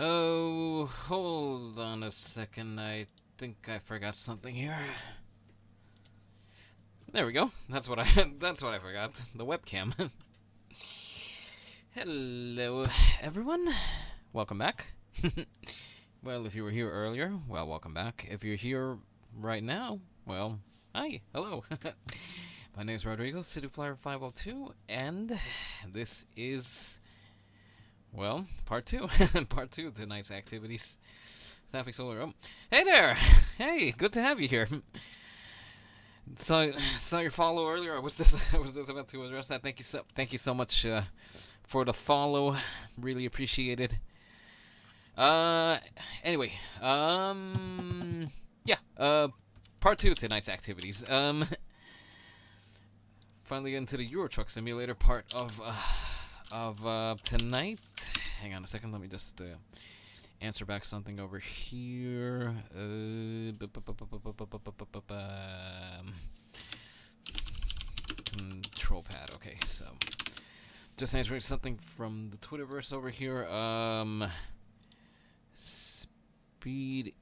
Oh, hold on a second. I think I forgot something here. There we go. That's what I that's what I forgot. The webcam. Hello, everyone. Welcome back. Well, if you were here earlier, well, welcome back. If you're here right now, well, hi, hello. My name is Rodrigo, CityFlyer502, and this is, well, part two. Part two of tonight's activities. Sappy Solar. Oh, hey there! Hey, good to have you here. Saw your follow earlier. I was just about to address that. Thank you so much for the follow. Really appreciate it. Anyway, yeah. Part 2 of tonight's activities. Finally into the Euro Truck Simulator part of tonight. Hang on a second. Let me just answer back something over here. Control pad. Okay, so just answering something from the Twitterverse over here. Speed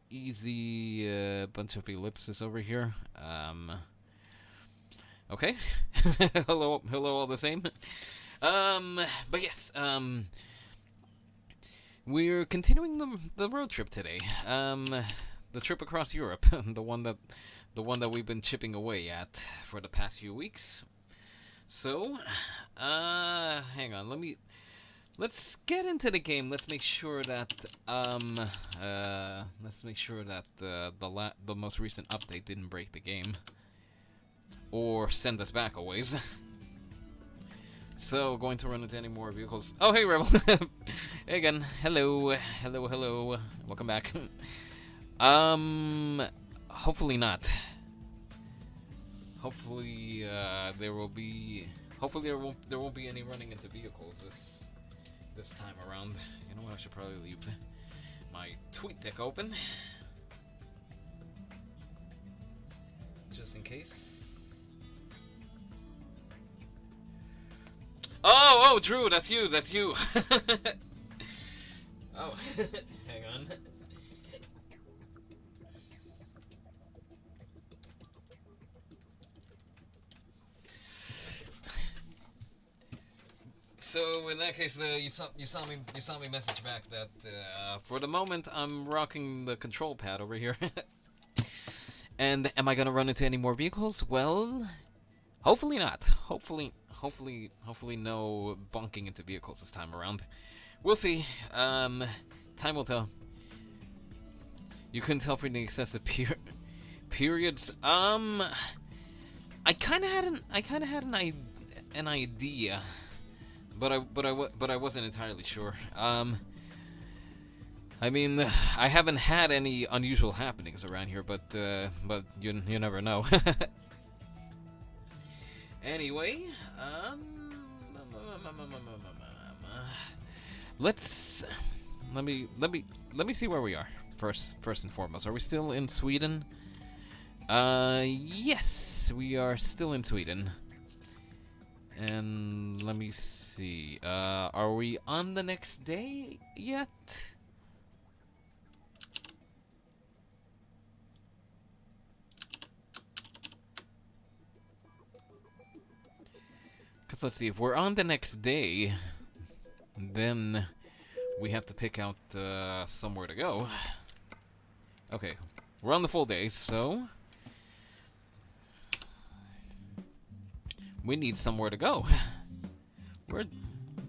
easy. Bunch of ellipses over here. Okay. hello all the same. But yes. We're continuing the road trip today. The trip across Europe, the one that we've been chipping away at for the past few weeks. So, hang on. Let's get into the game. Let's make sure that the most recent update didn't break the game or send us back a ways. So, going to run into any more vehicles. Oh, hey, Rebel. Hey again. Hello. Welcome back. Hopefully not. Hopefully, there won't be any running into vehicles this time around. You know what? I should probably leave my tweet deck open just in case. Oh, Drew, that's you. Oh, hang on. So in that case, you saw me message back that for the moment I'm rocking the control pad over here. And am I gonna run into any more vehicles? Well, hopefully not. Hopefully no bunking into vehicles this time around. We'll see. Time will tell. You couldn't tell from the excessive periods. I kind of had an idea, but I wasn't entirely sure. I mean, I haven't had any unusual happenings around here, but you never know. Anyway, let me see where we are first and foremost. Are we still in Sweden? Yes, we are still in Sweden. And let me see. Are we on the next day yet? Let's see, if we're on the next day, then we have to pick out somewhere to go. Okay, we're on the full day, so we need somewhere to go.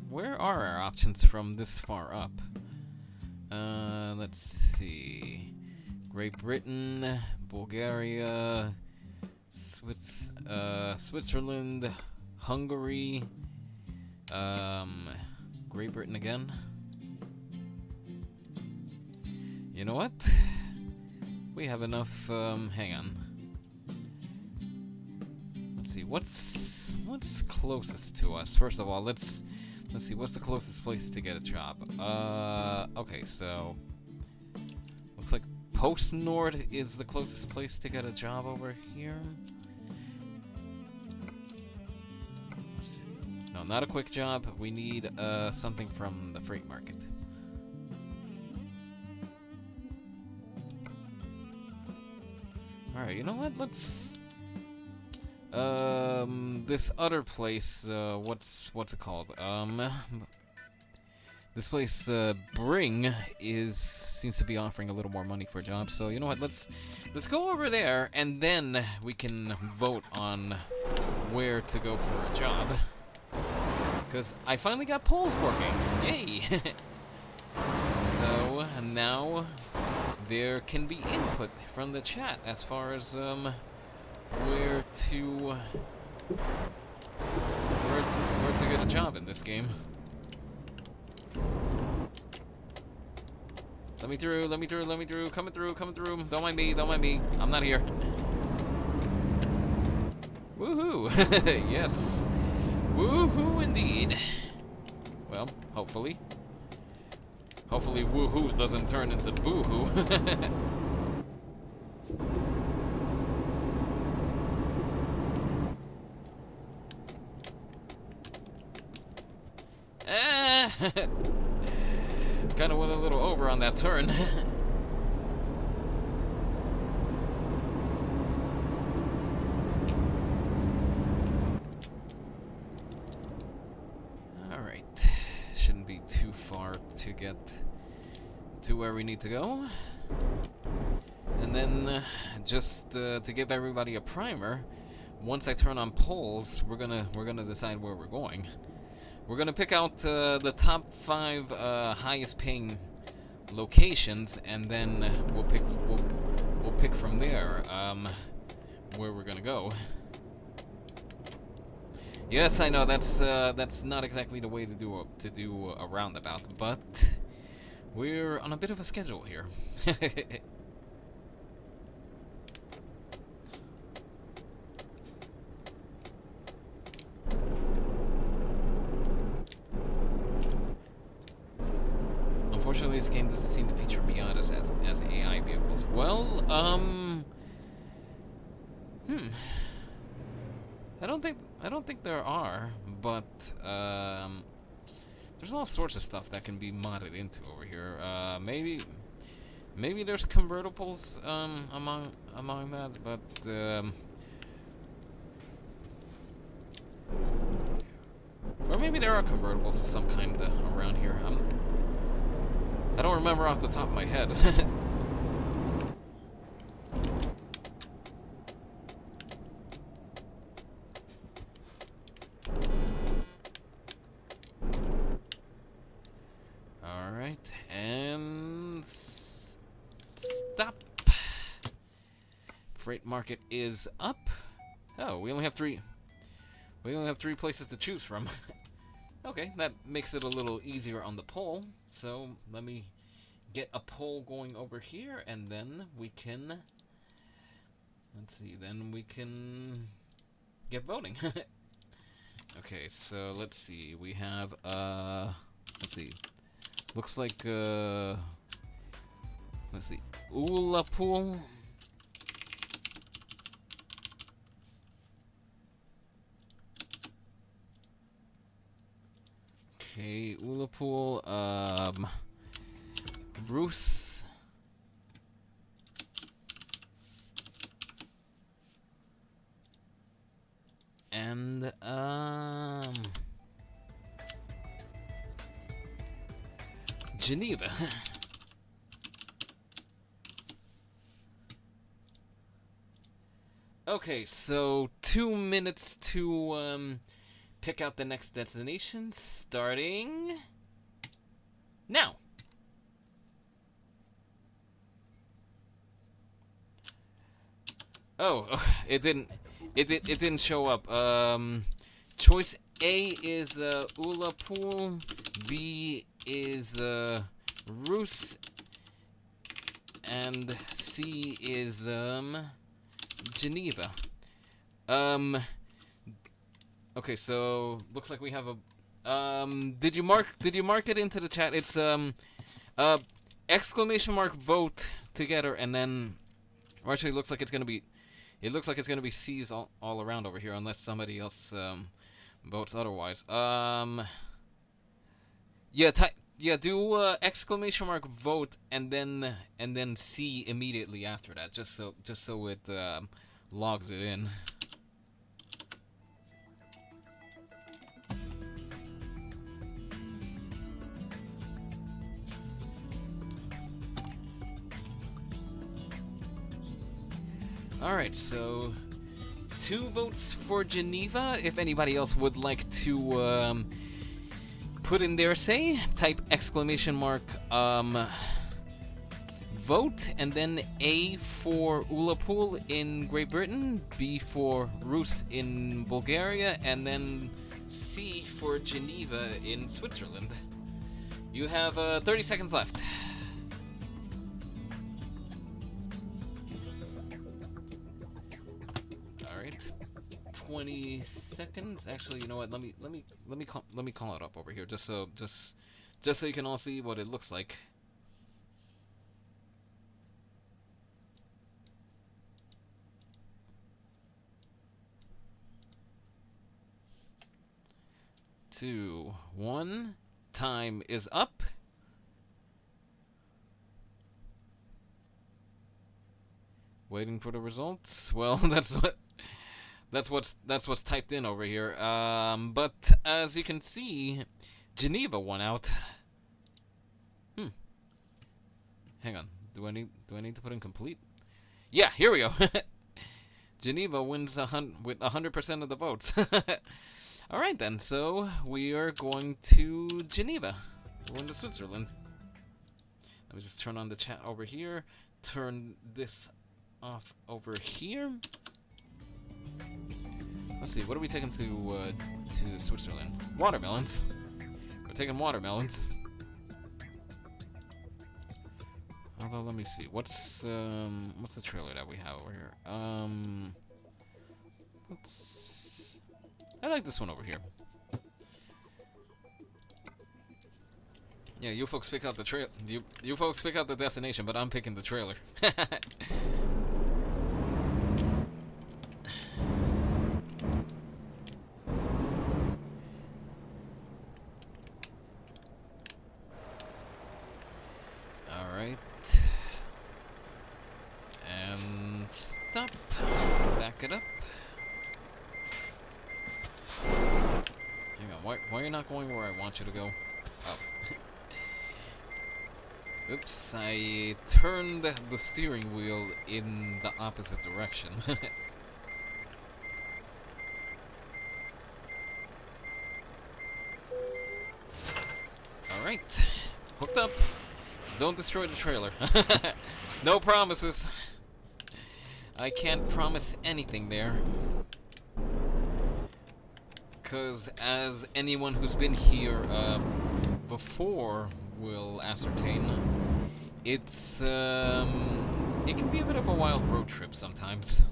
Where are our options from this far up? Let's see. Great Britain, Bulgaria, Switzerland, Hungary, Great Britain again. You know what? We have enough, hang on. Let's see, what's closest to us? First of all, let's see, what's the closest place to get a job? Okay, so looks like Post Nord is the closest place to get a job over here. No, not a quick job. We need something from the freight market. Alright, you know what? Let's this other place, what's it called? This place, Bring, seems to be offering a little more money for jobs. So you know what? Let's go over there, and then we can vote on where to go for a job. Because I finally got polls working. Yay! So now there can be input from the chat as far as where to get a job in this game. Let me through, let me through, let me through, coming through, coming through. Don't mind me, don't mind me. I'm not here. Woohoo! Yes. Woohoo indeed. Well, hopefully. Hopefully woohoo doesn't turn into boohoo. Kinda went a little over on that turn. Alright. Shouldn't be too far to get to where we need to go. And then, just to give everybody a primer, once I turn on polls, we're gonna decide where we're going. We're gonna pick out the top 5 highest paying locations, and then we'll pick from there where we're gonna go. Yes, I know that's not exactly the way to do a roundabout, but we're on a bit of a schedule here. Unfortunately, this game doesn't seem to feature Miatas as AI vehicles. Well, I don't think there are, but there's all sorts of stuff that can be modded into over here. Maybe there's convertibles among that, but or maybe there are convertibles of some kind around here. I don't remember off the top of my head. Alright, and stop. Freight market is up. Oh, we only have three places to choose from. Okay, that makes it a little easier on the poll. So let me get a poll going over here, and then we can, let's see, then we can get voting. Okay, so let's see, we have, let's see, looks like, let's see, Ullapool. Okay, Ullapool, Bruce. And, Geneva. Okay, so 2 minutes to, pick out the next destination, starting now. Oh, it didn't show up. Choice A is Ullapool, B is Roos, and C is Geneva. Okay, so looks like we have a did you mark it into the chat? It's exclamation mark vote together, and then, or actually looks like it's gonna be C's all around over here, unless somebody else votes otherwise. Yeah, do exclamation mark vote and then C immediately after that, just so it logs it in. Alright, so 2 votes for Geneva. If anybody else would like to put in their say, type exclamation mark vote, and then A for Ullapool in Great Britain, B for Rus in Bulgaria, and then C for Geneva in Switzerland. You have 30 seconds left. All right, 20 seconds. Actually, you know what? Let me call it up over here, just so you can all see what it looks like. Two, one. Time is up. Waiting for the results. Well, that's what's typed in over here. But as you can see, Geneva won out. Hang on. Do I need to put in complete? Yeah, here we go. Geneva wins with 100% of the votes. All right then. So we are going to Geneva. We're going to Switzerland. Let me just turn on the chat over here. Turn this off over here. Let's see. What are we taking to Switzerland? Watermelons. We're taking watermelons. Although, let me see. What's the trailer that we have over here? I like this one over here. Yeah, you folks pick out the trail. You folks pick out the destination, but I'm picking the trailer. All right. And stop. Back it up. Hang on. Why are you not going where I want you to go? Oh. Oops, I turned the steering wheel in the opposite direction. Alright, hooked up. Don't destroy the trailer. No promises. I can't promise anything there. Because as anyone who's been here before will ascertain, it's it can be a bit of a wild road trip sometimes.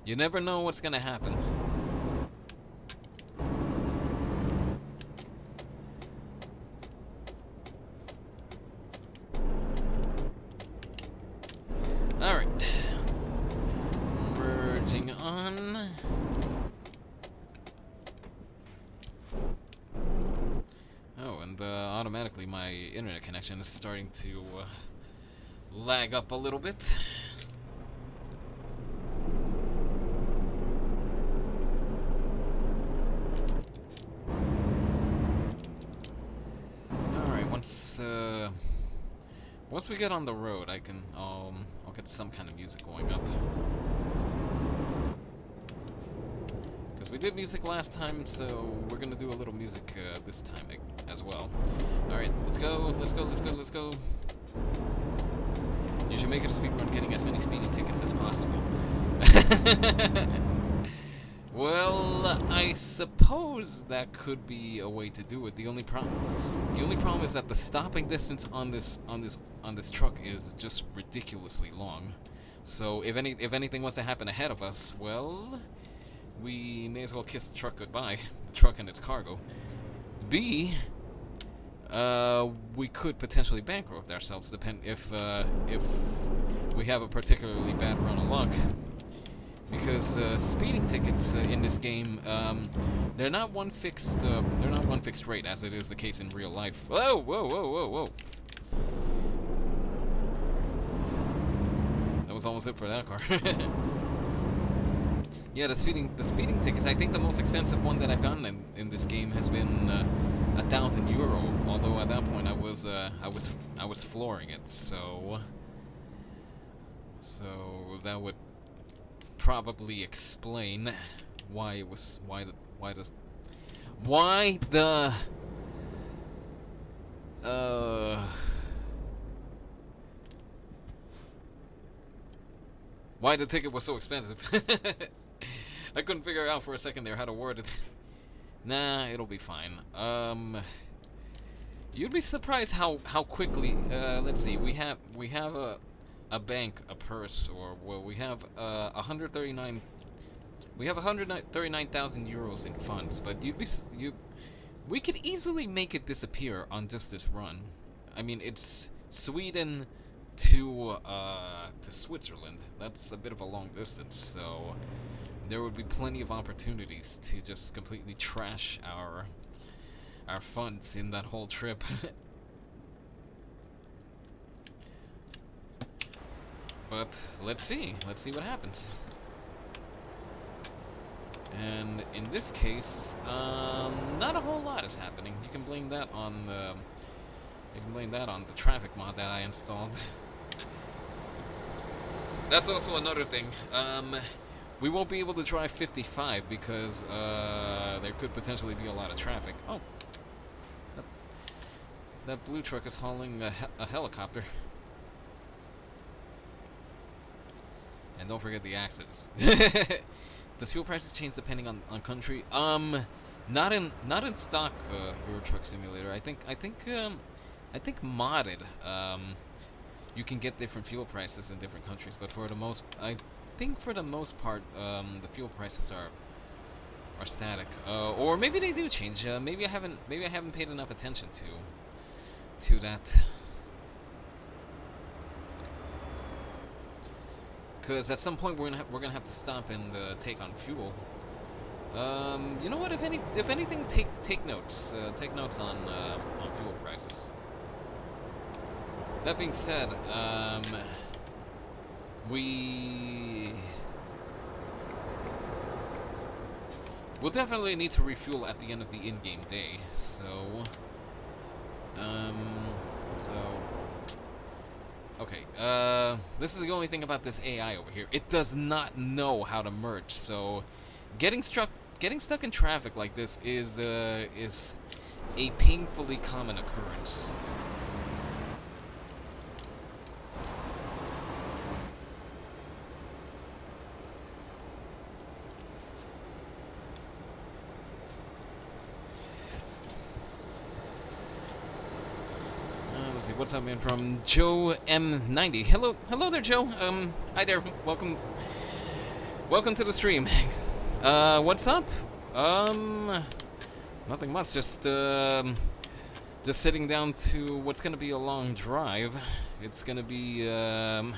You never know what's gonna happen. Alright. Merging on. Oh, and automatically my internet connection is starting to lag up a little bit. Alright, once we get on the road, I can I'll get some kind of music going up. Because we did music last time, so we're gonna do a little music this time as well. Alright, let's go. You should make it a speedrun getting as many speeding tickets as possible. Well, I suppose that could be a way to do it. The only problem is that the stopping distance on this truck is just ridiculously long. So if anything was to happen ahead of us, well, we may as well kiss the truck goodbye. The truck and its cargo. B, we could potentially bankrupt ourselves if we have a particularly bad run of luck. Because speeding tickets in this game, they're not one fixed rate, as it is the case in real life. Whoa! That was almost it for that car. Yeah, the speeding tickets. I think the most expensive one that I've gotten in this game has been €1,000. Although at that point I was flooring it, so that would probably explain why Why the ticket was so expensive? I couldn't figure out for a second there how to word it. Nah, it'll be fine. You'd be surprised how quickly. Let's see. We have a bank, a purse, or well, we have 139. We have 139,000 euros in funds, but we could easily make it disappear on just this run. I mean, it's Sweden to Switzerland. That's a bit of a long distance, so there would be plenty of opportunities to just completely trash our funds in that whole trip. But let's see what happens. And in this case, not a whole lot is happening. You can blame that on the traffic mod that I installed. That's also another thing. We won't be able to drive 55 because there could potentially be a lot of traffic. Oh, that blue truck is hauling a helicopter. And don't forget the accidents. Does fuel prices change depending on country? Not in stock Euro Truck Simulator. I think modded. You can get different fuel prices in different countries, but for the most part, the fuel prices are static. Or maybe they do change. Maybe I haven't paid enough attention to that. Because at some point we're gonna have to stop and take on fuel. You know what? If anything, take notes. Take notes on fuel prices. That being said, we'll definitely need to refuel at the end of the in-game day. So, okay, this is the only thing about this AI over here. It does not know how to merge, so getting stuck in traffic like this is a painfully common occurrence. What's up, man? From Joe M90. Hello there, Joe. Hi there. Welcome to the stream. What's up? Nothing much. Just sitting down to what's gonna be a long drive. It's gonna be it's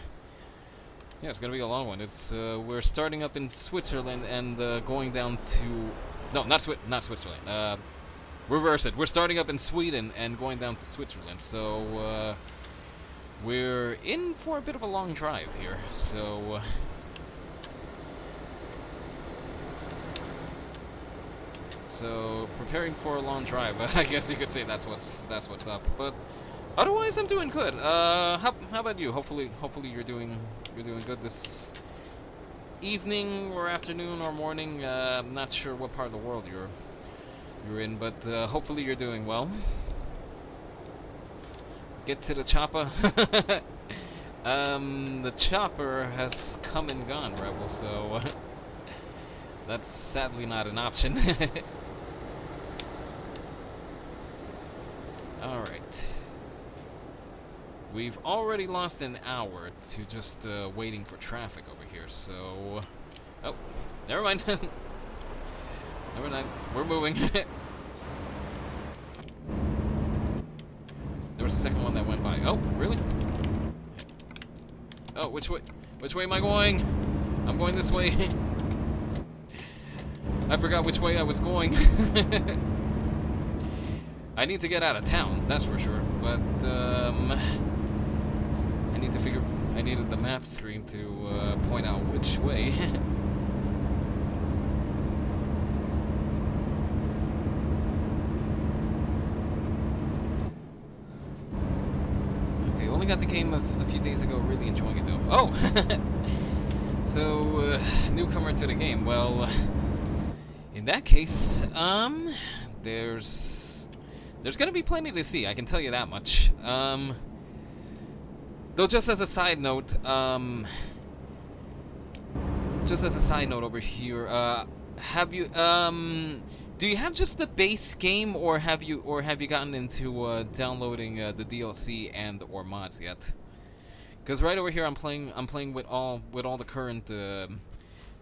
gonna be a long one. It's we're starting up in Switzerland and going down to not Switzerland. Reverse it. We're starting up in Sweden and going down to Switzerland, so we're in for a bit of a long drive here. So preparing for a long drive. I guess you could say that's what's up. But otherwise, I'm doing good. How about you? Hopefully you're doing good this evening or afternoon or morning. I'm not sure what part of the world you're in, but hopefully you're doing well. Get to the chopper. The chopper has come and gone, Rebel, so that's sadly not an option. Alright. We've already lost an hour to just waiting for traffic over here, so... Oh, never mind. Never mind. We're moving. There was a second one that went by. Oh, really? Oh, which way am I going? I'm going this way. I forgot which way I was going. I need to get out of town, that's for sure. But I needed the map screen to point out which way. Got the game a few days ago, really enjoying it though. Oh! So, newcomer to the game. Well, in that case, there's there's gonna be plenty to see, I can tell you that much. Though just as a side note, over here, have you, do you have just the base game, or have you gotten into downloading the DLC and or mods yet? Because right over here, I'm playing with all the current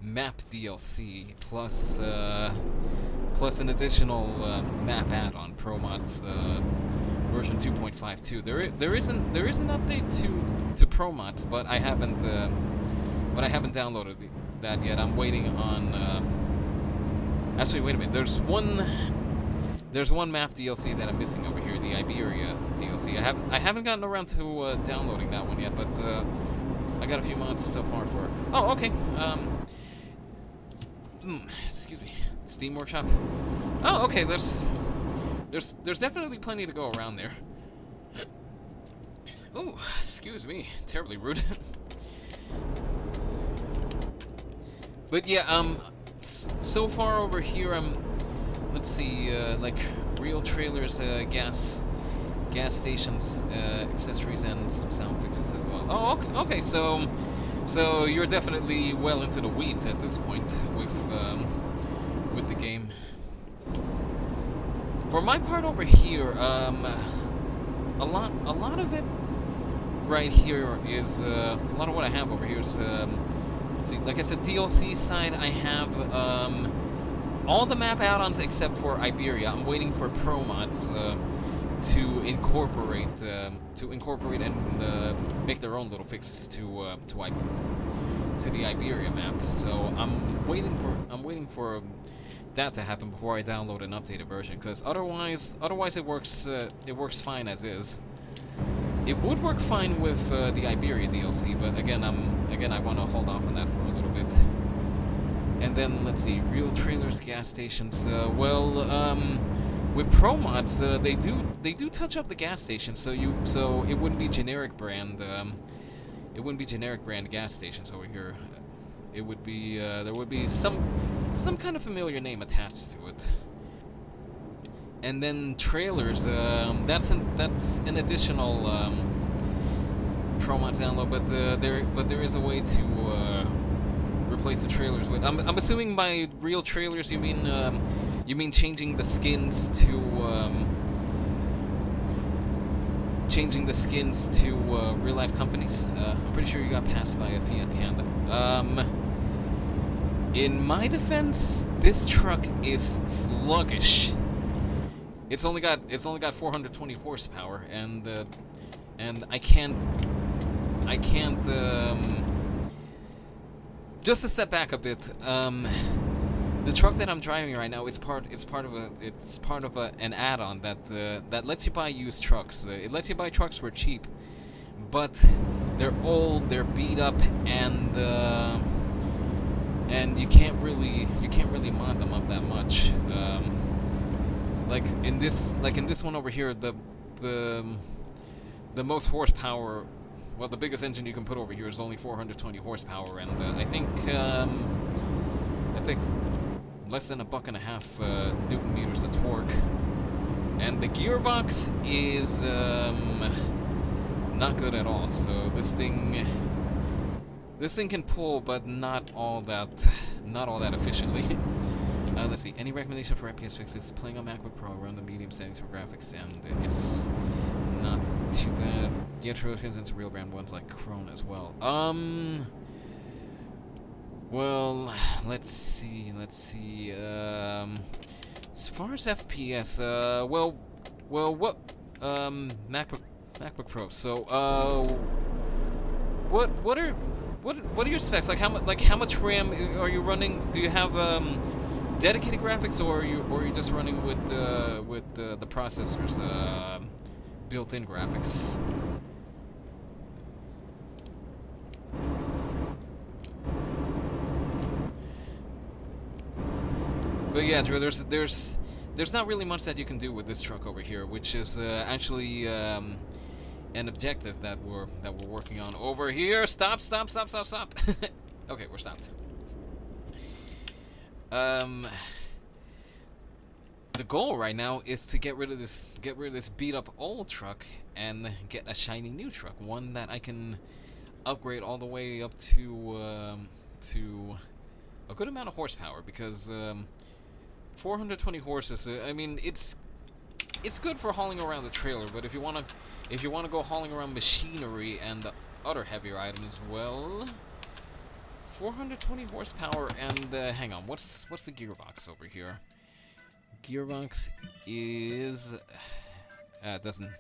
map DLC plus an additional map add-on, Pro Mods version 2.52. There is an update to Pro Mods, but I haven't downloaded that yet. I'm waiting on. Actually, wait a minute. There's one map DLC that I'm missing over here, the Iberia DLC. I haven't gotten around to downloading that one yet, but I got a few mods so far for it. Oh, okay. Excuse me. Steam Workshop. Oh, okay. There's definitely plenty to go around there. Oh, excuse me. Terribly rude. But yeah, so far over here, let's see, like real trailers, gas stations, accessories, and some sound fixes as well. Oh, okay. So you're definitely well into the weeds at this point with the game. For my part over here, a lot of it right here is a lot of what I have over here is. See, like I said, DLC side, I have all the map add-ons except for Iberia. I'm waiting for Pro Mods to incorporate and make their own little fixes to the Iberia map. So I'm waiting for that to happen before I download an updated version. Because otherwise it works fine as is. It would work fine with the Iberia DLC, but again, I want to hold off on that for a little bit. And then let's see, real trailers, gas stations. With Pro Mods, they do touch up the gas stations, so it wouldn't be generic brand. It wouldn't be generic brand gas stations over here. It would be there would be some kind of familiar name attached to it. And then trailers, that's an additional Pro Mods download, but there is a way to replace the trailers with. I'm assuming by real trailers you mean changing the skins to real life companies. I'm pretty sure you got passed by a Fiat Panda. In my defense, this truck is sluggish. It's only got 420 horsepower, and I can't. Just to step back a bit, the truck that I'm driving right now is part of an add-on that lets you buy used trucks. It lets you buy trucks for cheap, but they're old, they're beat up, and you can't really mod them up that much. Like in this one over here, the most horsepower, well, the biggest engine you can put over here is only 420 horsepower, and I think less than $1.50 Newton meters of torque, and the gearbox is not good at all. So this thing can pull, but not all that efficiently. Let's see. Any recommendation for FPS fixes? Playing on MacBook Pro around the medium settings for graphics, and it's not too bad. The intro turns into real brand ones like Krone as well. Well, let's see. As far as FPS, what MacBook Pro. So, what are your specs? Like how much RAM are you running? Do you have dedicated graphics, or are you just running with the processor's built-in graphics? But yeah, Drew, there's not really much that you can do with this truck over here, which is actually an objective that we're working on over here. Stop. Okay, we're stopped. the goal right now is to get rid of this beat up old truck and get a shiny new truck, one that I can upgrade all the way up to a good amount of horsepower, because 420 horses. I mean, it's good for hauling around the trailer, but if you wanna go hauling around machinery and the other heavier items, well, 420 horsepower. And hang on, what's the gearbox over here? Gearbox is it doesn't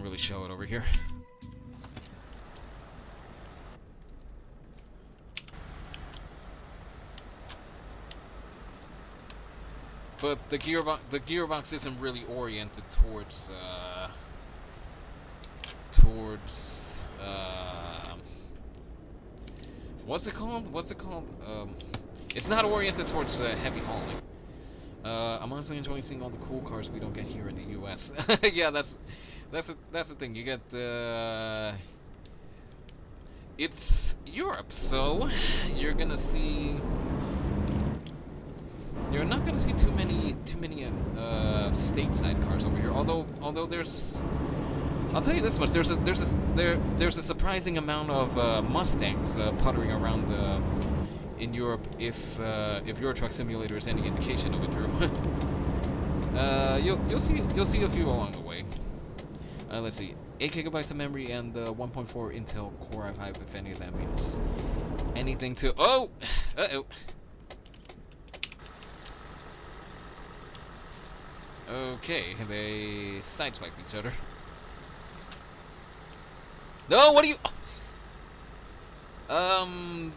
really show it over here. But the gearbox isn't really oriented towards what's it called? It's not oriented towards heavy hauling. I'm honestly enjoying seeing all the cool cars we don't get here in the U.S. Yeah, that's the thing. You get it's Europe, so you're not gonna see too many stateside cars over here. Although there's, I'll tell you this much: there's a surprising amount of Mustangs puttering around in Europe. If Euro Truck Simulator is any indication of it, Drew. You'll see a few along the way. Let's see, 8 gigabytes of memory and 1.4 Intel Core i5. If any of that means anything to Okay, they sideswiped each other. No, what are you?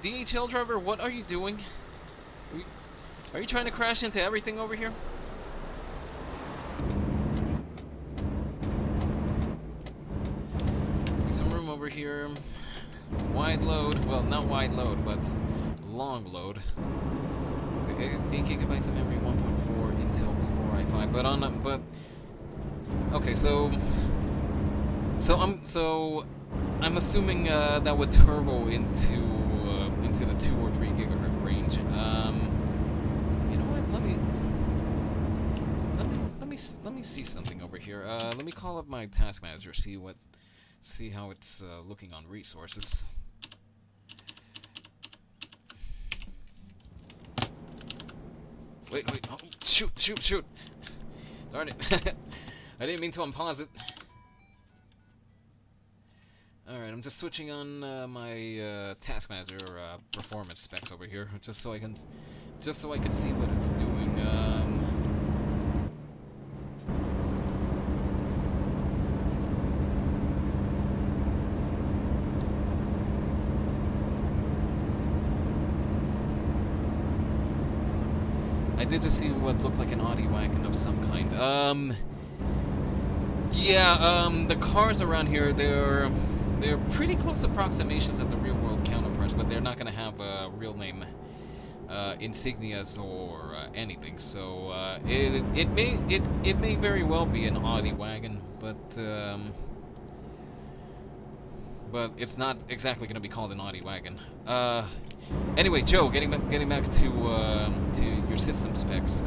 DHL driver, what are you doing? Are you trying to crash into everything over here? Some room over here. Wide load. Well, not wide load, but long load. Okay, 8 gigabytes of memory, 1.4 Intel Core i5. But okay, so I'm assuming that would turbo into the 2 or 3 gigahertz range. You know what? Let me see something over here. Let me call up my task manager. See how it's looking on resources. Wait! Oh, shoot! Darn it! I didn't mean to unpause it. Alright, I'm just switching on my task manager performance specs over here, just so I can see what it's doing. I did just see what looked like an Audi wagon of some kind. The cars around here, they're pretty close approximations of the real-world counterparts, but they're not going to have real name insignias or anything. So it may very well be an Audi wagon, but it's not exactly going to be called an Audi wagon. Anyway, Joe, getting back to your system specs.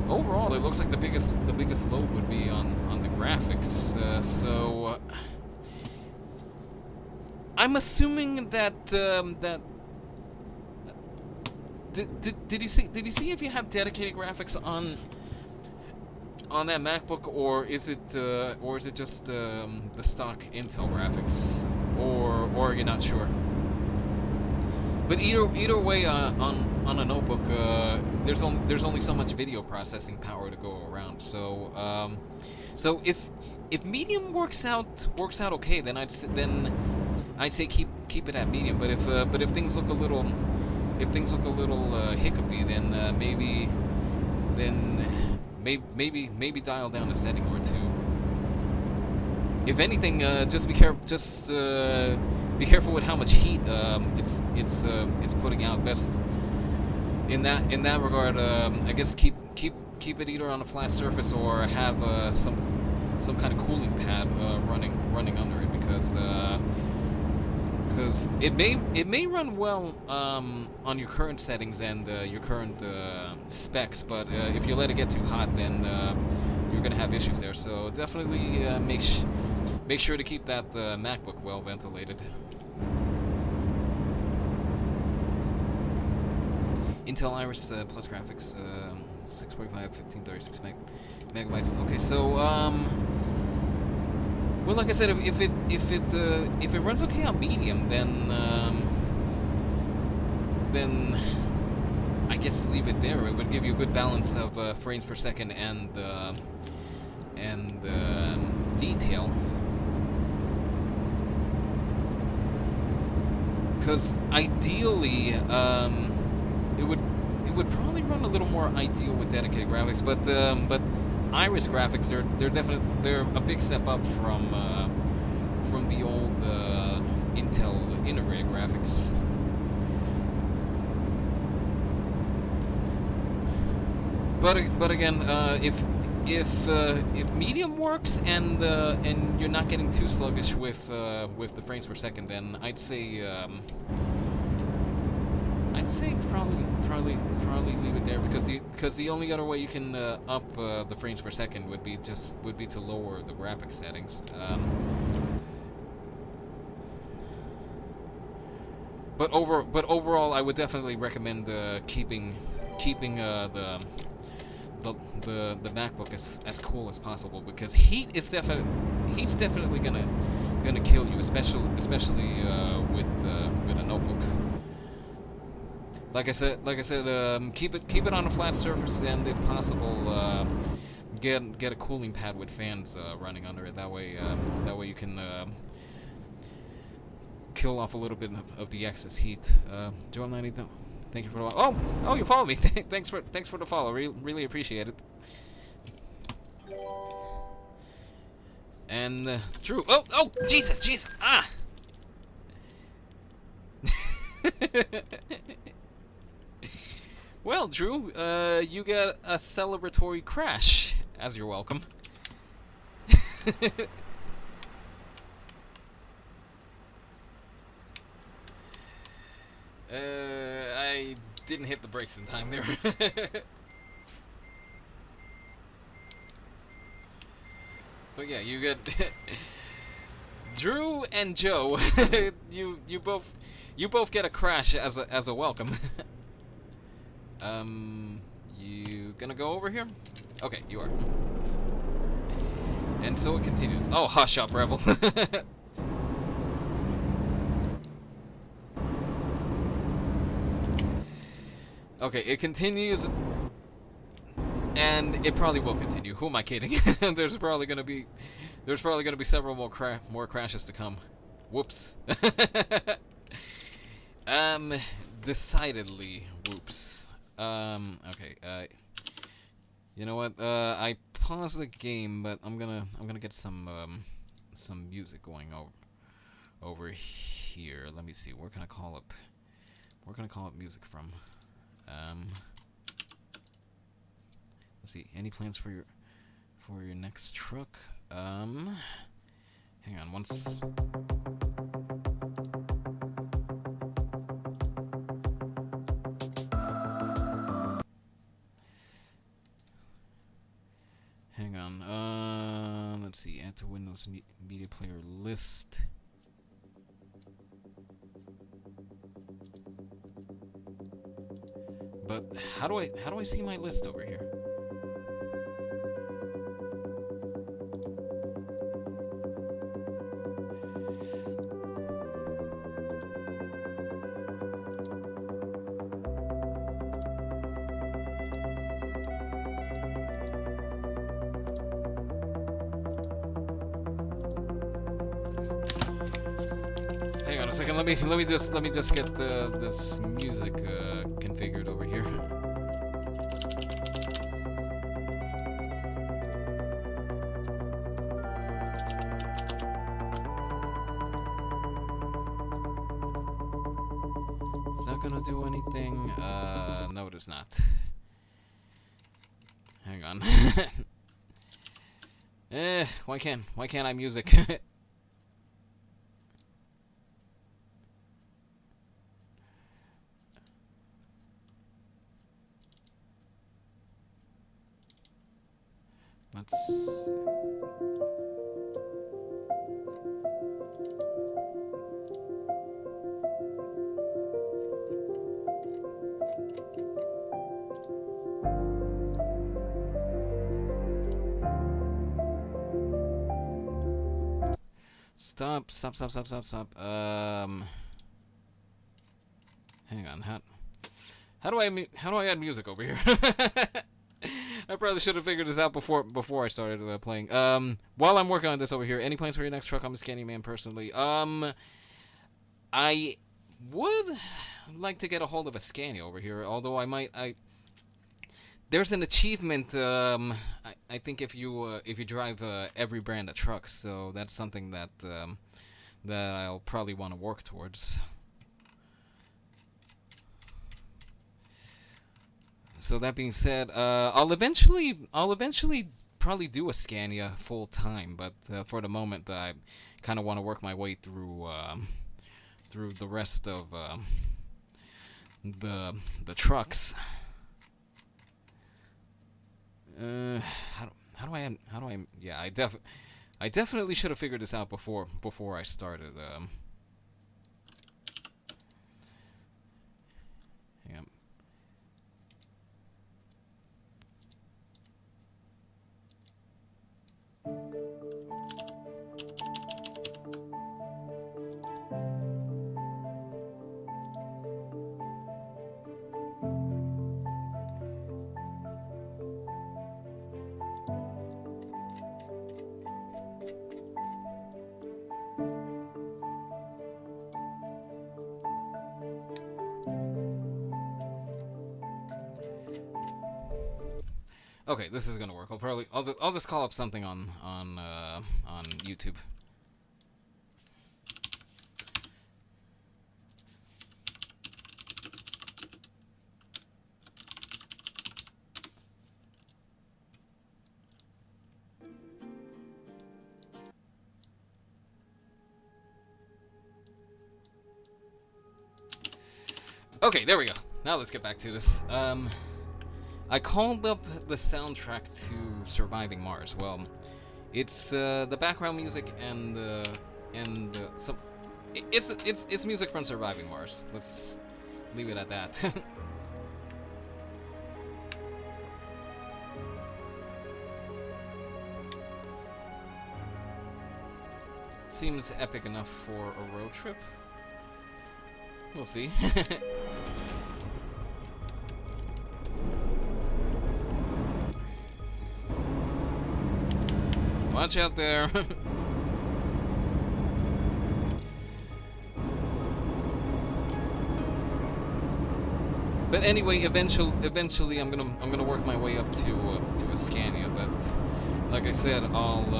Overall, it looks like the biggest load would be on the graphics. So I'm assuming that did you see if you have dedicated graphics on that MacBook, or is it just the stock Intel graphics, or you're not sure? But either way, on a notebook, there's only so much video processing power to go around. So if medium works out okay, then I'd say keep it at medium. But if things look a little hiccupy, then maybe dial down a setting or two. If anything, just be careful. Be careful with how much heat it's putting out. Best in that regard, I guess keep it either on a flat surface or have some kind of cooling pad running under it, because because it may run well on your current settings and your current specs, but if you let it get too hot, then you're gonna have issues there. So definitely make sure to keep that MacBook well ventilated. Intel Iris Plus graphics, 645, 1536 megabytes. Okay, so well, like I said, if it runs okay on medium, then I guess leave it there. It would give you a good balance of frames per second and detail. Because ideally, it would probably run a little more ideal with dedicated graphics, but Iris graphics they're a big step up from the old Intel integrated graphics. But again, if medium works and you're not getting too sluggish with the frames per second, then I'd say probably leave it there, because the only other way you can up the frames per second would be to lower the graphics settings. But overall, I would definitely recommend keeping the MacBook as cool as possible, because heat's definitely gonna kill you, especially with a notebook. Like I said, keep it on a flat surface, and if possible, get a cooling pad with fans running under it. That way you can kill off a little bit of the excess heat. Joel 90, thank you for the follow. Oh, you follow me. Thanks for the follow. Really appreciate it. And Drew. Oh, Jesus. Ah. Well, Drew, you got a celebratory crash, as you're welcome. I didn't hit the brakes in time there. But yeah, you got Drew and Joe. you both get a crash as a welcome. You gonna go over here? Okay, you are. And so it continues. Oh, hush up, Rebel. Okay, it continues, and it probably will continue. Who am I kidding? There's probably gonna be several more crashes to come. Whoops. Decidedly, whoops. Okay, you know what? I paused the game, but I'm gonna get some music going over here. Let me see. Where can I call up music from? Let's see. Any plans for your next truck? Hang on. Once. Hang on. Let's see. Add to Windows Media Player list. But how do I see my list over here? Hang on a second. Let me just get this music configured over here. Is that gonna do anything? No, it is not. Hang on. Why can't I music? Stop. Hang on. How do I add music over here? I probably should have figured this out before I started playing. While I'm working on this over here, any plans for your next truck? I'm a scanning man personally. I would like to get a hold of a Scania over here, although there's an achievement. I think if you drive every brand of trucks, so that's something that I'll probably want to work towards. So that being said, I'll eventually probably do a Scania full time, but for the moment, I kind of want to work my way through the rest of the trucks. How do I? Yeah, I definitely should have figured this out before I started. Yeah. Okay, this is gonna work. I'll just call up something on YouTube. Okay, there we go. Now let's get back to this. I called up the soundtrack to Surviving Mars. Well, it's the background music and some. It's music from Surviving Mars. Let's leave it at that. Seems epic enough for a road trip. We'll see. Watch out there. But anyway, eventually I'm gonna work my way up to a Scania. But like I said, I'm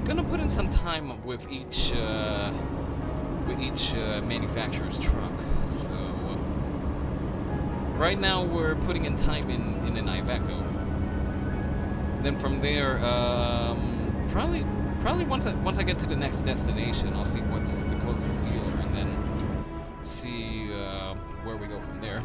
gonna put in some time with each manufacturer's truck. So right now we're putting in time in an Iveco. Then from there, probably once I get to the next destination, I'll see what's the closest dealer, and then see where we go from there.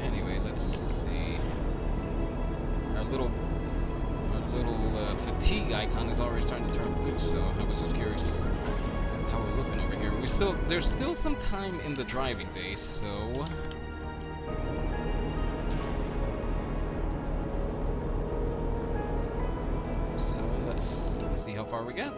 Anyway, let's see. Our little fatigue icon is already starting to turn blue, so I was just curious how we're looking over here. There's still some time in the driving day, so let's see how far we get.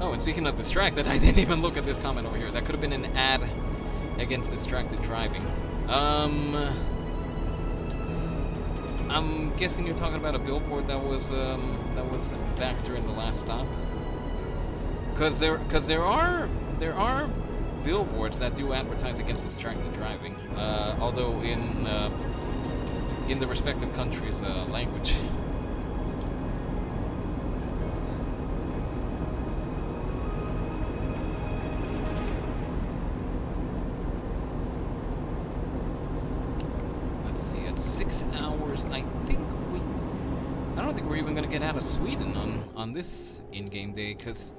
Oh, and speaking of distracted, I didn't even look at this comment over here. That could have been an ad against distracted driving. I'm guessing you're talking about a billboard that was back during the last stop. Because there are billboards that do advertise against distracted driving, although in the respective countries' language. I don't think we're even gonna get out of Sweden on this in-game day, because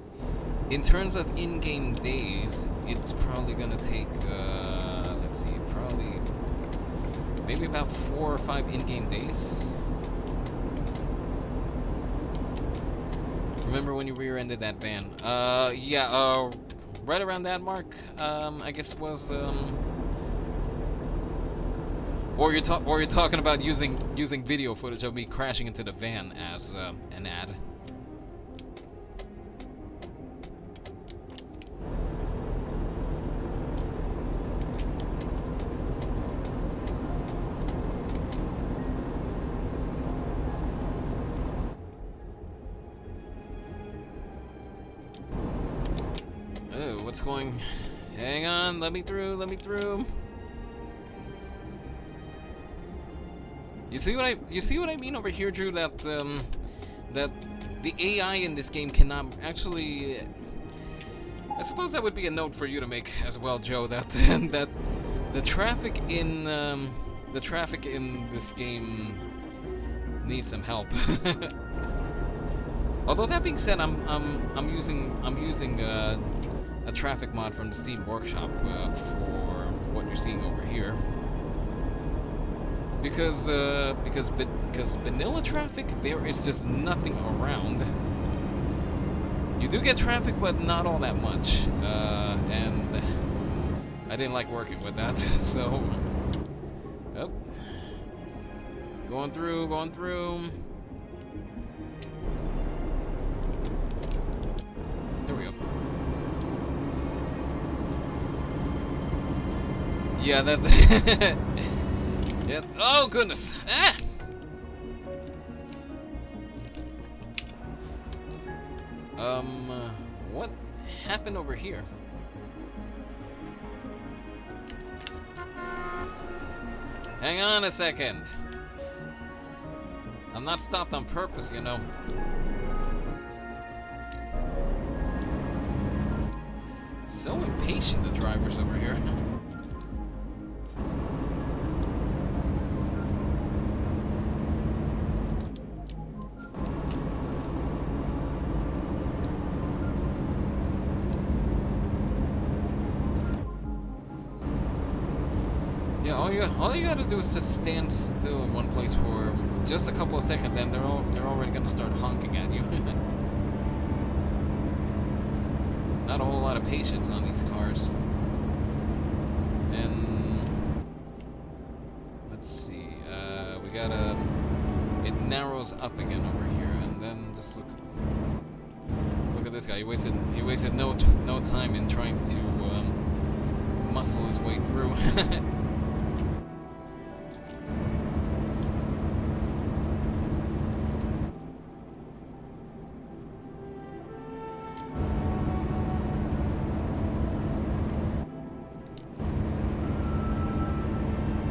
in terms of in-game days, it's probably gonna take let's see, probably maybe about 4 or 5 in-game days Remember when you rear-ended that van? Yeah, right around that mark, I guess was, or you're talking about using video footage of me crashing into the van as, an ad. Oh, what's going... Hang on, let me through, let me through. You see what I mean over here, Drew? That that the AI in this game cannot actually. I suppose that would be a note for you to make as well, Joe. That that the traffic in this game needs some help. Although that being said, I'm using a traffic mod from the Steam Workshop for what you're seeing over here. Because vanilla traffic, there is just nothing around. You do get traffic, but not all that much. And I didn't like working with that, so... Oh. Going through, going through. There we go. Yeah, that... Yep. Oh goodness! Ah! What happened over here? Hang on a second. I'm not stopped on purpose, you know. So impatient, the drivers over here. All you gotta do is just stand still in one place for just a couple of seconds, and they're already gonna start honking at you. Not a whole lot of patience on these cars. And let's see, we gotta. It narrows up again over here, and then just look at this guy. He wasted no time in trying to muscle his way through.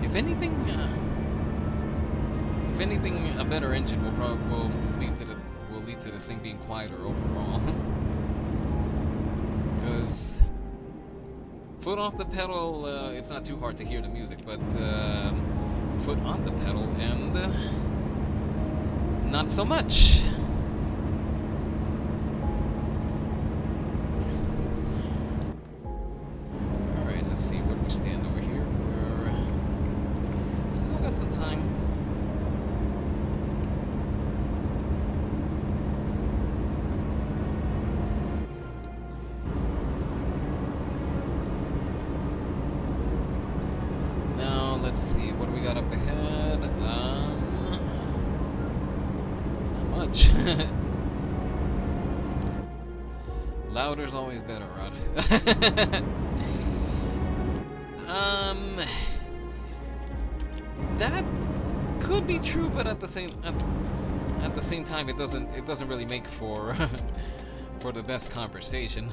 If anything, a better engine will lead to this thing being quieter overall. Because foot off the pedal, it's not too hard to hear the music, but foot on the pedal, and not so much. Louder's always better, Rod. That could be true, but at the same time, it doesn't really make for for the best conversation.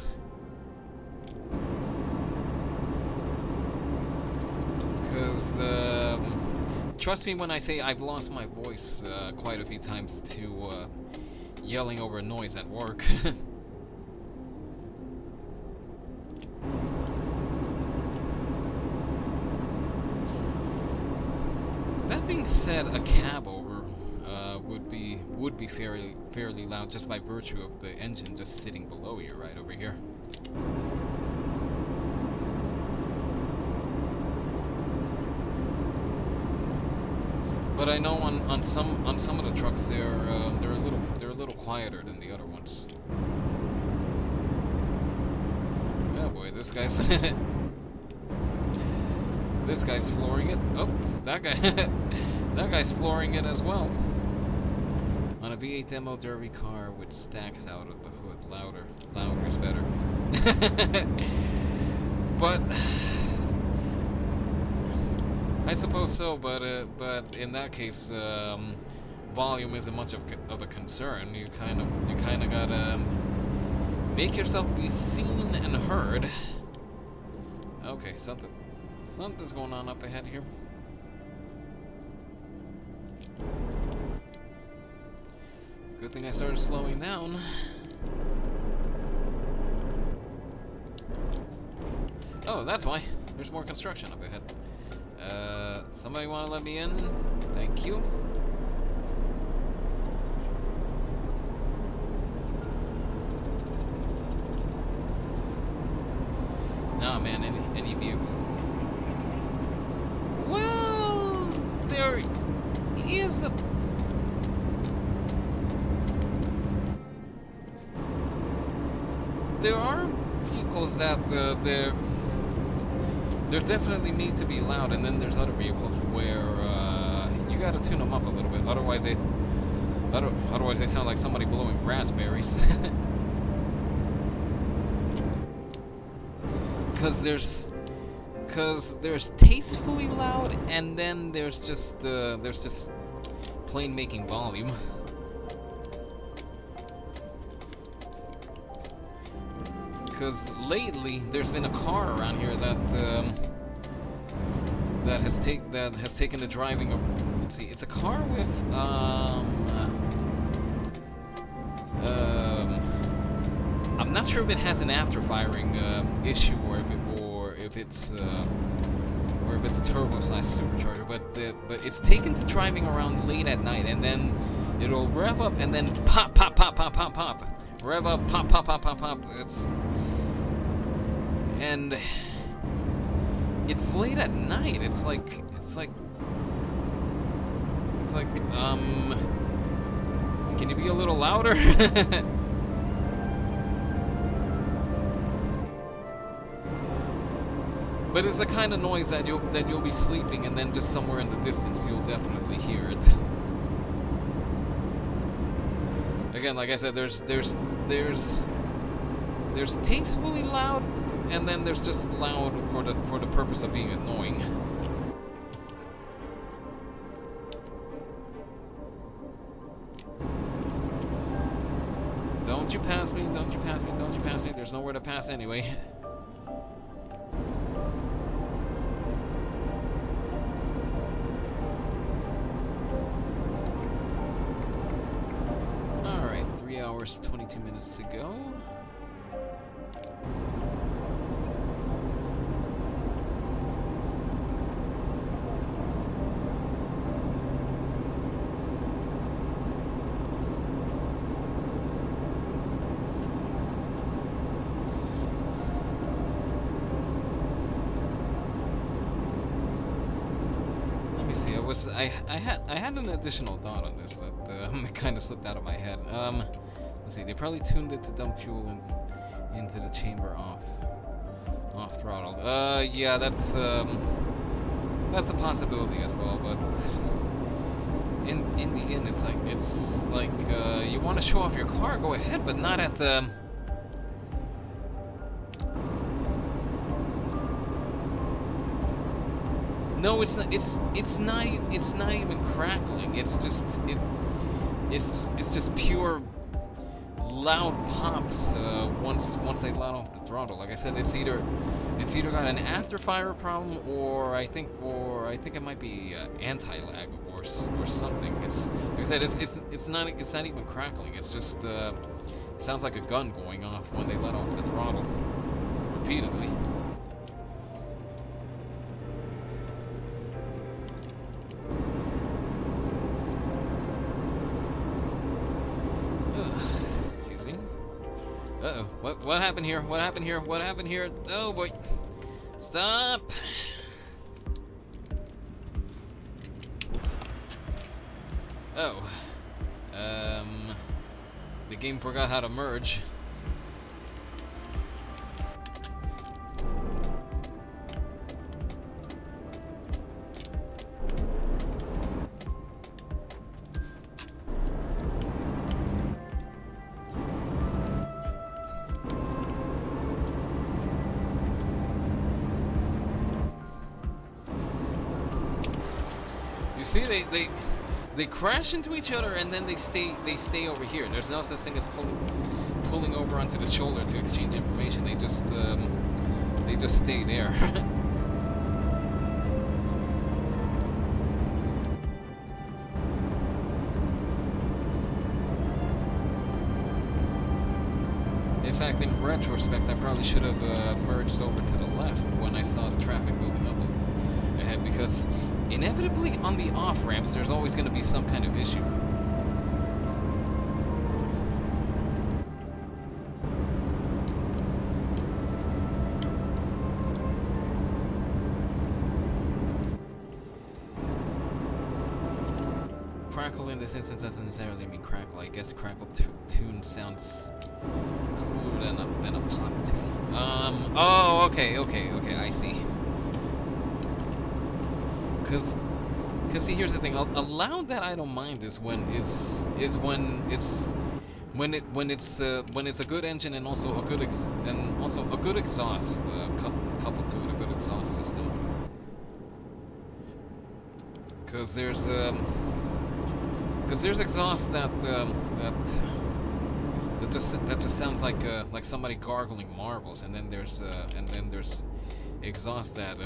Because trust me when I say I've lost my voice quite a few times to yelling over noise at work. That being said, a cab over would be fairly loud just by virtue of the engine just sitting below you right over here. But I know on some of the trucks they're a little quieter than the other ones. Oh boy, this guy's this guy's flooring it. Oh, that guy that guy's flooring it as well. On a V8 demo derby car with stacks out of the hood. Louder is better. But I suppose so. But in that case, volume isn't much of a concern. You kind of gotta make yourself be seen and heard. Okay, something's going on up ahead here. Good thing I started slowing down. Oh, that's why. There's more construction up ahead. Somebody want to let me in? Thank you. Oh man, any vehicle. Well, there is a... There are vehicles that they're definitely made to be loud, and then there's other vehicles where you gotta tune them up a little bit. Otherwise they sound like somebody blowing raspberries. Because there's tastefully loud, and then there's just plain making volume. Because lately there's been a car around here that has taken the driving of, let's see, it's a car with I'm not sure if it has an after-firing issue or if it's a turbo / supercharger, but it's taken to driving around late at night, and then it'll rev up and then pop. Rev up, pop. And it's late at night. It's like can you be a little louder? But it's the kind of noise that you'll be sleeping, and then just somewhere in the distance you'll definitely hear it. Again, like I said, there's tastefully loud, and then there's just loud for the purpose of being annoying. Don't you pass me, don't you pass me, don't you pass me. There's nowhere to pass anyway. Alright, 3 hours, 22 minutes to go. I had an additional thought on this, but it kind of slipped out of my head. Let's see. They probably tuned it to dump fuel into the chamber off throttle. Yeah, that's a possibility as well. But in the end, it's like you want to show off your car, go ahead, but not at the. No, it's not even crackling. It's just pure loud pops once they let off the throttle. Like I said, it's either got an after-fire problem, or I think it might be anti-lag or something. It's like I said, it's not even crackling. It's just it sounds like a gun going off when they let off the throttle repeatedly. Uh-oh. What happened here? What happened here? What happened here? Oh boy. Stop. Oh. The game forgot how to merge. You see, they crash into each other and then they stay over here. There's no such thing as pulling over onto the shoulder to exchange information. They just stay there. In fact, in retrospect, I probably should have merged over to the left when I saw the traffic building up ahead, because inevitably on the off ramps there's always going to be some kind of issue. Crackle in this instance doesn't necessarily mean crackle. I guess crackle tune sounds cooler than a pop tune. Oh, okay, I see. Cause see, here's the thing. A loud that I don't mind is when it's a good engine and also a good exhaust coupled to it, a good exhaust system. Cause there's exhaust that just sounds like somebody gargling marbles, and then there's exhaust that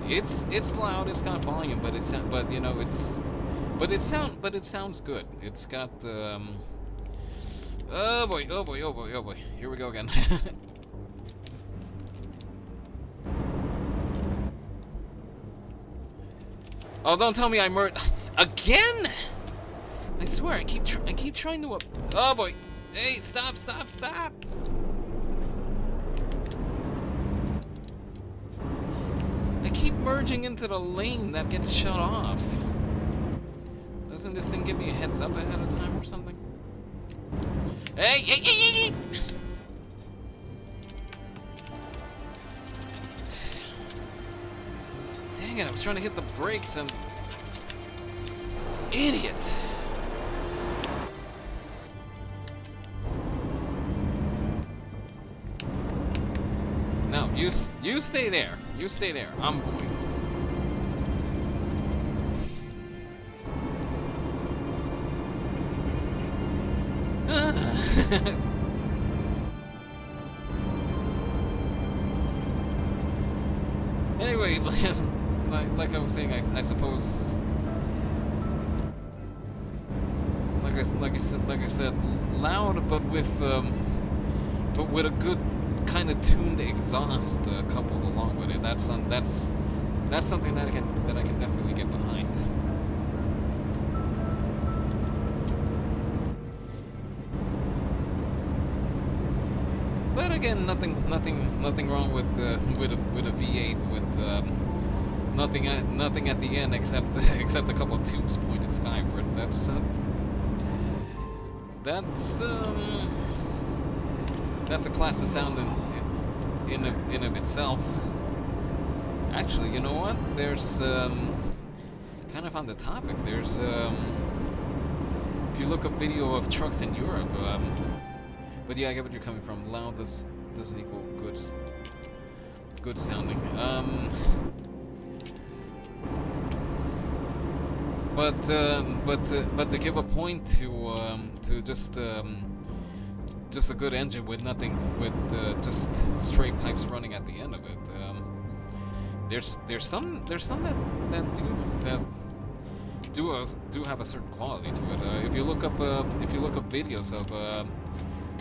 it's loud, it's got volume, but it sounds good. It's got oh boy, here we go again. Oh, don't tell me I merged again. I swear, I keep trying to oh boy, hey, stop. I keep merging into the lane that gets shut off. Doesn't this thing give me a heads up ahead of time or something? Hey! Dang it, I was trying to hit the brakes and... Idiot! No, you stay there. You stay there. I'm going. Anyway, like I was saying, I suppose, like I said, loud, but with a good kind of tuned exhaust coupled along with it. That's something that I can definitely get behind. But again, nothing wrong with a V8 with nothing at the end except a couple of tubes pointed skyward. That's a class of sound in of itself. Actually, you know what? There's kind of on the topic. There's if you look up video of trucks in Europe. But yeah, I get what you're coming from. Loud doesn't equal good sounding. But to give a point to just a good engine with nothing, with just straight pipes running at the end of it. There's some that do have a certain quality to it. If you look up videos of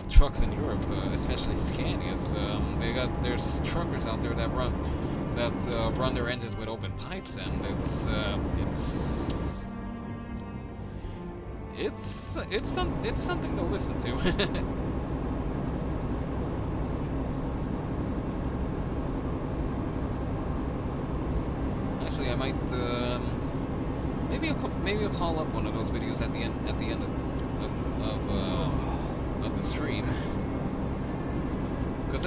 trucks in Europe, especially Scanias, there's truckers out there that run their engines with open pipes, and it's something to listen to. Actually, I might maybe I'll call up one of those videos at the end of the stream, because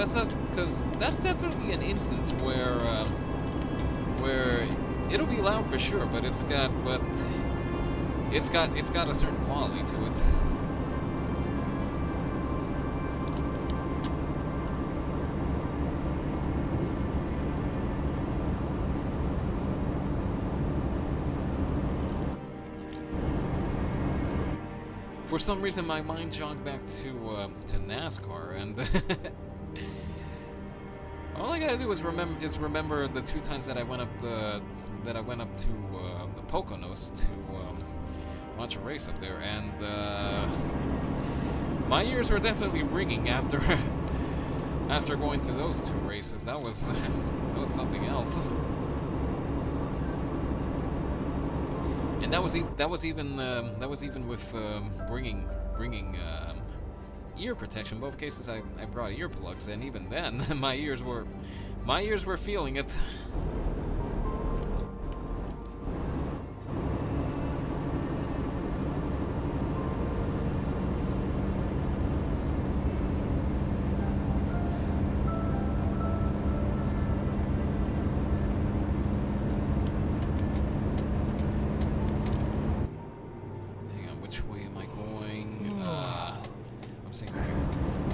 that's definitely an instance where it'll be loud for sure, but it's got a certain quality to it. For some reason, my mind jogged back to NASCAR, and all I gotta do is remember the 2 times that I went up to the Poconos to watch a race up there, and my ears were definitely ringing after after going to those 2 races. That was something else. And that was even with bringing ear protection. Both cases I brought earplugs, and even then my ears were feeling it.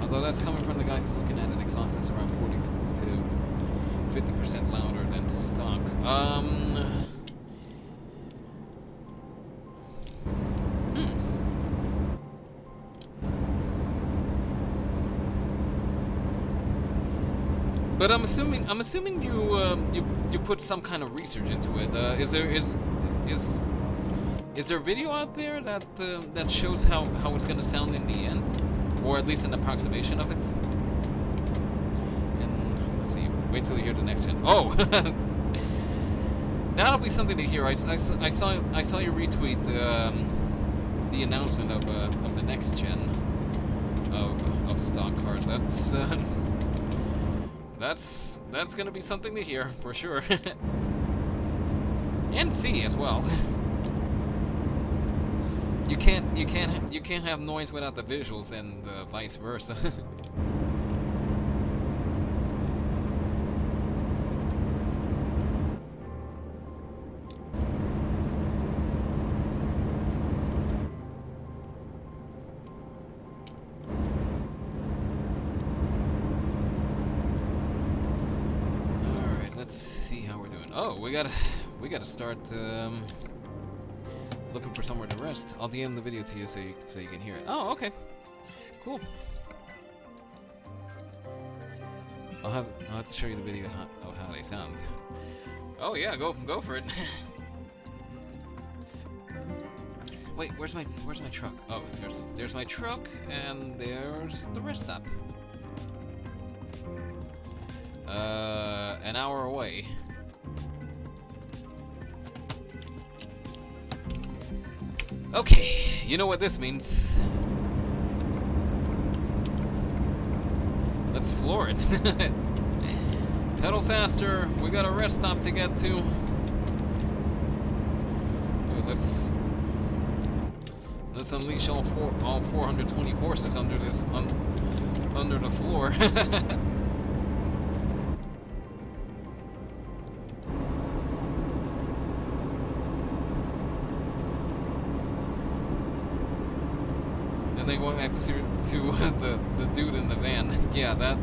Although that's coming from the guy who's looking at an exhaust that's around 40 to 50% louder than stock. But I'm assuming you put some kind of research into it. Is there video out there that shows how it's gonna sound in the end? Or at least an approximation of it. And let's see, wait till you hear the next gen. Oh, that'll be something to hear. I saw you retweet the announcement of the next gen of stock cars. That's gonna be something to hear for sure, and see as well. You can't have noise without the visuals, and vice versa. Alright, let's see how we're doing. Oh, we gotta start looking for somewhere to rest. I'll DM the video to you so you can hear it. Oh, okay. Cool. I'll have to show you the video of how they sound. Oh yeah, go for it. Wait, where's my truck? Oh, there's my truck, and there's the rest stop. An hour away. Okay, you know what this means. Let's floor it. Pedal faster. We got a rest stop to get to. Ooh, let's unleash all 420 horses under the floor. Then going back to the dude in the van. Yeah, that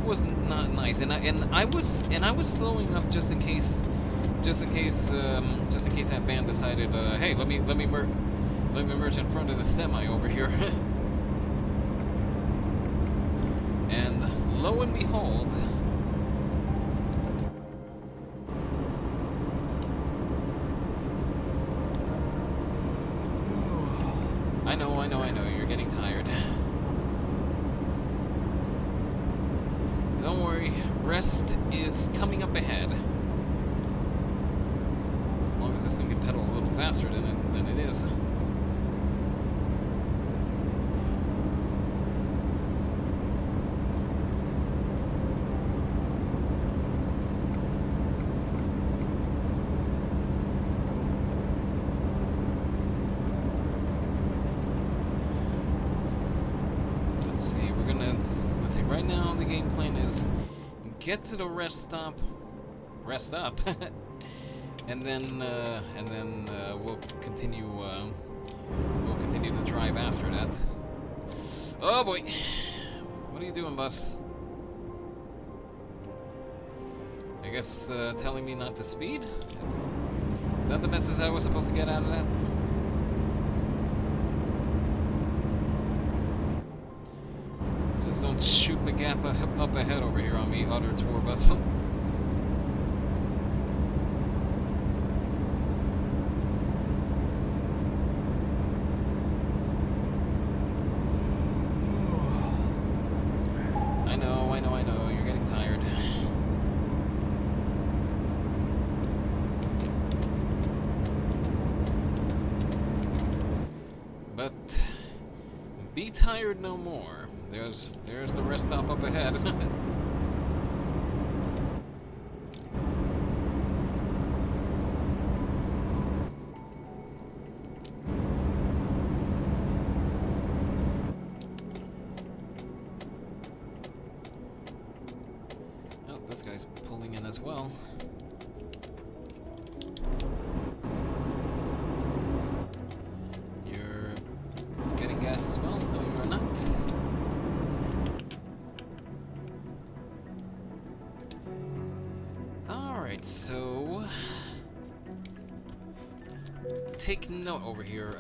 was not nice, and I was slowing up just in case that van decided, hey, let me merge in front of the semi over here. And lo and behold, I know, you're getting tired. Don't worry, rest is coming up ahead. As long as this thing can pedal a little faster than it is. right now the game plan is get to the rest stop, rest up, and then we'll continue the drive after that. Oh boy, what are you doing, bus? I guess telling me not to speed? Is that the message I was supposed to get out of that? Just don't shoot the gap up ahead over here on me, other tour bus. I know, you're getting tired. But be tired no more. There's the rest stop up ahead. Oh, this guy's pulling in as well. You're getting gas as well? No, you are not. Alright, so take note over here.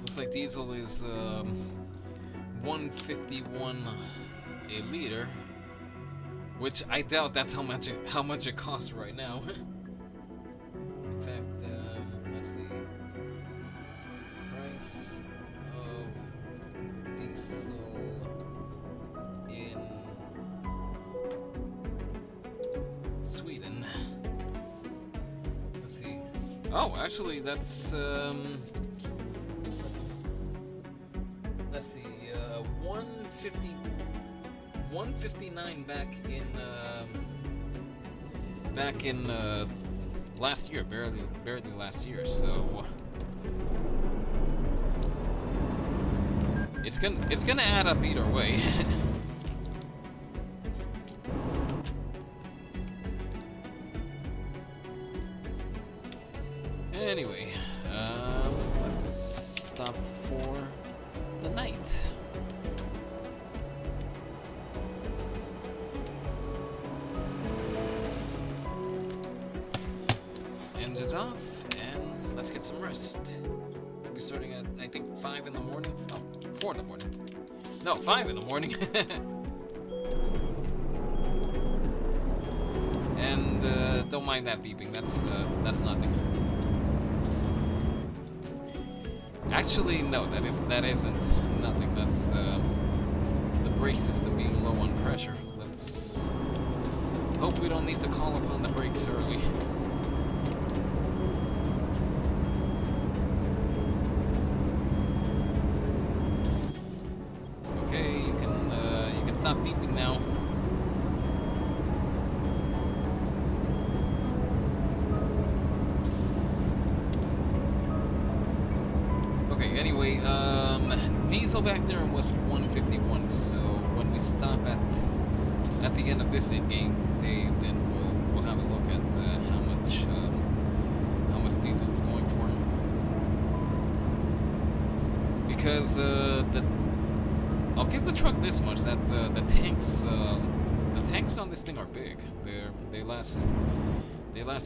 Looks like diesel is 151 a liter, which I doubt that's how much it costs right now. In fact, let's see. Price of diesel in Sweden. Let's see. Oh, actually, that's let's see. 159 back in last year, barely last year. So it's gonna add up either way. Anyway, let's stop for the night. Engines off, and let's get some rest. We'll be starting at, I think, 5 in the morning. Oh, 4 in the morning. No, 5 in the morning. And don't mind that beeping. That's nothing. Actually, no, that isn't nothing. That's the brake system being low on pressure. Let's hope we don't need to call upon the brakes early. Okay, you can stop beeping now. Okay, anyway, diesel back there was 151, so when we stop at the end of this game, then we'll have a look at how much diesel is going for. Because I'll give the truck this much, that the tanks on this thing are big. They last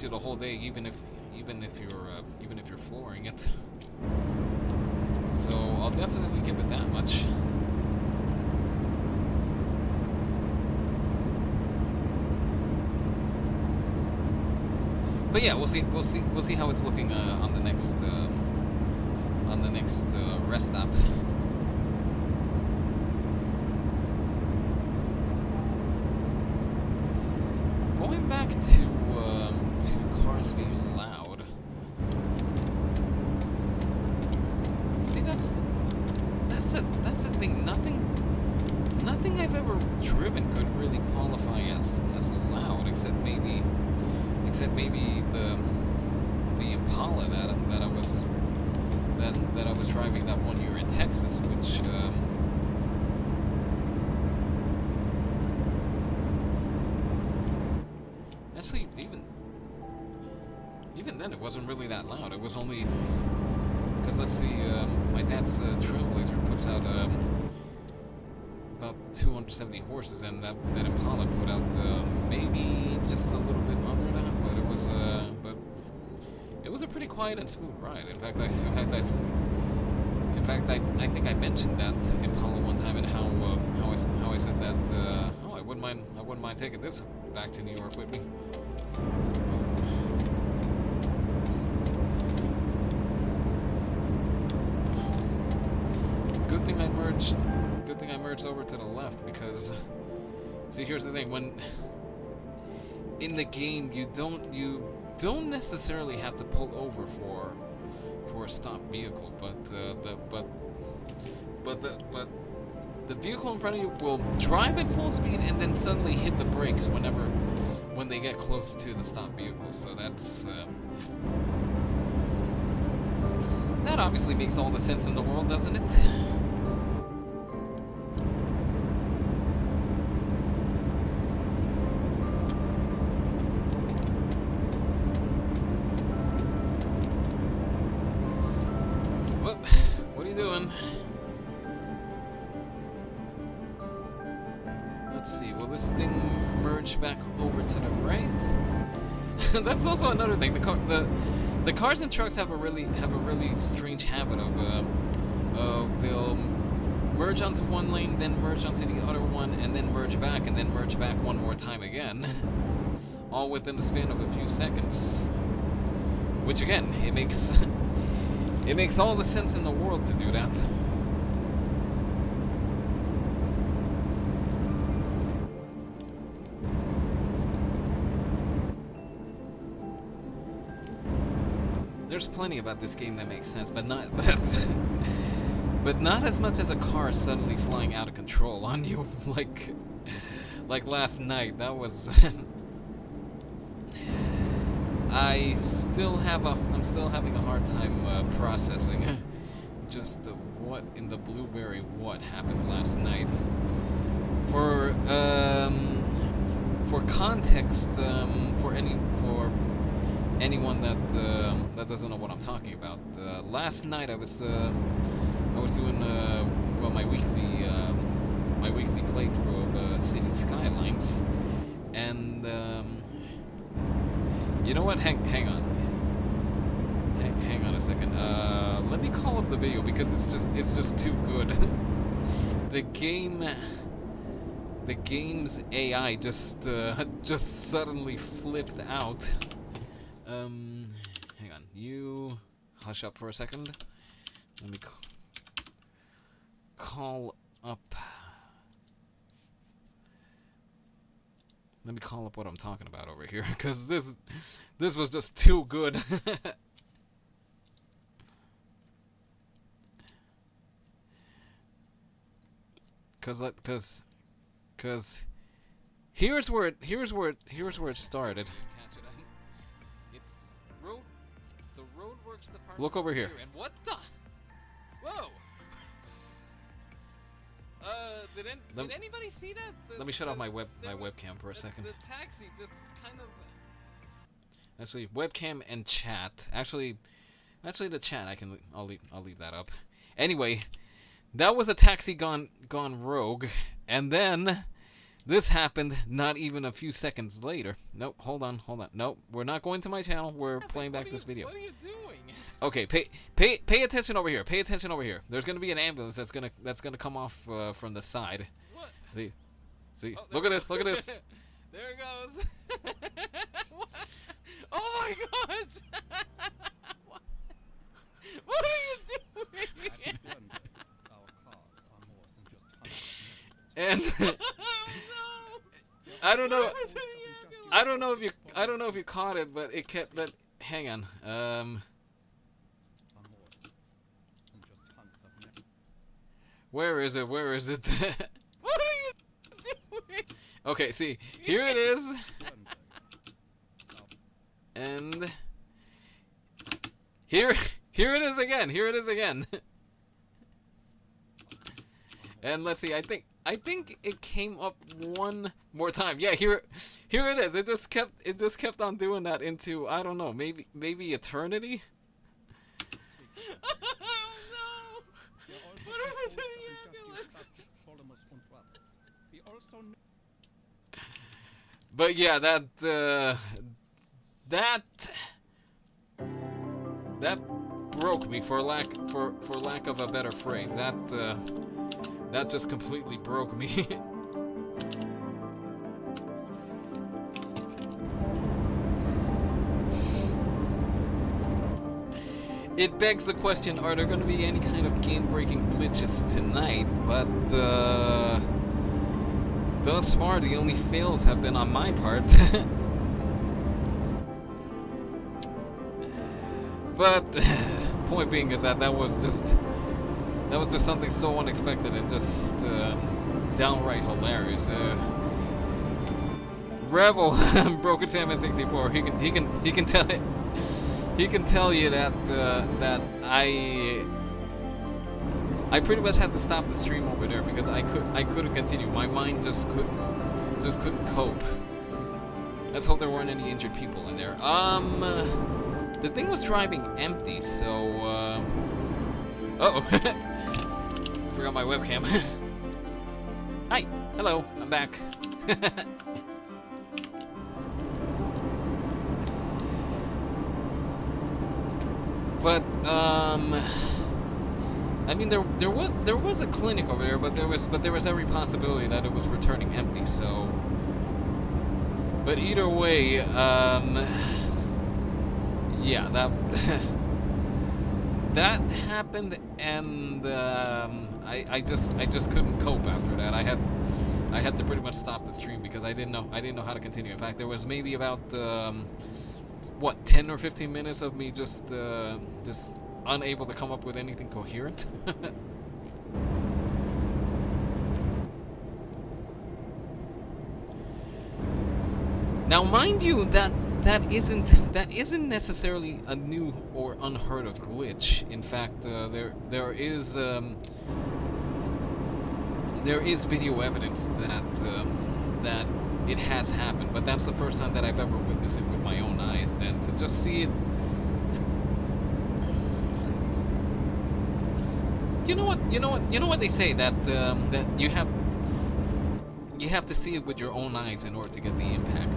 you the whole day, even if you're flooring it. So I'll definitely give it that much. But yeah, we'll see how it's looking on the next rest stop. Going back to cars being loud. See, that's the thing. Nothing I've ever driven could really qualify as loud, except maybe the Impala that I was driving that one year in Texas, which then, it wasn't really that loud. It was only because let's see, my dad's Trailblazer puts out about 270 horses, and that Impala put out maybe just a little bit under that, but it was a pretty quiet and smooth ride. In fact, I think I mentioned that Impala one time, and how I said that oh, I wouldn't mind taking this back to New York with me. Good thing I merged over to the left, because see, here's the thing, when in the game you don't necessarily have to pull over for a stopped vehicle, but the vehicle in front of you will drive at full speed and then suddenly hit the brakes when they get close to the stopped vehicle. So that's that obviously makes all the sense in the world, doesn't it? What are you doing? Let's see, will this thing merge back over to the right? That's also another thing. The cars and trucks have a really strange habit of they'll merge onto one lane, then merge onto the other one, and then merge back one more time again, all within the span of a few seconds. Which again, it makes all the sense in the world to do that. There's plenty about this game that makes sense, but not as much as a car suddenly flying out of control on you, like last night. That was I'm still having a hard time processing just what in the blueberry what happened last night. For context, for anyone that doesn't know what I'm talking about, last night I was doing well, my weekly playthrough of City Skylines, and you know what? Hang on a second. Let me call up the video, because it's just too good. The game's AI just suddenly flipped out. Hang on. You hush up for a second. Let me call up. Let me call up what I'm talking about over here, because this was just too good. Cause here's where it started. It's the roadworks department. Look over here. And what the? Whoa. Did anybody see that? Let me shut off my webcam for a second. The taxi just kind of. Actually, webcam and chat. Actually, the chat I'll leave that up. Anyway, that was a taxi gone rogue, and then this happened not even a few seconds later. Nope, hold on. Nope, we're not going to my channel. We're playing back this video. What are you doing? Okay, pay attention over here. Pay attention over here. There's gonna be an ambulance that's gonna come off from the side. What? See? Oh, look at this. Look at this. There it goes. What? Oh my gosh! What are you doing? And I don't know if you caught it, but it kept. But hang on. Where is it? What are you doing? Okay, see, here it is. And here it is again. And let's see, I think I think it came up one more time. Yeah, here it is. It just kept on doing that into, I don't know, maybe eternity. Oh no! What happened to the ambulance? But yeah, that broke me for lack of a better phrase. That just completely broke me. It begs the question, are there going to be any kind of game-breaking glitches tonight? But thus far, the only fails have been on my part. But point being is that was just something so unexpected and just downright hilarious. Rebel broke its M64. He can tell it. He can tell you that that I pretty much had to stop the stream over there because I couldn't continue. My mind just couldn't cope. Let's hope there weren't any injured people in there. The thing was driving empty, so uh-oh. Forgot my webcam. Hi, hello, I'm back. But I mean, there was a clinic over there, but there was every possibility that it was returning empty. So, but either way, yeah, that happened, and I just couldn't cope after that. I had to pretty much stop the stream because I didn't know how to continue. In fact, there was maybe about what, 10 or 15 minutes of me just unable to come up with anything coherent. Now, mind you, that isn't necessarily a new or unheard of glitch. In fact, there is video evidence that it has happened, but that's the first time that I've ever witnessed it with my own eyes. And to just see it, you know what they say, that that you have to see it with your own eyes in order to get the impact.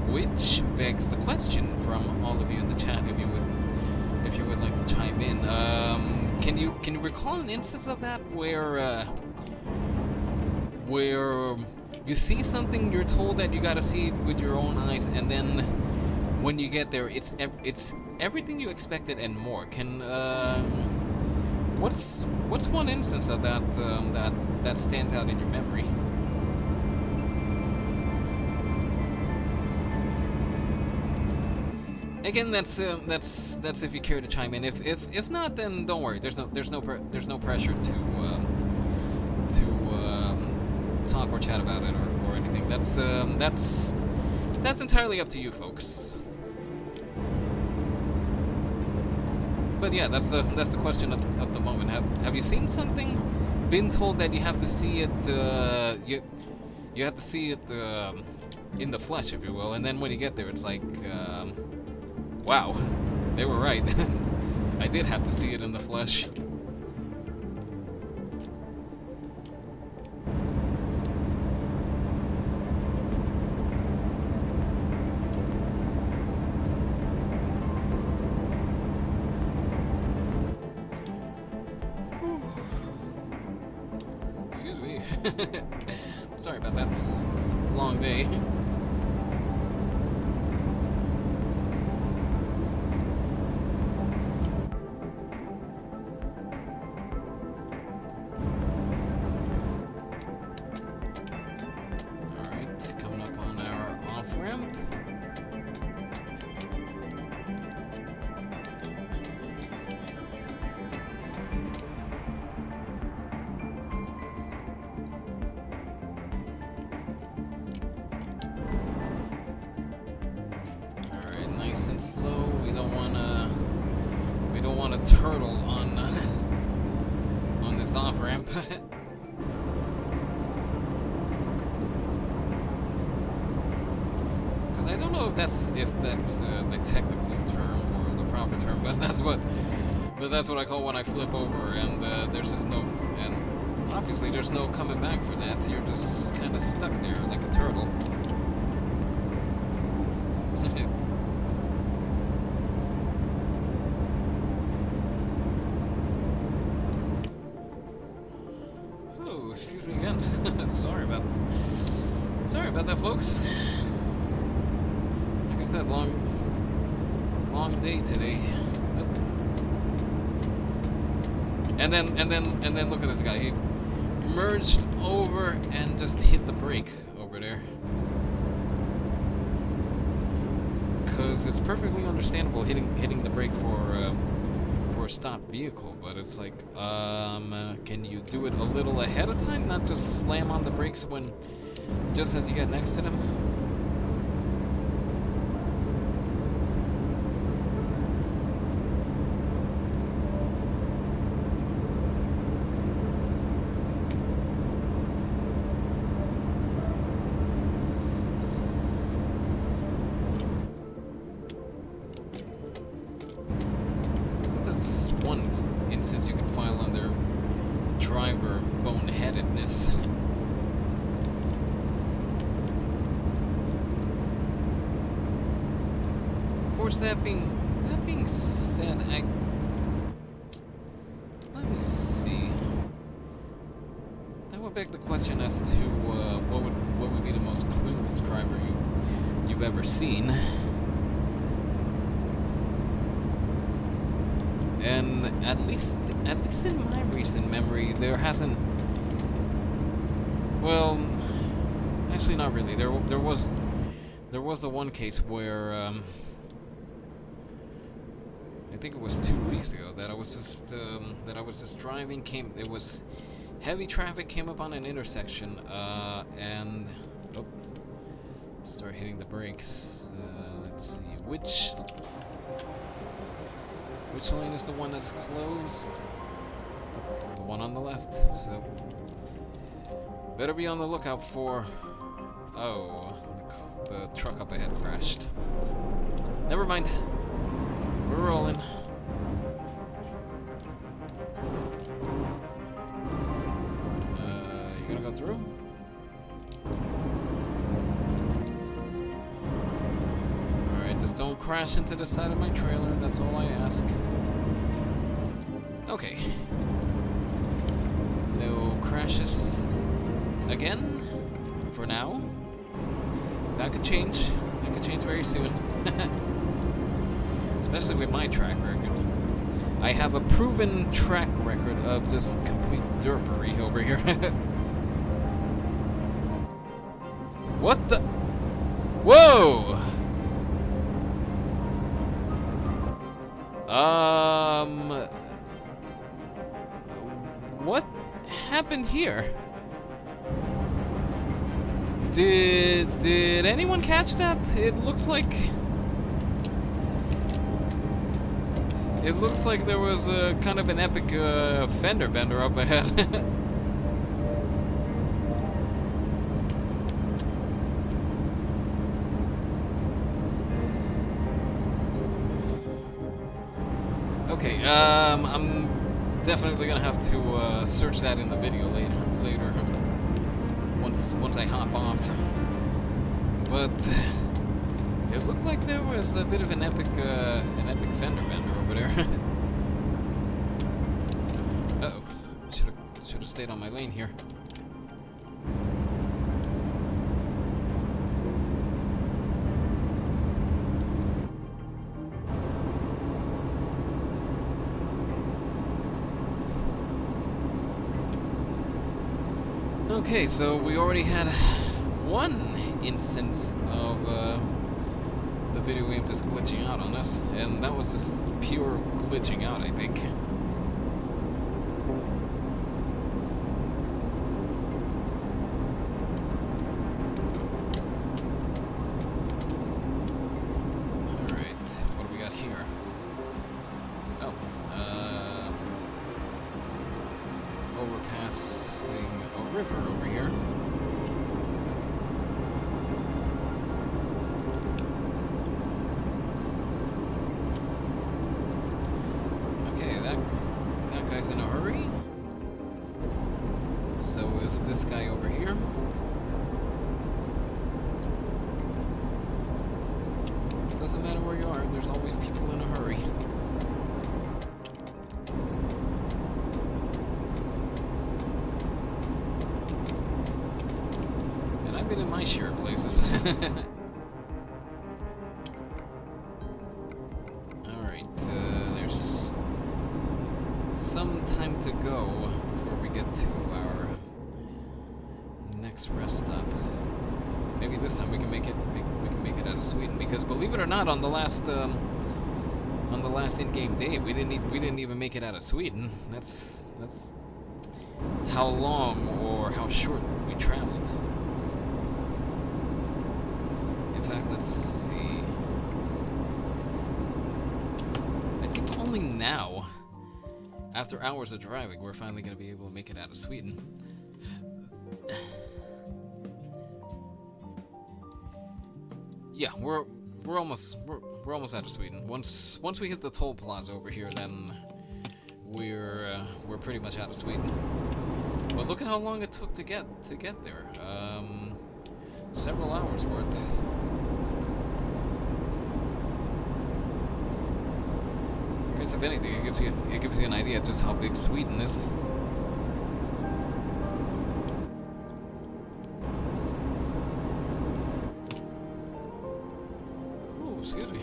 Which begs the question from all of you in the chat, if you would like to chime in. Can you recall an instance of that where you see something, you're told that you gotta see it with your own eyes, and then when you get there, it's everything you expected and more? What's one instance of that that stands out in your memory? Again, that's if you care to chime in. If not, then don't worry. There's no pressure to talk or chat about it or anything. That's entirely up to you folks. But yeah, that's the question of the moment. Have you seen something? Been told that you have to see it? You have to see it in the flesh, if you will, and then when you get there, it's like, wow, they were right. I did have to see it in the flesh. Excuse me. Sorry about that. Long day. Turtle on this off ramp. know if that's the technical term or the proper term, but that's what I call when I flip over, and there's just no, and obviously there's no coming back for that. You're just kind of stuck there like a turtle. Oh, excuse me again. Sorry about that, folks. Like I said, long day today. And then look at this guy. He merged over and just hit the brake over there. Because it's perfectly understandable hitting the brake for a stopped vehicle, but it's like, can you do it a little ahead of time, not just slam on the brakes when just as you get next to them? One instance you can file under driver boneheadedness. Of course, that being said, let me see. That would beg the question as to what would be the most clueless driver you've ever seen. And at least in my recent memory, there hasn't. Well, actually, not really. There was the one case where I think it was 2 weeks ago that I was just driving. It was heavy traffic. Came up on an intersection, and start hitting the brakes. Let's see which lane is the one that's closed? The one on the left. So better be on the lookout for. Oh, the truck up ahead crashed. Never mind. We're rolling. You gonna go through? Just don't crash into the side of my trailer, that's all I ask. Okay. No crashes again, for now. That could change. That could change very soon. Especially with my track record. I have a proven track record of just complete derpery over here. What the? Whoa! What happened here? Did anyone catch that? It looks like there was a kind of an epic fender bender up ahead. Okay, I'm definitely gonna have to search that in the video later. Once I hop off. But it looked like there was a bit of an epic fender bender over there. Uh-oh, should have stayed on my lane here. Okay, so we already had one instance of the video game just glitching out on us, and that was just pure glitching out, I think. Alright, what do we got here? Oh, overpassing a river over here. this guy over here. Doesn't matter where you are, there's always people in a hurry. And I've been in my share of places. Alright, there's some time to go before we get to our next rest stop. Maybe this time we can make it out of Sweden, because believe it or not, on the last in-game day, we didn't even make it out of Sweden. That's how long or how short we traveled. In fact, let's see. I think only now, after hours of driving, we're finally going to be able to make it out of Sweden. Yeah, we're almost out of Sweden. Once we hit the toll plaza over here, then we're pretty much out of Sweden. But look at how long it took to get there. Several hours worth. I guess if anything, it gives you an idea of just how big Sweden is. Excuse me.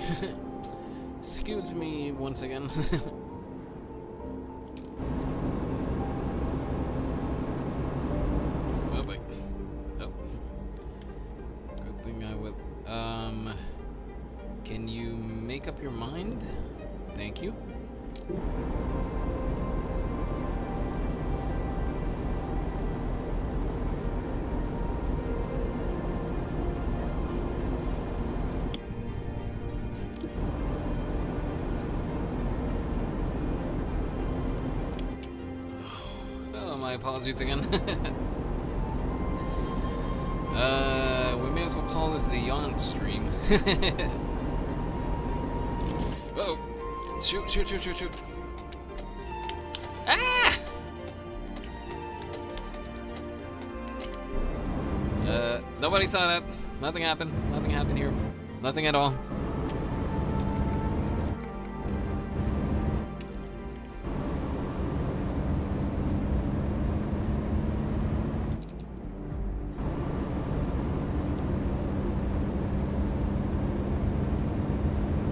Excuse me once again. Oh, wait. Oh. Good thing I will. Can you make up your mind? Thank you. My apologies again. We may as well call this the yawn stream. Oh, shoot. Ah! Nobody saw that. Nothing happened. Nothing happened here. Nothing at all.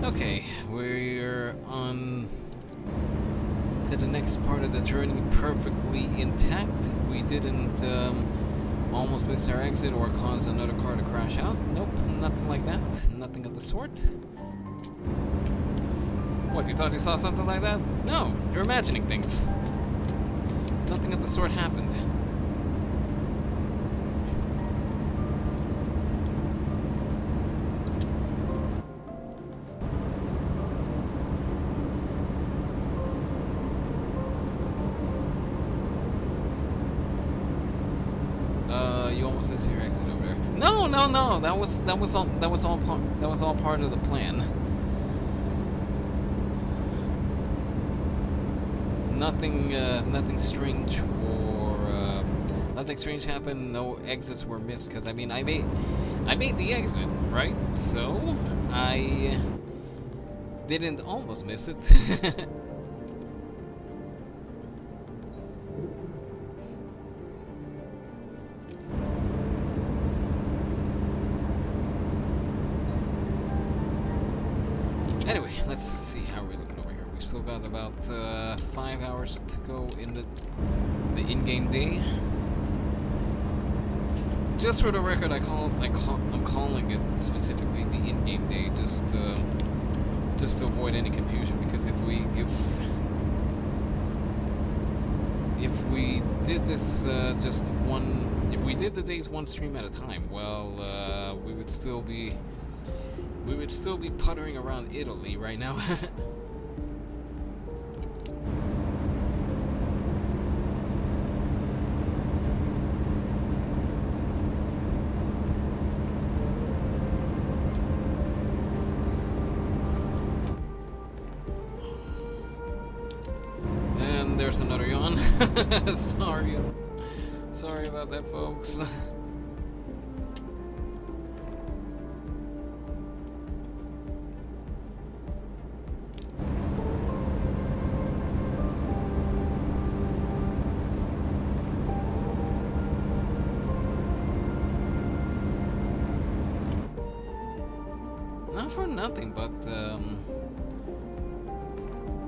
Okay, we're on to the next part of the journey perfectly intact. We didn't almost miss our exit or cause another car to crash out. Nope, nothing like that. Nothing of the sort. What, you thought you saw something like that? No, you're imagining things. Nothing of the sort happened. You almost missed your exit over there. No. That was all part of the plan. Nothing strange or nothing strange happened. No exits were missed because I mean I made the exit, right? So I didn't almost miss it. Anyway, let's see how we're looking over here. We still got about 5 hours to go in the in-game day. Just for the record, I'm calling it specifically the in-game day, just to avoid any confusion. Because if we did this if we did the days one stream at a time, well, we would still be puttering around Italy right now. And there's another yawn. Sorry about that, folks. Not for nothing, but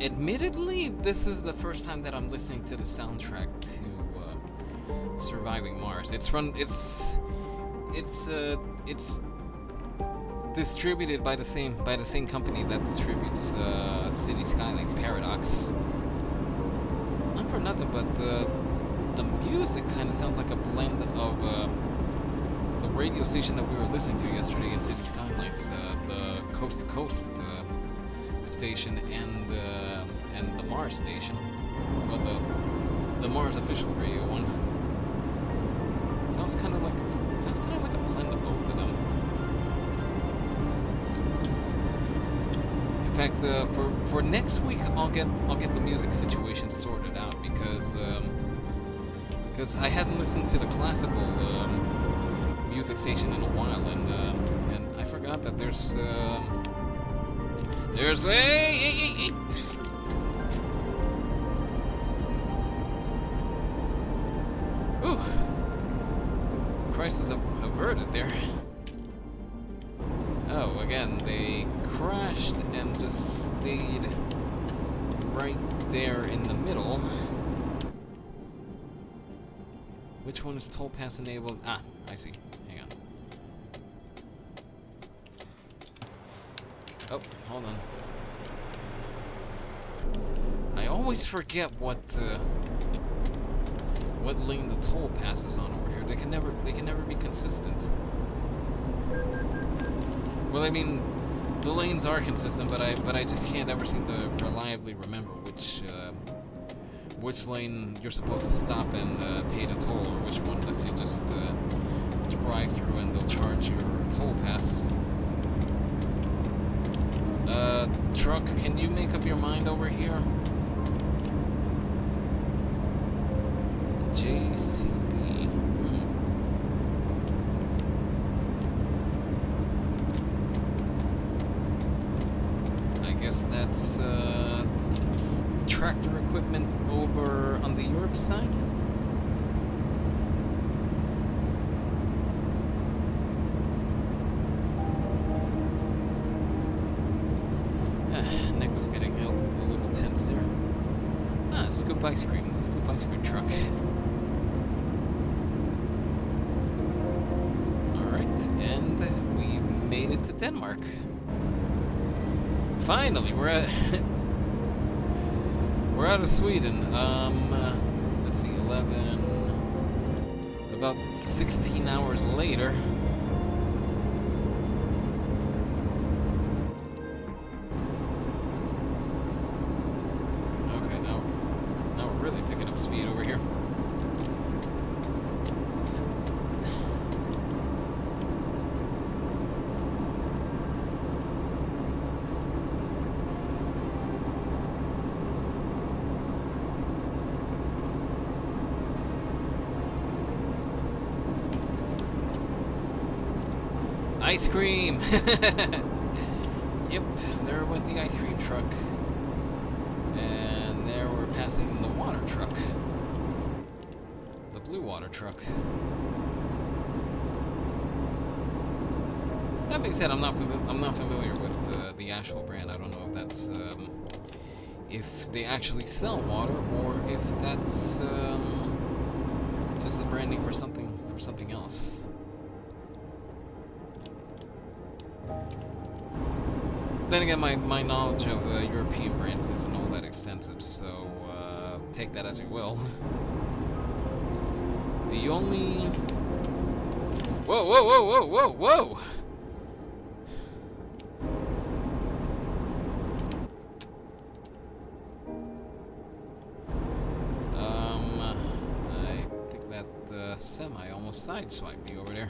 admittedly, this is the first time that I'm listening to the soundtrack to Surviving Mars. It's distributed by the same company that distributes City Skylines Paradox. Not for nothing, but the music kind of sounds like a blend of the radio station that we were listening to yesterday in City Skylines, the Coast to Coast station, and the Mars station, well, the Mars official radio one. Sounds kind of like a blend of both of them. In fact, for next week, I'll get the music situation sorted out because I hadn't listened to the classical music station in a while, and I forgot that there's hey. Ooh. Crisis averted there. Oh, again, they crashed and just stayed right there in the middle. Which one is toll pass enabled? Ah, I see. Hang on. Oh, hold on. I always forget what lane the toll passes on over here. They can never be consistent. Well, I mean, the lanes are consistent, but I just can't ever seem to reliably remember which lane you're supposed to stop and pay the toll, or which one lets you just drive through and they'll charge your toll pass. Truck, can you make up your mind over here? JCB. I guess that's tractor equipment over on the Europe side. Nick was getting a little tense there. Ah, scoop ice cream truck. And we've made it to Denmark. Finally, we're out of Sweden. Let's see, 11, about 16 hours later. Okay, now we're really picking up speed over here. Ice cream! Yep, there went the ice cream truck. And there we're passing the water truck. The blue water truck. That being said, I'm not familiar with the actual brand. I don't know if that's if they actually sell water or if that's just the branding for something else. Then again, my knowledge of European brands isn't all that extensive, so take that as you will. The only... Whoa, whoa, whoa, whoa, whoa, whoa! I think that semi almost sideswiped me over there.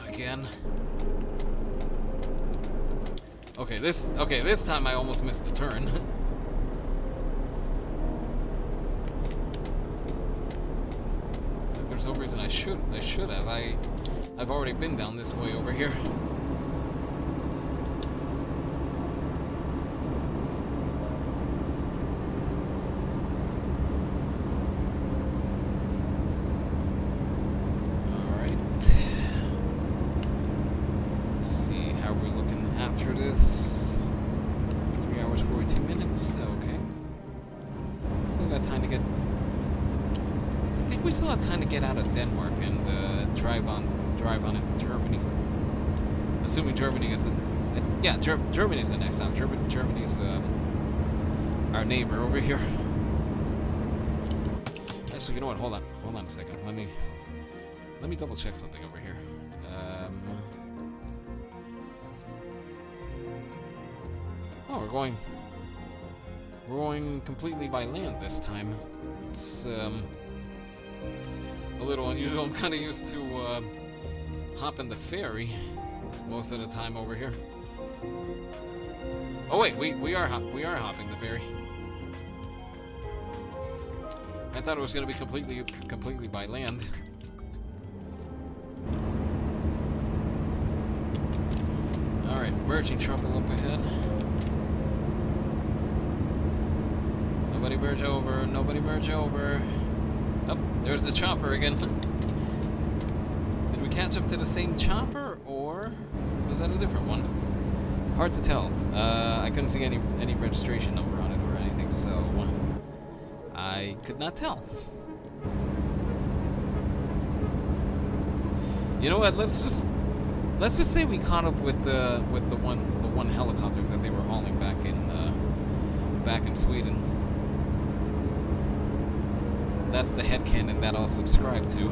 Again. Okay, this time I almost missed the turn. some reason I should have. I've already been down this way over here. Alright. Let's see how we're looking after this. 3 hours 42 minutes. Okay. Still got time to get. I think we still have time to get out of Denmark and drive on into Germany. Assuming Germany is the Germany is the next time. Germany's our neighbor over here. Actually, you know what? Hold on a second. Let me double check something over here. Oh, we're going completely by land this time. It's a little unusual. I'm kind of used to hopping the ferry most of the time over here. Oh wait, we are hopping the ferry. I thought it was going to be completely by land. All right, merging trouble up ahead. Nobody merge over. Nobody merge over. Oh, there's the chopper again. Did we catch up to the same chopper, or was that a different one? Hard to tell. I couldn't see any registration number on it or anything, so I could not tell. You know what? Let's just say we caught up with the one helicopter that they were hauling back in Sweden. That's the headcanon that I'll subscribe to.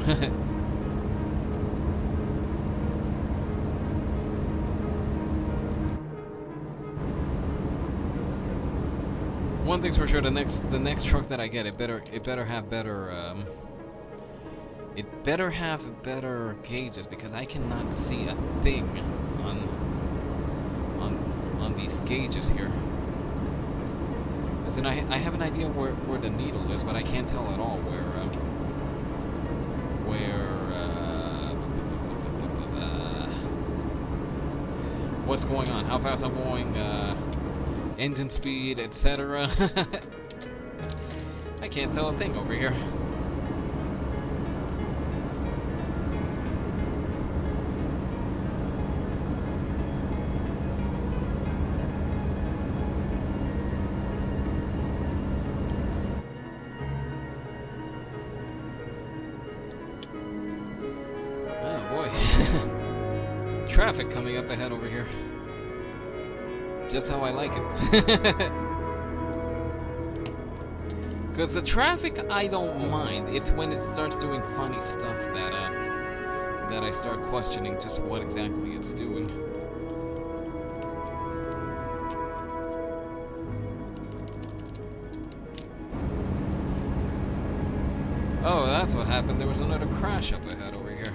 One thing's for sure: the next truck that I get, it better have better gauges, because I cannot see a thing on these gauges here. And I have an idea where the needle is, but I can't tell at all what's going on, how fast I'm going, engine speed, etc. I can't tell a thing over here. Traffic coming up ahead over here. Just how I like it. Because the traffic I don't mind. It's when it starts doing funny stuff that I start questioning just what exactly it's doing. Oh, that's what happened. There was another crash up ahead over here.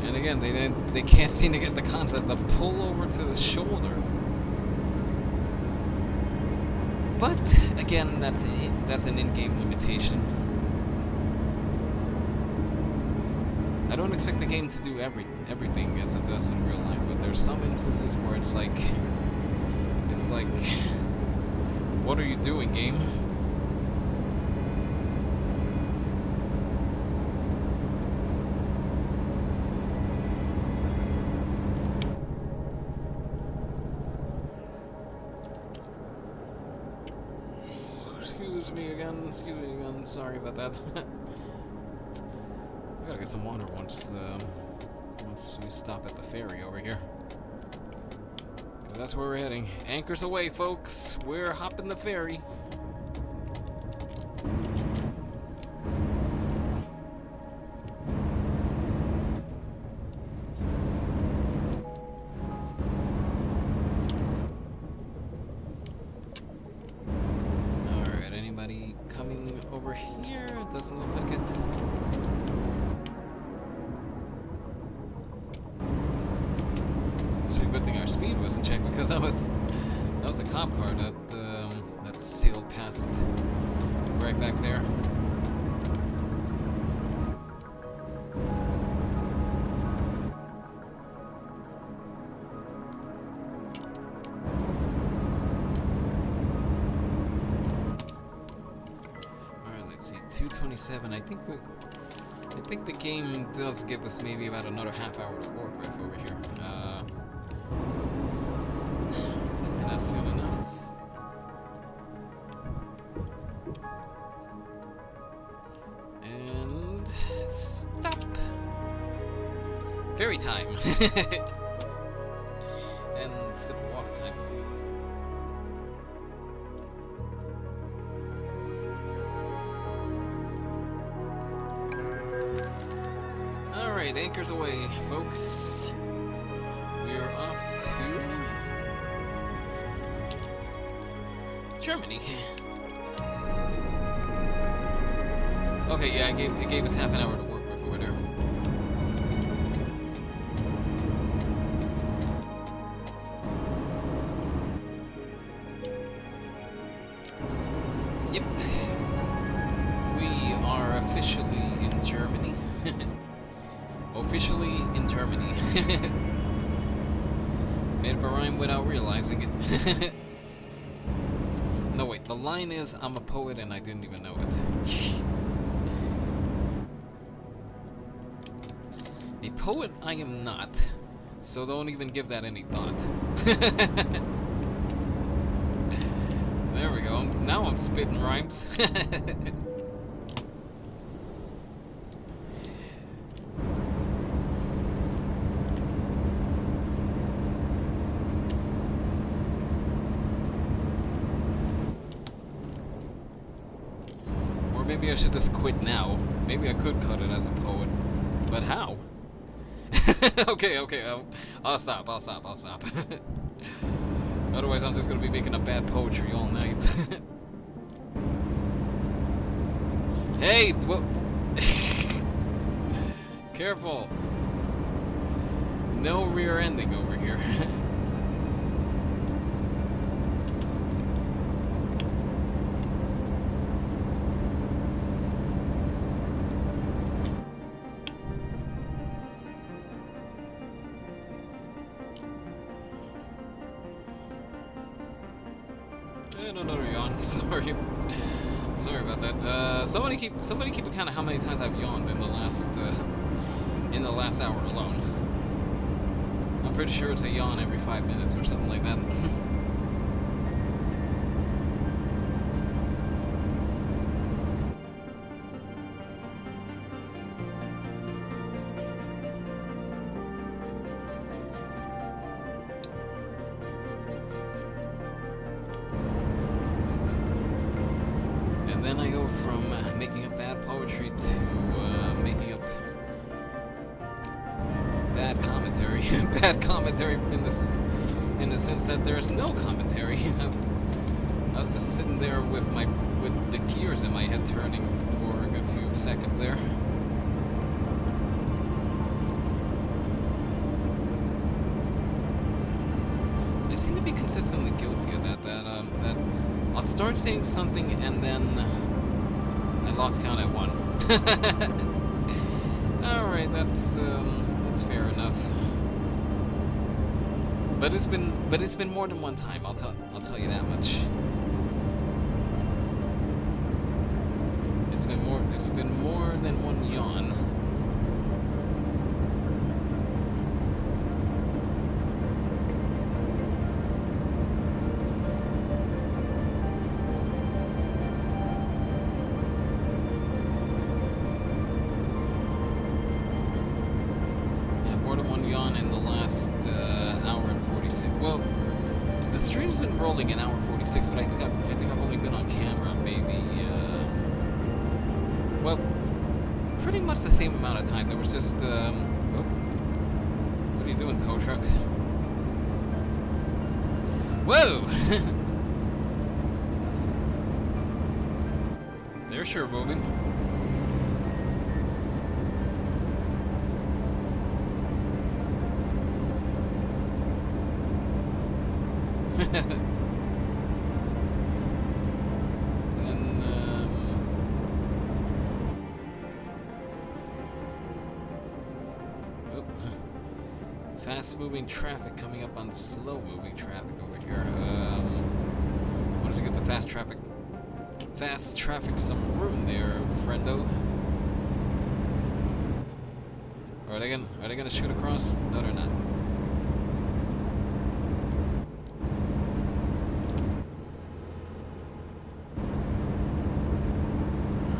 And again, they can't seem to get the concept to pull over to the shoulder. But again, that's an in-game limitation. I don't expect the game to do everything as it does in real life, but there's some instances where it's like, what are you doing, game? Excuse me again, sorry about that. I gotta get some water once we stop at the ferry over here. So that's where we're heading. Anchors away, folks. We're hopping the ferry. Over here, it doesn't look like it. It's a good thing our speed wasn't checked, because that was a cop car that sailed past right back there. 2:27. I think the game does give us maybe about another half hour to work with over here. Hopefully that's soon enough. And stop. Ferry time. And sip of water time. Alright, anchors away, folks. We are off to Germany. Okay, yeah, it gave us half an hour to work with over there. Yep. We are officially in Germany. Officially in Germany. Made up a rhyme without realizing it. No, wait, the line is, I'm a poet and I didn't even know it. A poet I am not, so don't even give that any thought. There we go, now I'm spitting rhymes. Maybe I should just quit now. Maybe I could cut it as a poet. But how? Okay, I'll stop. Otherwise I'm just gonna be making up bad poetry all night. Hey! What? Careful! No rear ending over here. Another yawn. Sorry about that. Somebody keep account of how many times I've yawned in the last hour alone. I'm pretty sure it's a yawn every 5 minutes or something like that. Then I go from making up bad poetry to making up bad commentary. Bad commentary in the sense that there is no commentary. I was just sitting there with the gears in my head turning for a good few seconds there. I seem to be consistently guilty of that I'll start saying something and then I lost count at 1. Alright, that's fair enough. But it's been more than one time, I'll tell you that much. It's been more than one yawn. In the last hour and 46. Well, the stream's been rolling an hour 46, but I think I've only been on camera maybe well, pretty much the same amount of time. There was just oh, what are you doing, tow truck? Whoa! They're sure moving. Fast-moving traffic coming up on slow-moving traffic over here. What did you get the fast traffic some room there, friendo. Are they gonna shoot across? No, they're not.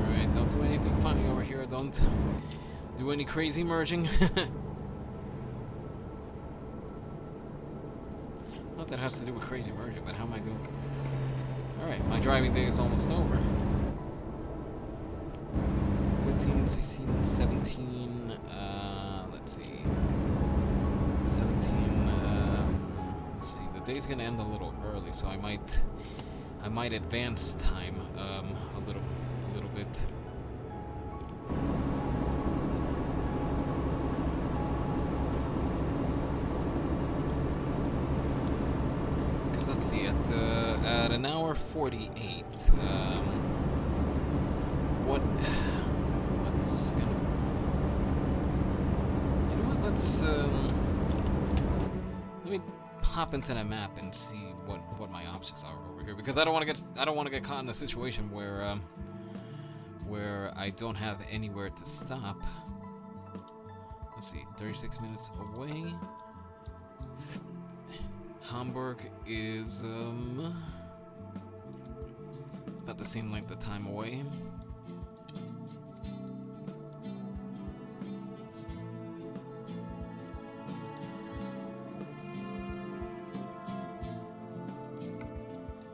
Alright, don't do anything funny over here. Don't do any crazy merging. Not that it has to do with crazy merging, but how am I doing? Alright, my driving day is almost over. 15, 16, 17, let's see. 17, let's see, the day's gonna end a little early, so I might advance time, a little bit. Cause let's see, at an hour 48, what's gonna... You know what, let me hop into the map and see what my options are over here, because I don't want to get caught in a situation where I don't have anywhere to stop. Let's see, 36 minutes away. Hamburg is about the same length of time away.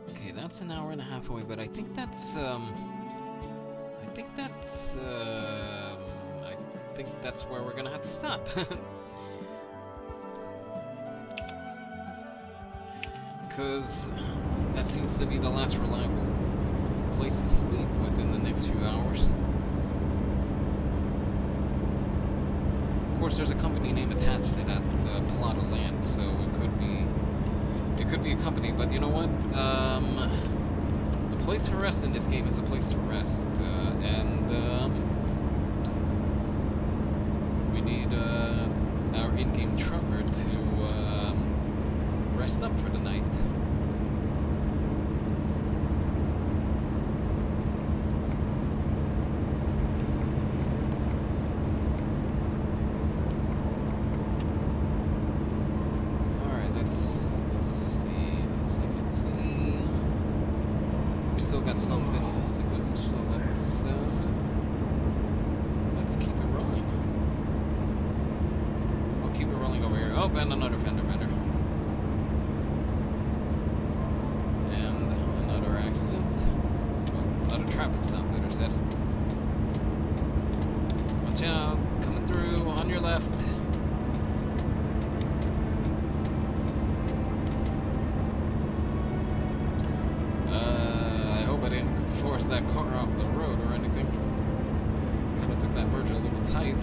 Okay, that's an hour and a half away, but I think that's where we're gonna have to stop. Because that seems to be the last reliable place to sleep within the next few hours. Of course, there's a company name attached to that plot of land, so it could be a company. But you know what? The place to rest in this game is a place to rest, and we need our in-game trucker to rest up for the night. Alright, let's see. We still got some distance to go, so let's keep it rolling. We'll keep it rolling over here. Oh, and another fender bender. Traffic stop, better said. Watch out, coming through, on your left. I hope I didn't force that car off the road or anything. Kinda took that merger a little tight.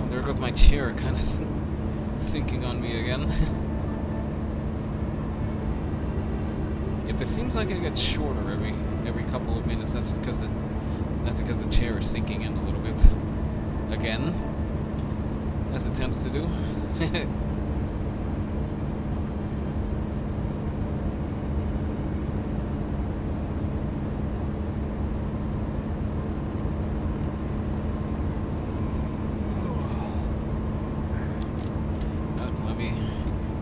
There goes my chair, kind of sinking on me again. If it seems like it gets shorter every couple of minutes, that's because the chair is sinking in a little bit again, as it tends to do.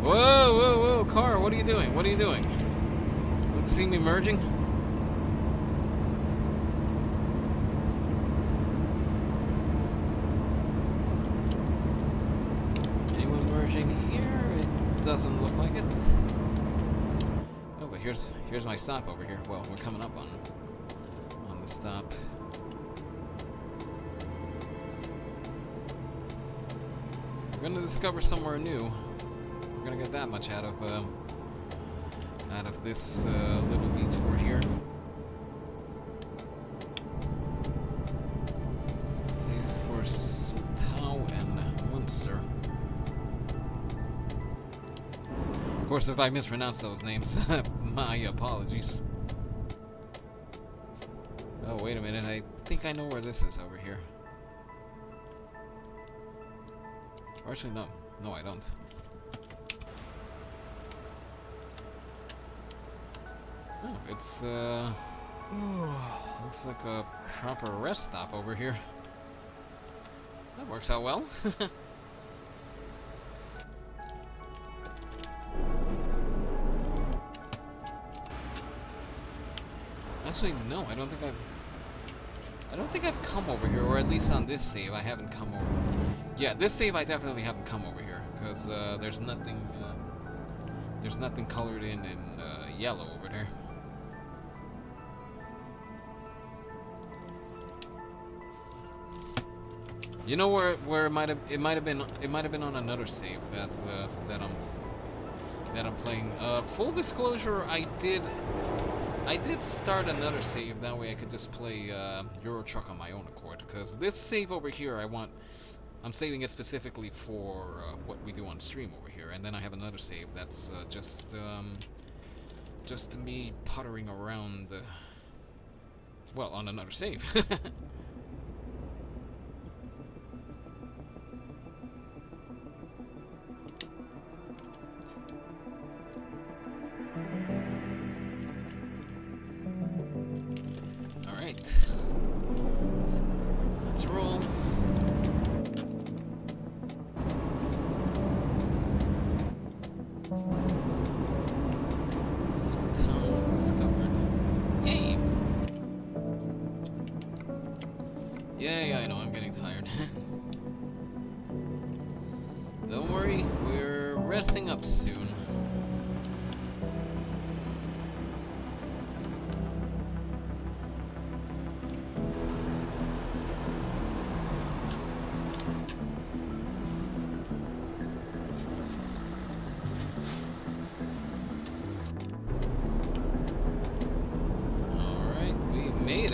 Whoa, car, what are you doing? What are you doing? Don't you see me merging? Anyone merging here? It doesn't look like it. Oh, but here's my stop over here. Well, we're coming up on the stop. We're gonna discover somewhere new. We're gonna get that much out of this little detour here. These for Tau and Munster. Of course, if I mispronounce those names, My apologies. Oh, wait a minute. I think I know where this is over here. Or actually, no. No, I don't. Oh, it's, looks like a proper rest stop over here. That works out well. Actually, no, I don't think I've come over here, or at least on this save, I haven't come over. Yeah, this save I definitely haven't come over here, because there's nothing colored in yellow over there. You know where it might have been on another save that I'm playing. Full disclosure, I did start another save. That way I could just play Euro Truck on my own accord. Because this save over here, I'm saving it specifically for what we do on stream over here, and then I have another save that's just me puttering around. Well, on another save. Let's roll. Town discovered. Yay! Yeah, I know, I'm getting tired. Don't worry, we're resting up soon.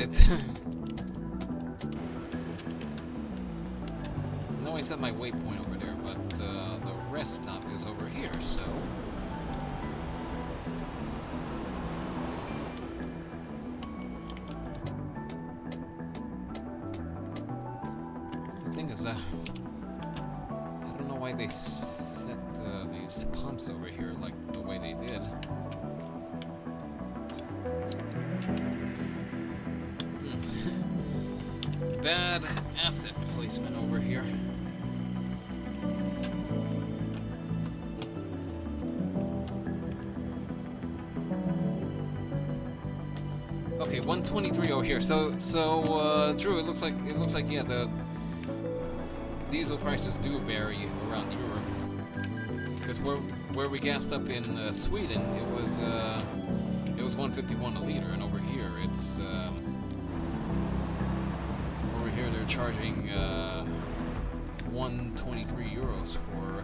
I know I set my waypoint over there, but the rest stop is over here, so... The thing is, I don't know why they set these pumps over here like the way they did. Bad asset placement over here. Okay, 123 over here. So Drew, it looks like yeah, the diesel prices do vary around Europe. Because where we gassed up in Sweden, it was 151 a liter, and over here it's here they're charging 123 euros for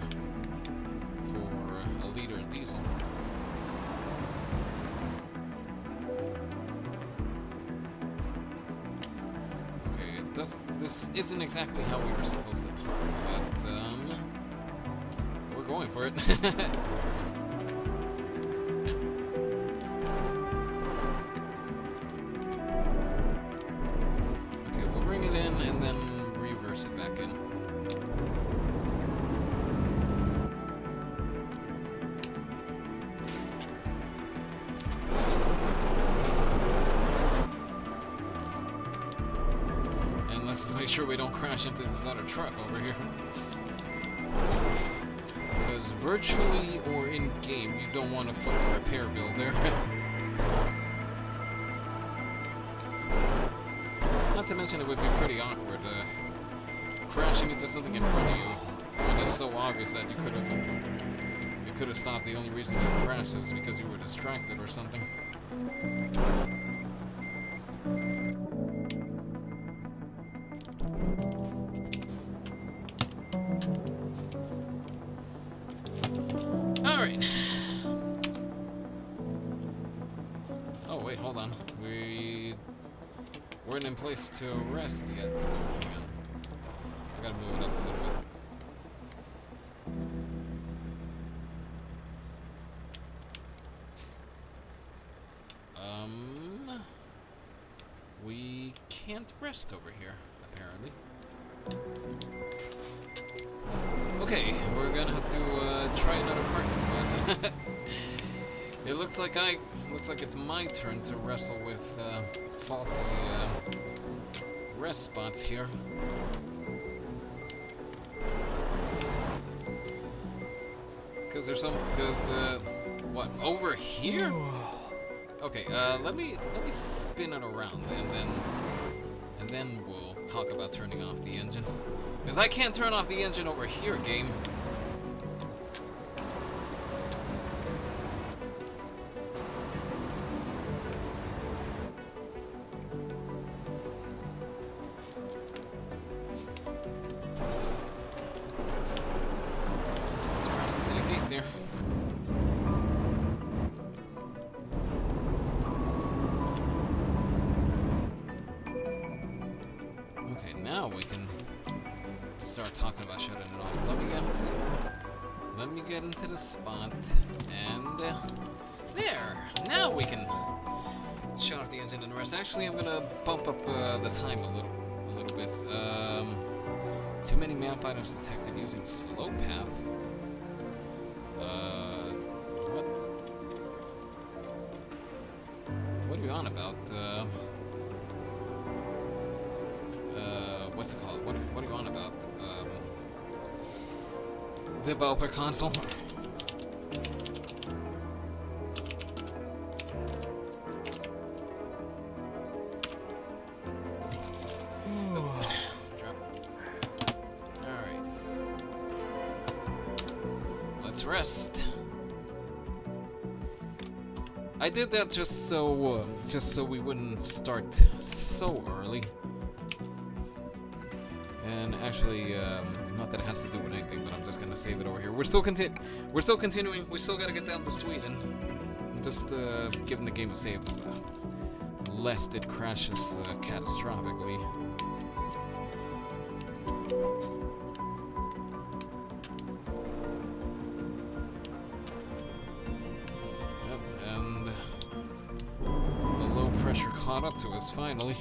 a liter of diesel. Okay, this isn't exactly how we were supposed to park, but we're going for it. Make sure we don't crash into this other truck over here. Because virtually or in game, you don't want to foot the repair bill there. Not to mention it would be pretty awkward crashing into something in front of you when it's so obvious that you could have stopped. The only reason you crashed is because you were distracted or something. Alright. Oh, wait, hold on. We weren't in place to rest yet. Hang on. I gotta move it up a little bit. can't rest over here, apparently. Okay, we're gonna have to try another parking spot. It looks like it's my turn to wrestle with faulty rest spots here. What, over here? Okay, let me spin it around and then we'll talk about turning off the engine. Because I can't turn off the engine over here, game. Let's cross into the gate there. Okay, now we can start talking about shutting it off. Let me get into the spot, and there. Now we can shut off the engine and rest. Actually, I'm gonna bump up the time a little bit. Too many map items detected using slow path. What? What are you on about? What's it called? What are you on about? Developer console. Alright. Let's rest. I did that just so we wouldn't start so early. And actually, not that it has to do with anything, but I'm just gonna save it over here. We're still continuing. We still gotta get down to Sweden. I'm just giving the game a save, lest it crashes catastrophically. Yep, and the low pressure caught up to us finally.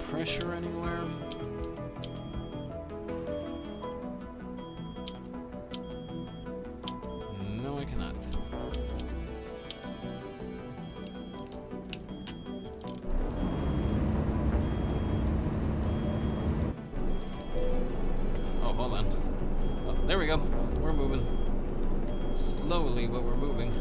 Pressure anywhere? No, I cannot. Oh, hold on. Oh, there we go. We're moving. Slowly, but we're moving.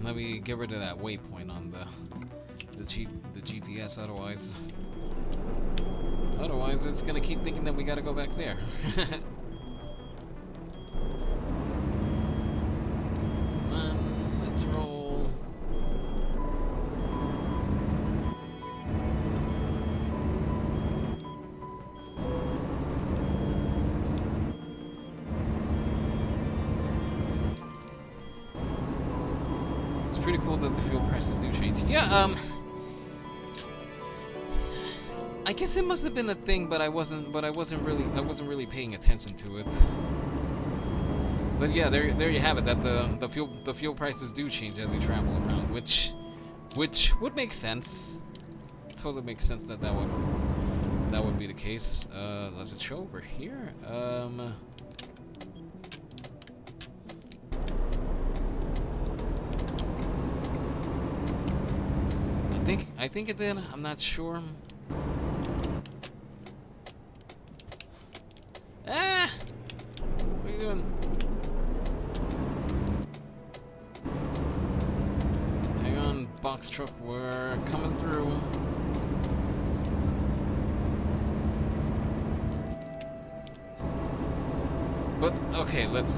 Let me get rid of that waypoint on the GPS. Otherwise, it's gonna keep thinking that we gotta go back there. Come on, let's roll. Pretty cool that the fuel prices do change. Yeah, I guess it must have been a thing, but I wasn't really paying attention to it. But yeah, there you have it. That the fuel prices do change as you travel around, which would make sense. Totally makes sense that would be the case. Does it show over here? I think it did. I'm not sure. Ah! What are you doing? Hang on, box truck. We're coming through. But okay, let's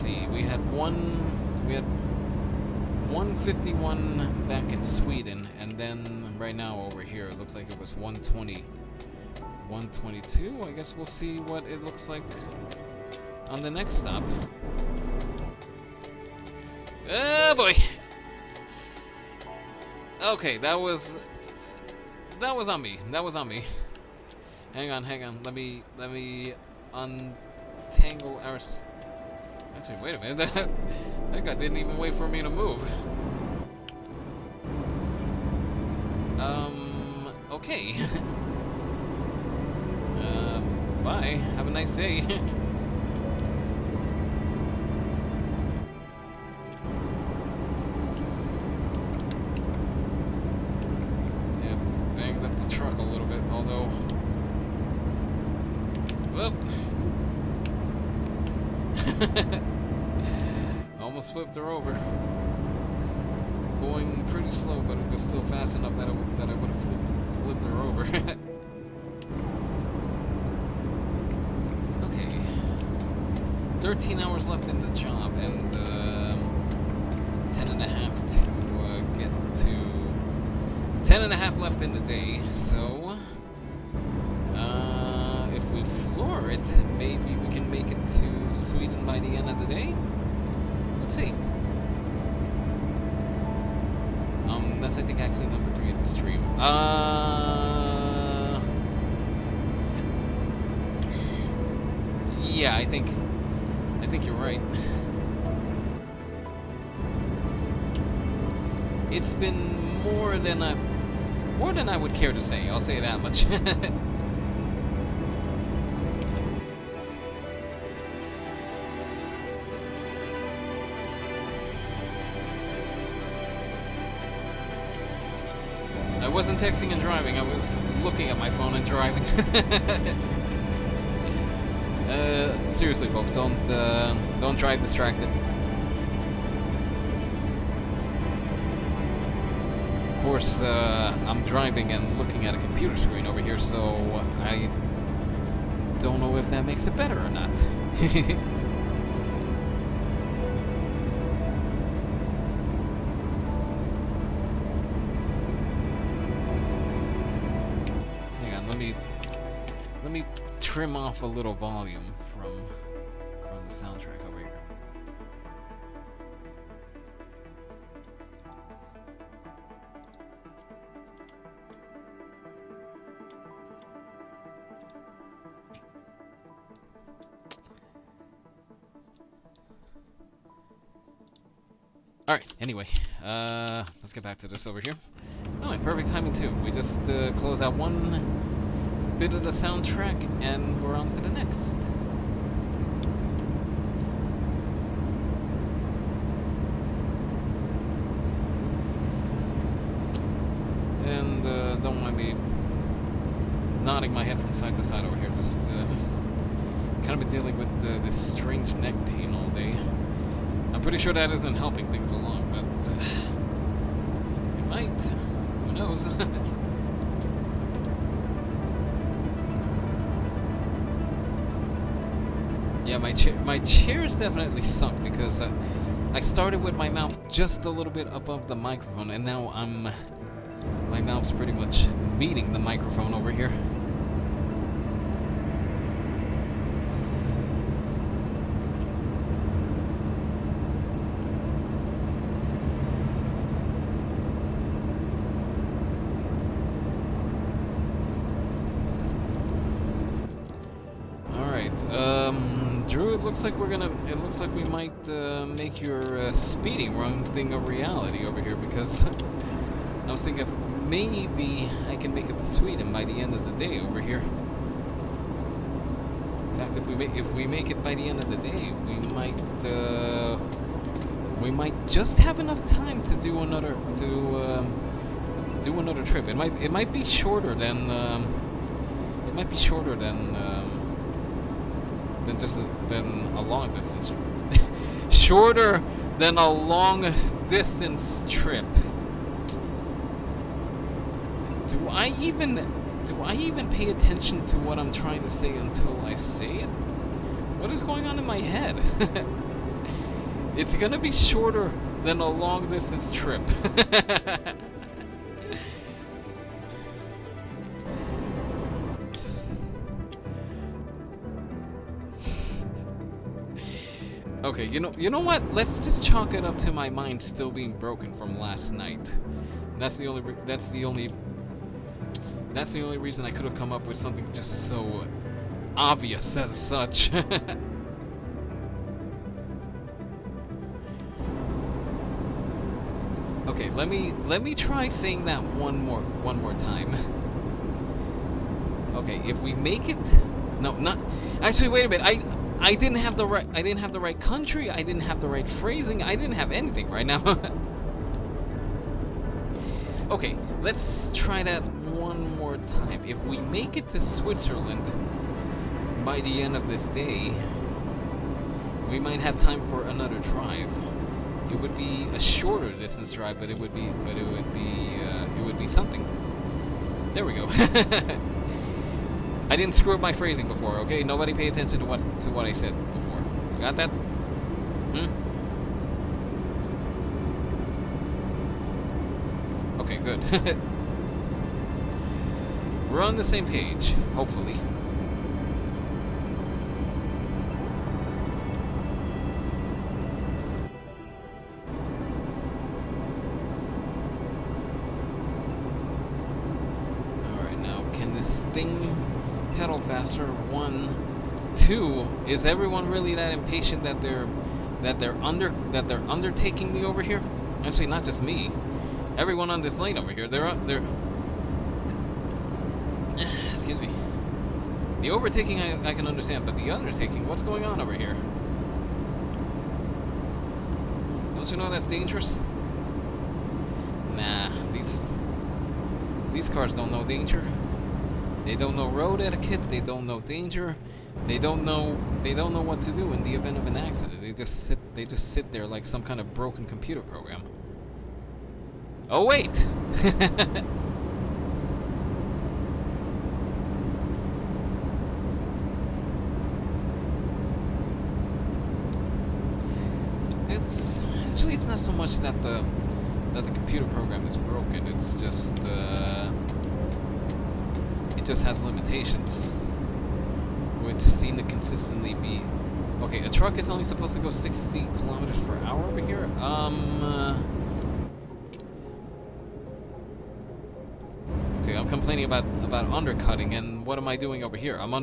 see. We had 151 back in Sweden, and then right now over here it looks like it was 120, 122. I guess we'll see what it looks like on the next stop. Oh boy. Okay, that was that was on me. That was on me. Hang on. Let me untangle our. Actually, wait a minute. That guy didn't even wait for me to move. Okay. Bye. Have a nice day. Yeah, banged up the truck a little bit, although. Whoop. Almost flipped her over. Going pretty slow, but it was still fast enough that I would have flipped her over. Okay. 13 hours left in the job, and 10 and a half to get to. 10 and a half left in the day, so if we floor it, maybe we can make it to Sweden by the end of the day. Let's see. That's I think actually number 3 in the stream. Yeah, I think you're right. It's been more than I would care to say. I'll say that much. I wasn't texting and driving, I was looking at my phone and driving. Seriously folks, don't drive distracted. Of course, I'm driving and looking at a computer screen over here, so I don't know if that makes it better or not. Let me trim off a little volume from the soundtrack over here. Alright, anyway, let's get back to this over here. Oh, perfect timing too. We just close out one bit of the soundtrack and we're on to the next. And don't mind me nodding my head from side to side over here, just kind of been dealing with this strange neck pain all day. I'm pretty sure that isn't helping things along, but it might. Who knows? Yeah, my chair's definitely sunk because I started with my mouth just a little bit above the microphone, and now my mouth's pretty much meeting the microphone over here. Drew, it looks like we might make your speeding run thing a reality over here, because I was thinking maybe I can make it to Sweden by the end of the day over here. In fact, if we make it by the end of the day, we might just have enough time to do another trip. It might be shorter than than a long distance. Shorter than a long distance trip. Do I even pay attention to what I'm trying to say until I say it? What is going on in my head? It's gonna be shorter than a long distance trip. Okay, you know what? Let's just chalk it up to my mind still being broken from last night. That's the only That's the only reason I could have come up with something just so obvious as such. Okay, let me try saying that one more time. Okay, if we make it, no, not actually. Wait a minute. I didn't have the right country. I didn't have the right phrasing. I didn't have anything right now. Okay, let's try that one more time. If we make it to Switzerland by the end of this day, we might have time for another drive. It would be a shorter distance drive, but it would be something. There we go. I didn't screw up my phrasing before, okay? Nobody pay attention to what I said before. You got that? Okay, good. We're on the same page, hopefully. Alright, now can this thing pedal faster? 1, 2. Is everyone really that impatient that they're undertaking me over here? Actually, not just me. Everyone on this lane over here, they're excuse me. The overtaking I can understand, but the undertaking, what's going on over here? Don't you know that's dangerous? Nah, these cars don't know danger. They don't know road etiquette. They don't know danger. They don't know what to do in the event of an accident. They just sit there like some kind of broken computer program. Oh wait. It's not so much that the computer program is broken. It's just it just has limitations, which seem to consistently be. Okay, a truck is only supposed to go 60 kilometers per hour over here. Okay, I'm complaining about undercutting, and what am I doing over here? I'm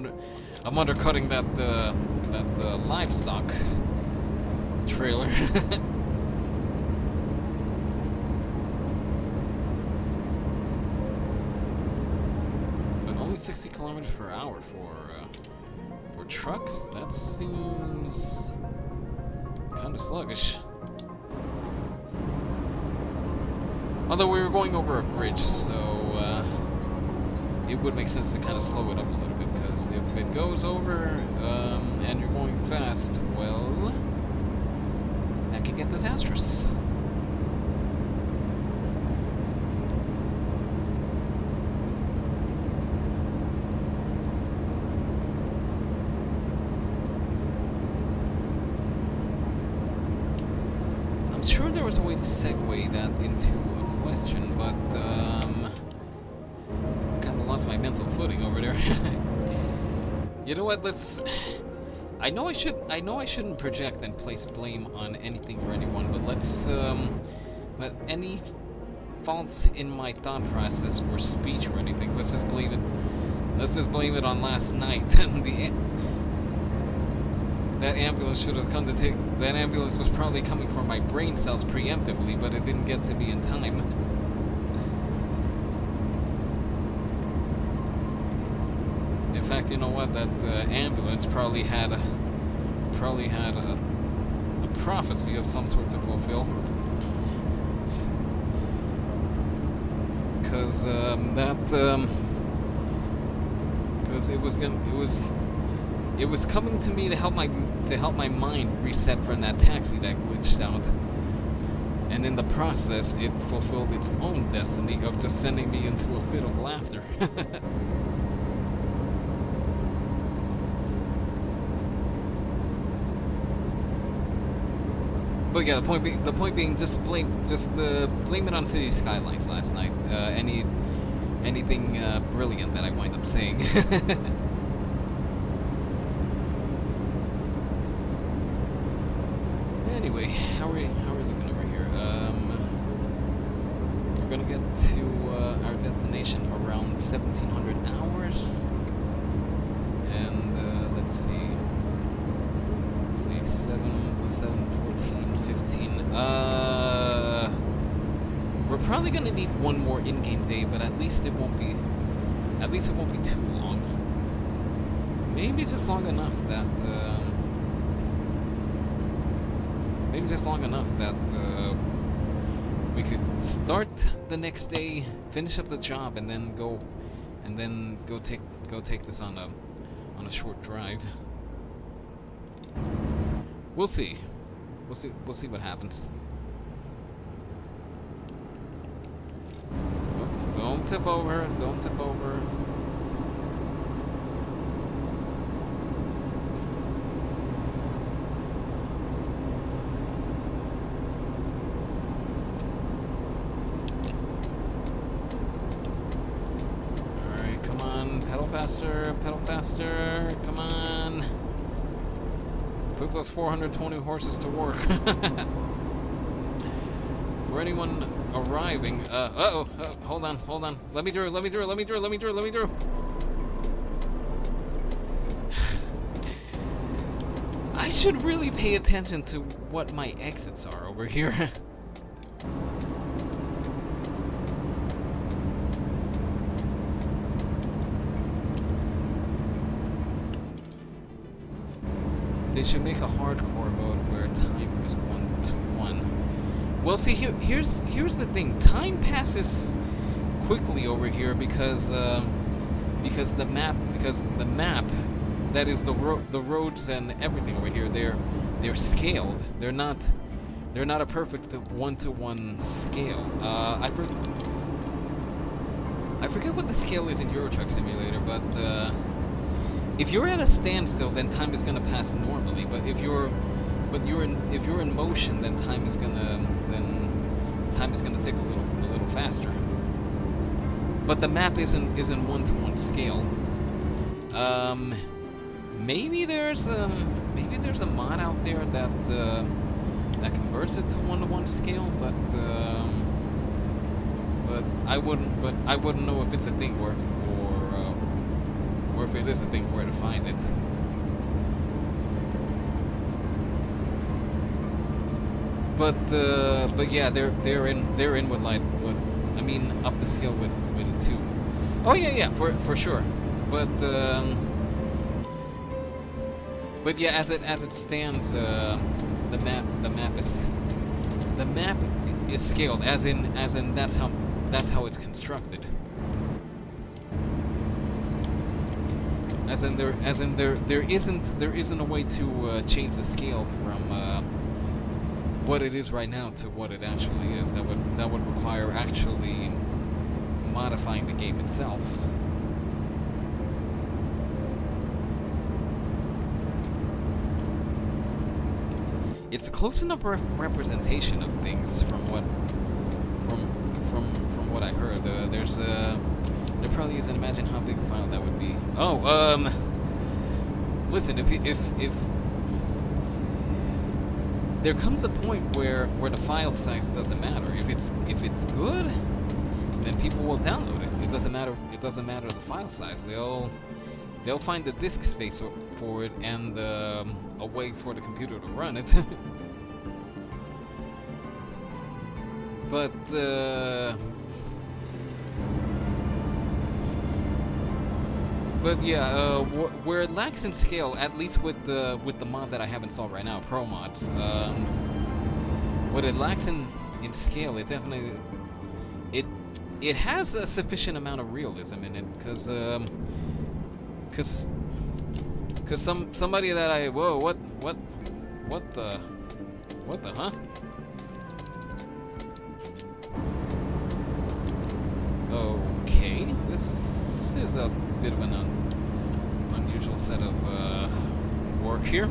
undercutting that livestock trailer. But only 60 kilometers per hour for trucks? That seems kind of sluggish. Although we were going over a bridge, so it would make sense to kind of slow it up a little bit, because if it goes over and you're going fast, well, that can get disastrous. I'm sure there was a way to segue that into a question, but kind of lost my mental footing over there. You know what? I know I shouldn't project and place blame on anything or anyone, but let any faults in my thought process or speech or anything, let's just blame it on last night. That ambulance should have come to take. That ambulance was probably coming for my brain cells preemptively, but it didn't get to me in time. In fact, you know what? That ambulance probably had a prophecy of some sort to fulfill. Because it was coming to me to help my mind reset from that taxi that glitched out, and in the process, it fulfilled its own destiny of just sending me into a fit of laughter. But yeah, the point being, just blame it on City Skylines last night. Anything brilliant that I wind up saying. Anyway, how are we looking over here? We're gonna get to our destination around 1,700 hours. And let's see. Let's see, 7 plus 7, 14, 15. We're probably gonna need one more in-game day, but at least it won't be too long. Maybe just long enough that we could start the next day, finish up the job, and then go take this on a short drive. We'll see. We'll see what happens. Oh, don't tip over. Don't tip over. Pedal faster, come on. Put those 420 horses to work. For anyone arriving, hold on. Let me through. I should really pay attention to what my exits are over here. They should make a hardcore mode where time is 1-to-1. Well, see, here's the thing. Time passes quickly over here because the map that is the roads and everything over here, they're scaled. They're not a perfect 1-to-1 scale. I forget what the scale is in Euro Truck Simulator, but if you're at a standstill, then time is gonna pass normally. But if you're in motion, then time is gonna tick a little faster. But the map isn't 1-to-1 scale. Maybe there's a mod out there that converts it to 1-to-1 scale, but I wouldn't know if it's a thing or if it is a thing, where to find it. But yeah, they're in with I mean, up the scale with a 2. Oh yeah, for sure. But yeah, as it stands, the map is scaled, as in that's how it's constructed. As in there isn't a way to change the scale from what it is right now to what it actually is. That would require actually modifying the game itself. It's a close enough representation of things from what I heard. There probably isn't. Imagine how big a file that would be. Oh, listen, if there comes a point where the file size doesn't matter. If it's good, then people will download it. It doesn't matter the file size. They'll find the disk space for it and a way for the computer to run it. But yeah, where it lacks in scale, at least with the mod that I have installed right now, Pro Mods, what it lacks in scale, it definitely it has a sufficient amount of realism in it, because somebody that what the huh? Okay, this is a bit of an unusual set of work here.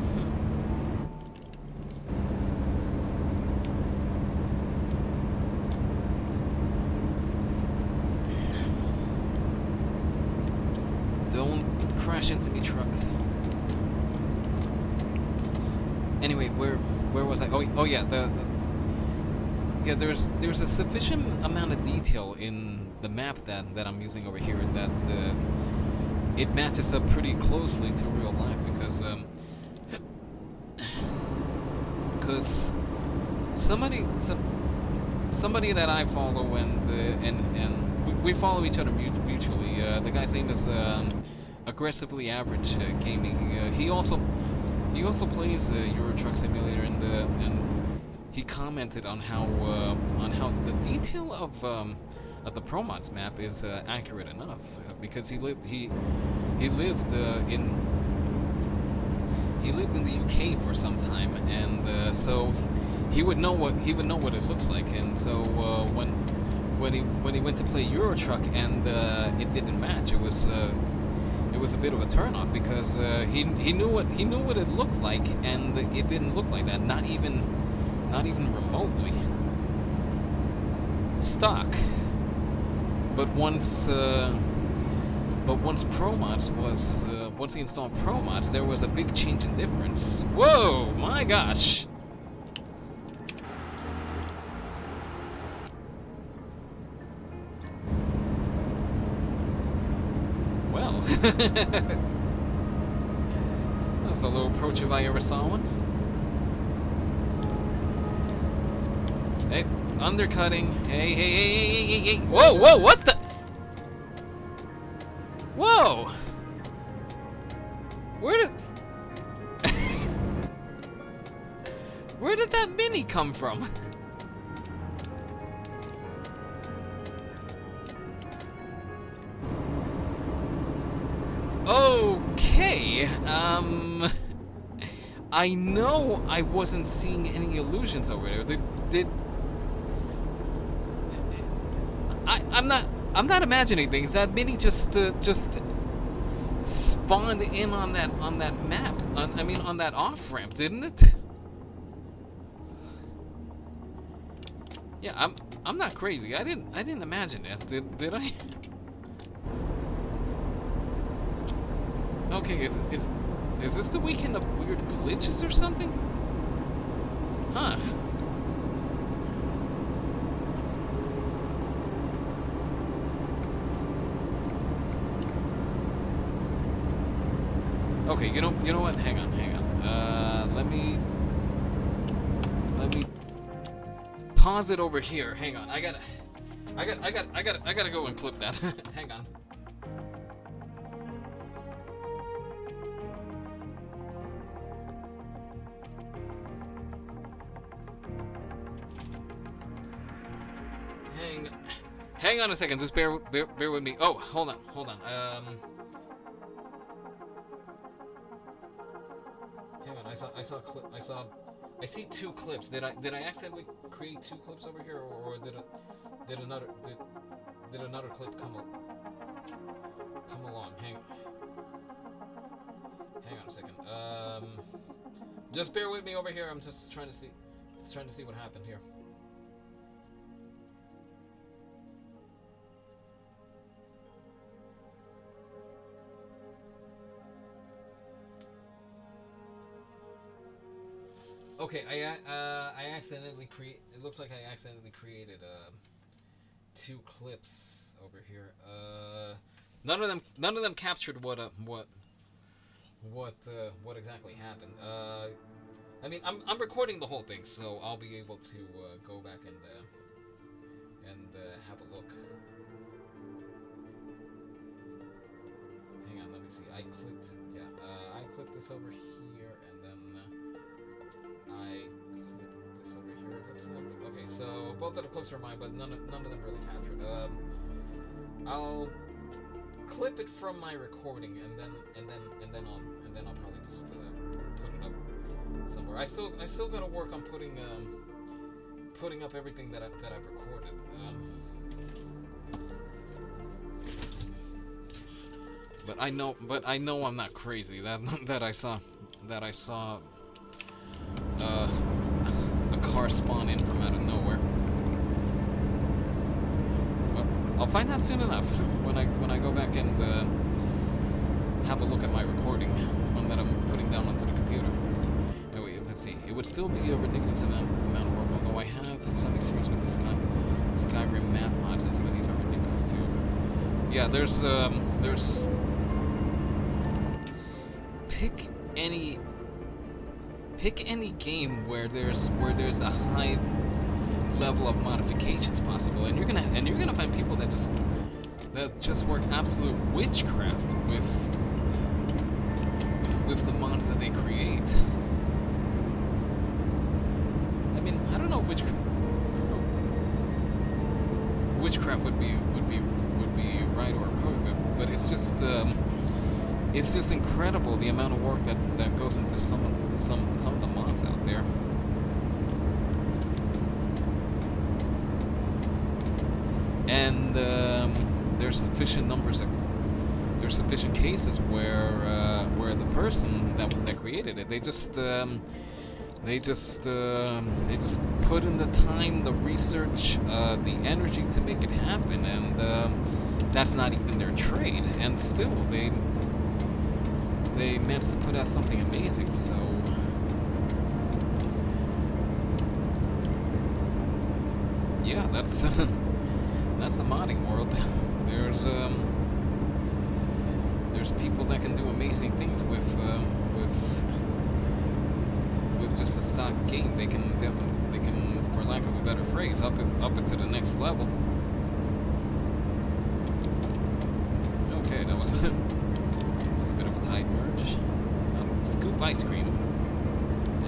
Don't crash into me, truck. Anyway, where was I? Oh yeah, yeah, there's a sufficient amount of detail in the map that I'm using over here that it matches up pretty closely to real life because somebody that I follow and we follow each other mutually. The guy's name is Aggressively Average Gaming. He also plays Euro Truck Simulator and he commented on how the detail of the Promods map is accurate enough because he lived in the UK for some time, and so he would know what it looks like. And so when he went to play Euro Truck and it didn't match, it was a bit of a turnoff because he knew what it looked like, and it didn't look like that, not even remotely. Stock. But once ProMods was once he installed ProMods, there was a big change in difference. Whoa, my gosh! Well, that's a low approach if I ever saw one. Hey, undercutting. Hey. Whoa, what the? Whoa! Where did that Mini come from? Okay, I know I wasn't seeing any illusions over there. I'm not imagining things. That Mini just spawned in on that map. I mean, on that off ramp, didn't it? Yeah, I'm not crazy. I didn't imagine that. Did I? Okay, is this the weekend of weird glitches or something? Huh. Okay, you know what? Hang on. Let me pause it over here. Hang on. I gotta go and clip that. Hang on. Hang on a second. Just bear with me. Oh, hold on. Hang on. I see two clips. Did I accidentally create two clips over here, or did another clip come along? Hang on a second. Just bear with me over here. I'm just trying to see what happened here. Okay, I accidentally it looks like I accidentally created two clips over here. None of them captured what exactly happened. I mean, I'm recording the whole thing, so I'll be able to go back and have a look. Hang on, let me see. I clipped this over here, and then I clipped this over here. It looks like. Okay, so both of the clips are mine, but none of them really captured. I'll clip it from my recording, and then I'll probably just put it up somewhere. I still gotta work on putting up everything that I've recorded. But I know I'm not crazy. That I saw a car spawn in from out of nowhere. Well, I'll find out soon enough when I go back and have a look at my recording, one that I'm putting down onto the computer. Anyway, let's see. It would still be a ridiculous amount of work, although I have have some experience with the Skyrim map mods, and some of these are ridiculous too. Yeah, there's pick any game where there's a high level of modifications possible, and you're gonna find people that just work absolute witchcraft with the mods that they create. I mean, I don't know witchcraft would be right or appropriate, but it's just incredible the amount of work that goes into some of the mods out there. And there's sufficient cases where the person that created it, they just put in the time, the research, the energy to make it happen, and that's not even their trade, and still they managed to put out something amazing. So yeah, that's that's the modding world. There's people that can do amazing things with just a stock game. They can, for lack of a better phrase, up it to the next level. Okay, that was a bit of a tight merge. Scoop ice cream,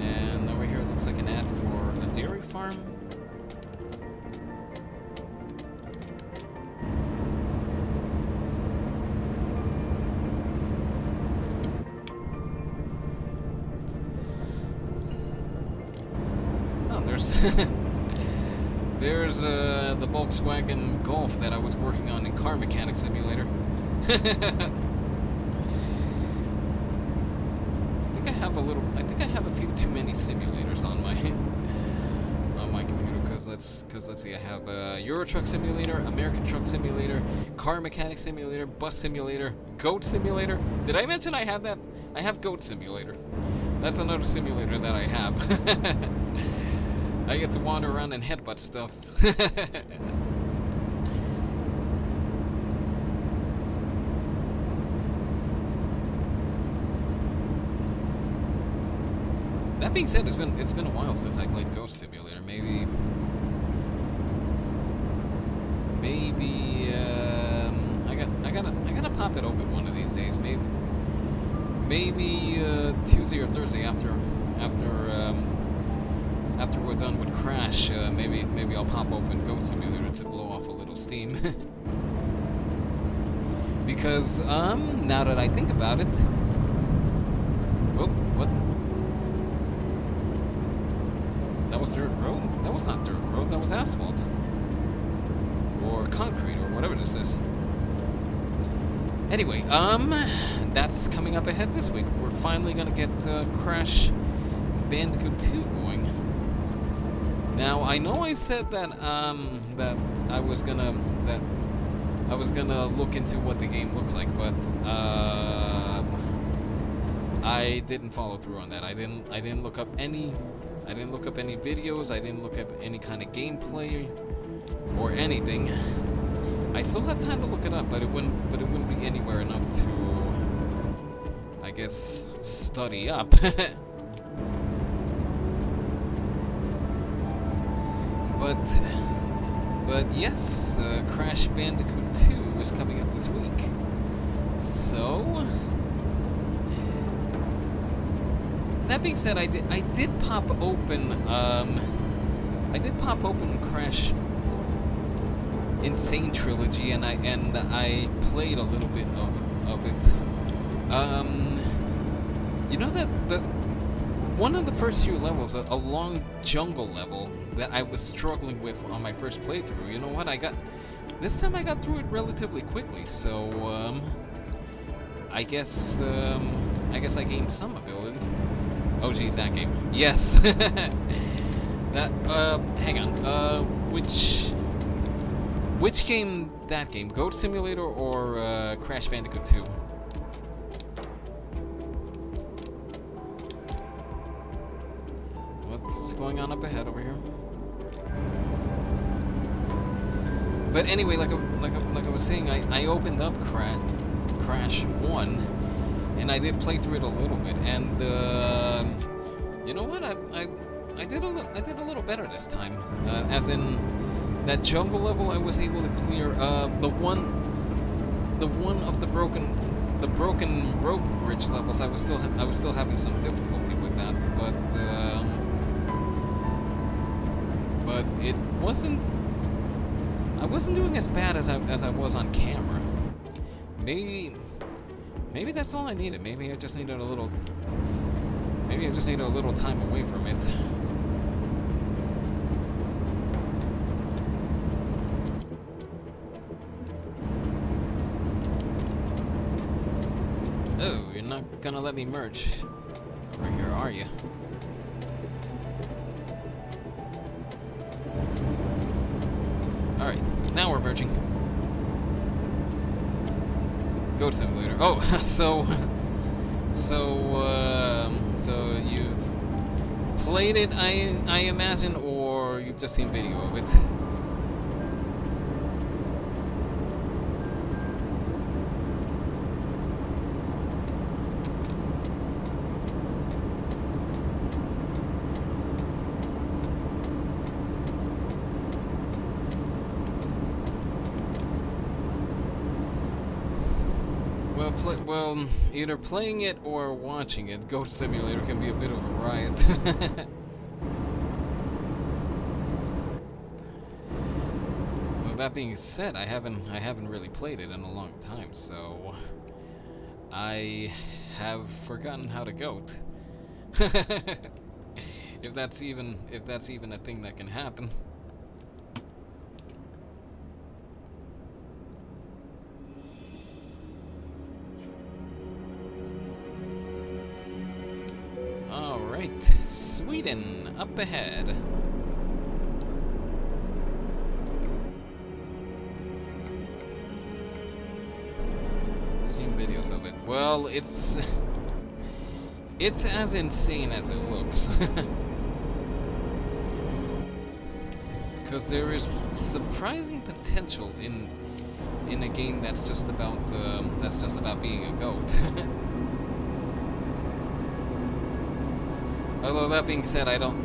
and over here it looks like an ad for a dairy farm. There's the Volkswagen Golf that I was working on in Car Mechanic Simulator. I think I have a few too many simulators on my computer, because let's see, I have Euro Truck Simulator, American Truck Simulator, Car Mechanic Simulator, Bus Simulator, Goat Simulator. Did I mention I have that? I have Goat Simulator. That's another simulator that I have. I get to wander around and headbutt stuff. That being said, it's been a while since I played Ghost Simulator. Maybe I gotta pop it open one of these days. Maybe Tuesday or Thursday after we're done with Crash. Maybe I'll pop open Ghost Simulator to blow off a little steam. Because now that I think about it, oh, what? That was dirt road? That was not dirt road. That was asphalt or concrete or whatever this is. Anyway, that's coming up ahead this week. We're finally gonna get Crash Bandicoot 2 going. Now, I know I said that that I was gonna look into what the game looks like, but I didn't follow through on that. I didn't look up any videos. I didn't look up any kind of gameplay or anything. I still have time to look it up, but it wouldn't be anywhere enough to, I guess, study up. But yes, Crash Bandicoot 2 is coming up this week. So that being said, I did pop open Crash Insane Trilogy, and I played a little bit of it. You know that one of the first few levels, a long jungle level that I was struggling with on my first playthrough. You know what? This time I got through it relatively quickly. So I guess I gained some ability. Oh geez, that game. Yes. That hang on. Which game? That game? Goat Simulator or Crash Bandicoot 2? What's going on up ahead over here? But anyway, like I was saying, I opened up Crash 1, and I did play through it a little bit, and you know what? I did a little better this time. As in that jungle level, I was able to clear the one of the broken rope bridge levels. I was still having some difficulty with that, but it wasn't. I wasn't doing as bad as I was on camera. Maybe that's all I needed. Maybe I just needed a little time away from it. Oh, you're not gonna let me merge over here, are you? Alright, now we're merging. Goat Simulator. Oh, so you've played it, I imagine, or you've just seen video of it? Well, either playing it or watching it, Goat Simulator can be a bit of a riot. Well, that being said, I haven't really played it in a long time, so I have forgotten how to goat. If that's even a thing that can happen. Sweden, up ahead. Seen videos of it. Well, it's as insane as it looks. Because there is surprising potential in a game that's just about being a goat. Although that being said, I don't.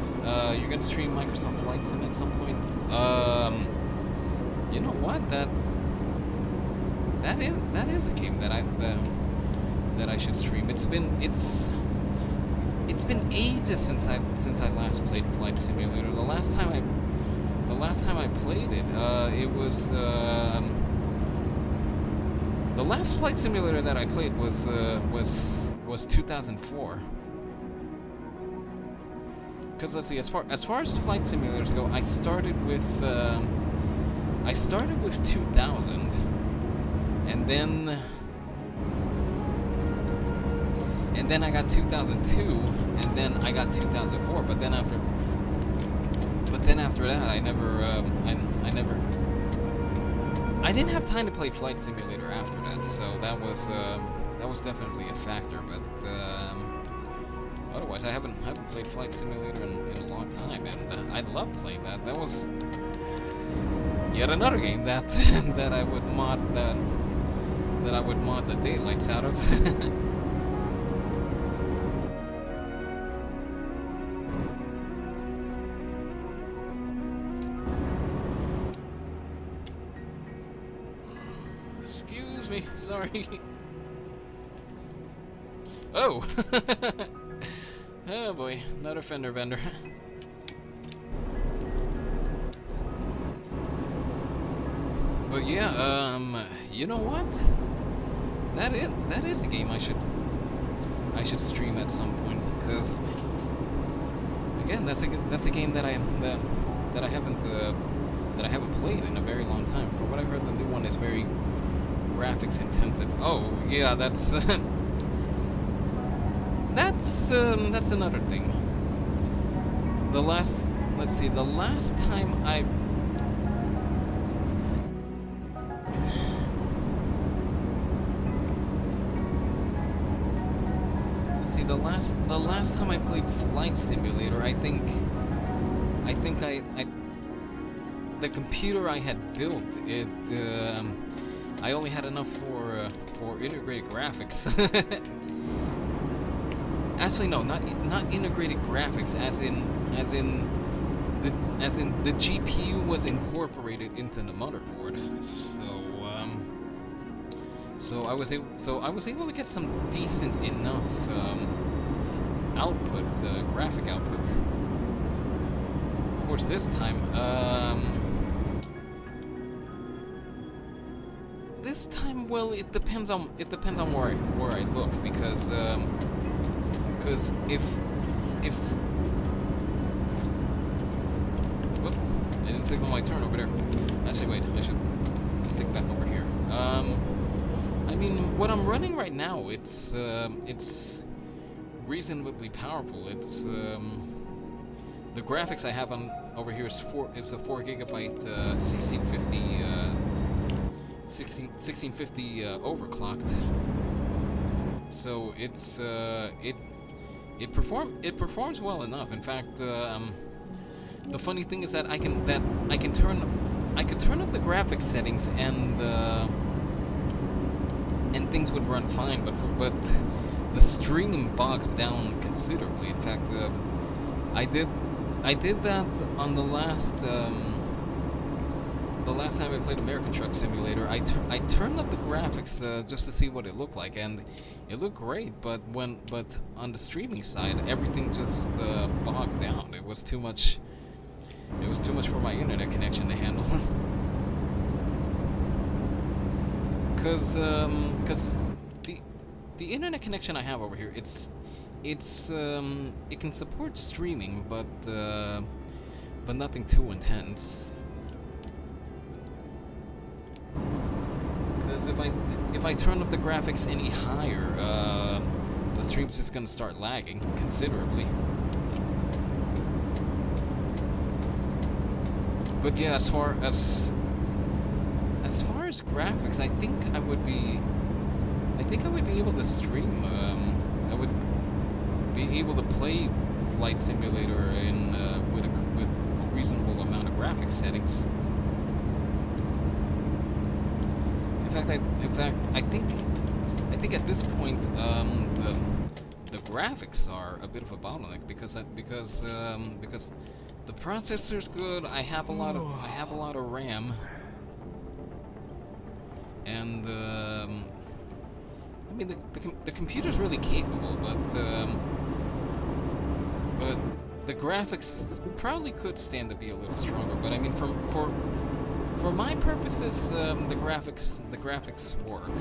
You're gonna stream Microsoft Flight Sim at some point. You know what? That is a game that I should stream. It's been ages since I last played Flight Simulator. The last time I played it, it was the last Flight Simulator that I played was 2004. Because let's see, as far as flight simulators go, I started with 2000, and then I got 2002, and then I got 2004. But then after that, I didn't have time to play Flight Simulator after that. So that was definitely a factor. But otherwise, I haven't played Flight Simulator in a long time, and I love playing that. That was yet another game that I would mod the daylights out of. Excuse me, sorry. Oh. Oh boy, another fender bender. But yeah, you know what? That is a game I should stream at some point, because again, that's a game that I haven't played in a very long time. From what I've heard, the new one is very graphics intensive. Oh yeah, that's another thing. The last time I the last time I played Flight Simulator, I think the computer I had built, it I only had enough for integrated graphics. Actually, no, not integrated graphics, as in the GPU was incorporated into the motherboard. So I was able to get some decent enough output, graphic output. Of course, this time, well, it depends on where I look, because if whoop, I didn't signal my turn over there. Actually, wait, I should stick back over here. I mean, what I'm running right now, it's reasonably powerful. It's the graphics I have on over here is a 4 gigabyte 1650 overclocked. So it's it performs well enough. In fact, the funny thing is that I could turn up the graphics settings and things would run fine, but the streaming bogs down considerably. In fact, I did that on the last time I played American Truck Simulator. I turned up the graphics just to see what it looked like, and it looked great. But on the streaming side, everything just bogged down. It was too much. It was too much for my internet connection to handle. Because the internet connection I have over here, it can support streaming, but nothing too intense. Because if I turn up the graphics any higher, the stream's just gonna start lagging considerably. But yeah, as far as graphics, I think I would be able to stream. I would be able to play Flight Simulator in with a reasonable amount of graphics settings. In fact, I think at this point the graphics are a bit of a bottleneck because the processor's good. I have a lot of RAM. And I mean, the computer's really capable, but the graphics probably could stand to be a little stronger. But I mean, for my purposes, the graphics work.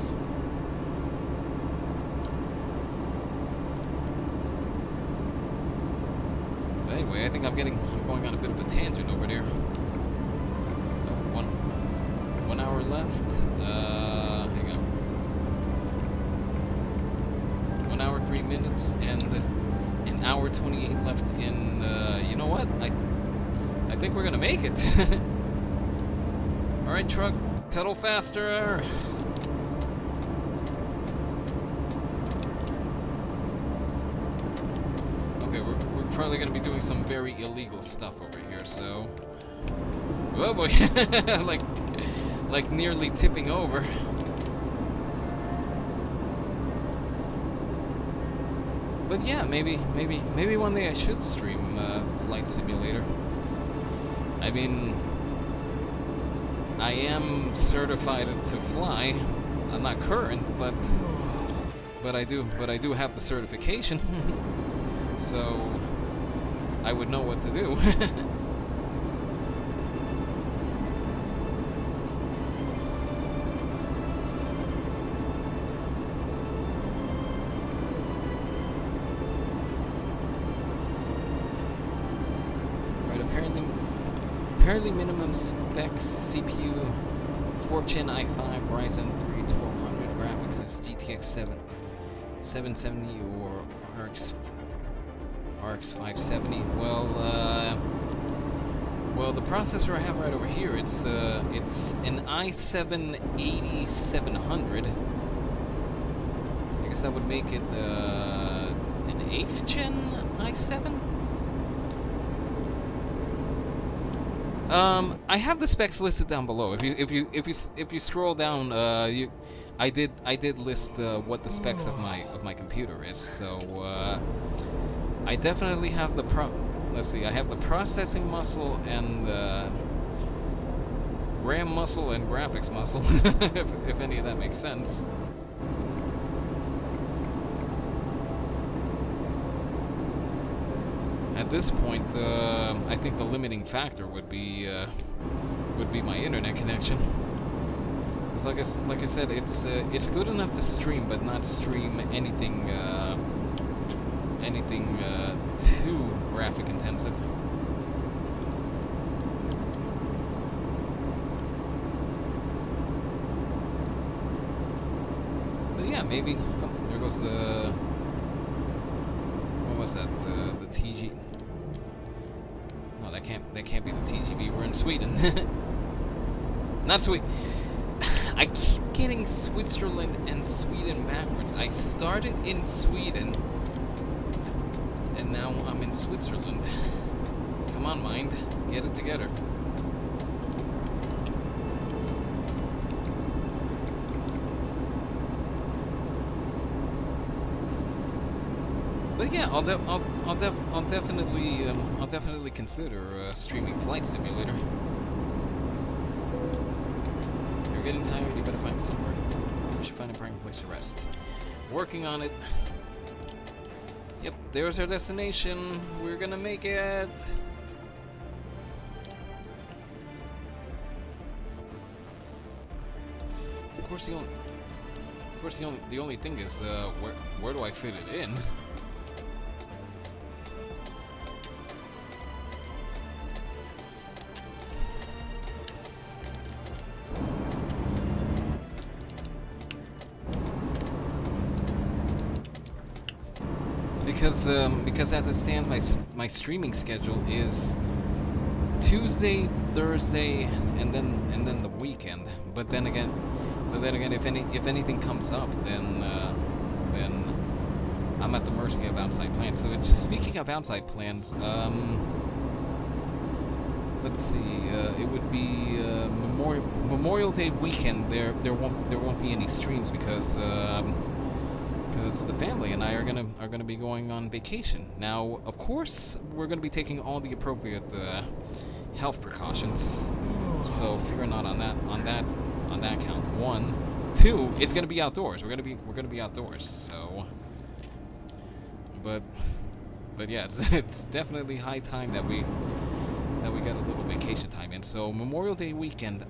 But anyway, I think I'm going on a bit of a tangent over there. 1 hour left. Hang on. 1 hour 3 minutes and an hour 28 left in. You know what? I think we're gonna make it. All right, truck, pedal faster. Okay, we're probably gonna be doing some very illegal stuff over here. So, oh boy, like nearly tipping over. But yeah, maybe one day I should stream Flight Simulator. I mean, I am certified to fly. I'm not current, but I do have the certification. So I would know what to do. Apparently minimum specs CPU 4th Gen i5 Ryzen 3 1200 graphics is GTX 770 or RX 570. Well, the processor I have right over here, it's an i7 8700. I guess that would make it an 8th Gen i7. I have the specs listed down below. If you scroll down, I did list what the specs of my computer is. So I definitely have the let's see, I have the processing muscle and RAM muscle and graphics muscle, if any of that makes sense. At this point, I think the limiting factor would be my internet connection. Because like I said, it's good enough to stream, but not stream anything too graphic intensive. But yeah, maybe. Oh, there goes what was that? The TG. No, that can't be the TGV. We're in Sweden. Not Sweden. I keep getting Switzerland and Sweden backwards. I started in Sweden, and now I'm in Switzerland. Come on, mind. Get it together. But yeah, I'll definitely consider streaming Flight Simulator. You're getting tired, you better find somewhere. You should find a prime place to rest. Working on it. Yep, there's our destination. We're gonna make it. Of course, the only thing is, where do I fit it in? Because as it stands, my streaming schedule is Tuesday, Thursday, and then the weekend. But then again, if anything comes up, then I'm at the mercy of outside plans. So speaking of outside plans, let's see, it would be Memorial Day weekend. There won't be any streams because the family and I are gonna be going on vacation. Now, of course, we're gonna be taking all the appropriate health precautions. So figure not on that count. 1, 2, it's gonna be outdoors. We're gonna be outdoors. So, but yeah, it's definitely high time that we get a little vacation time in. So Memorial Day weekend.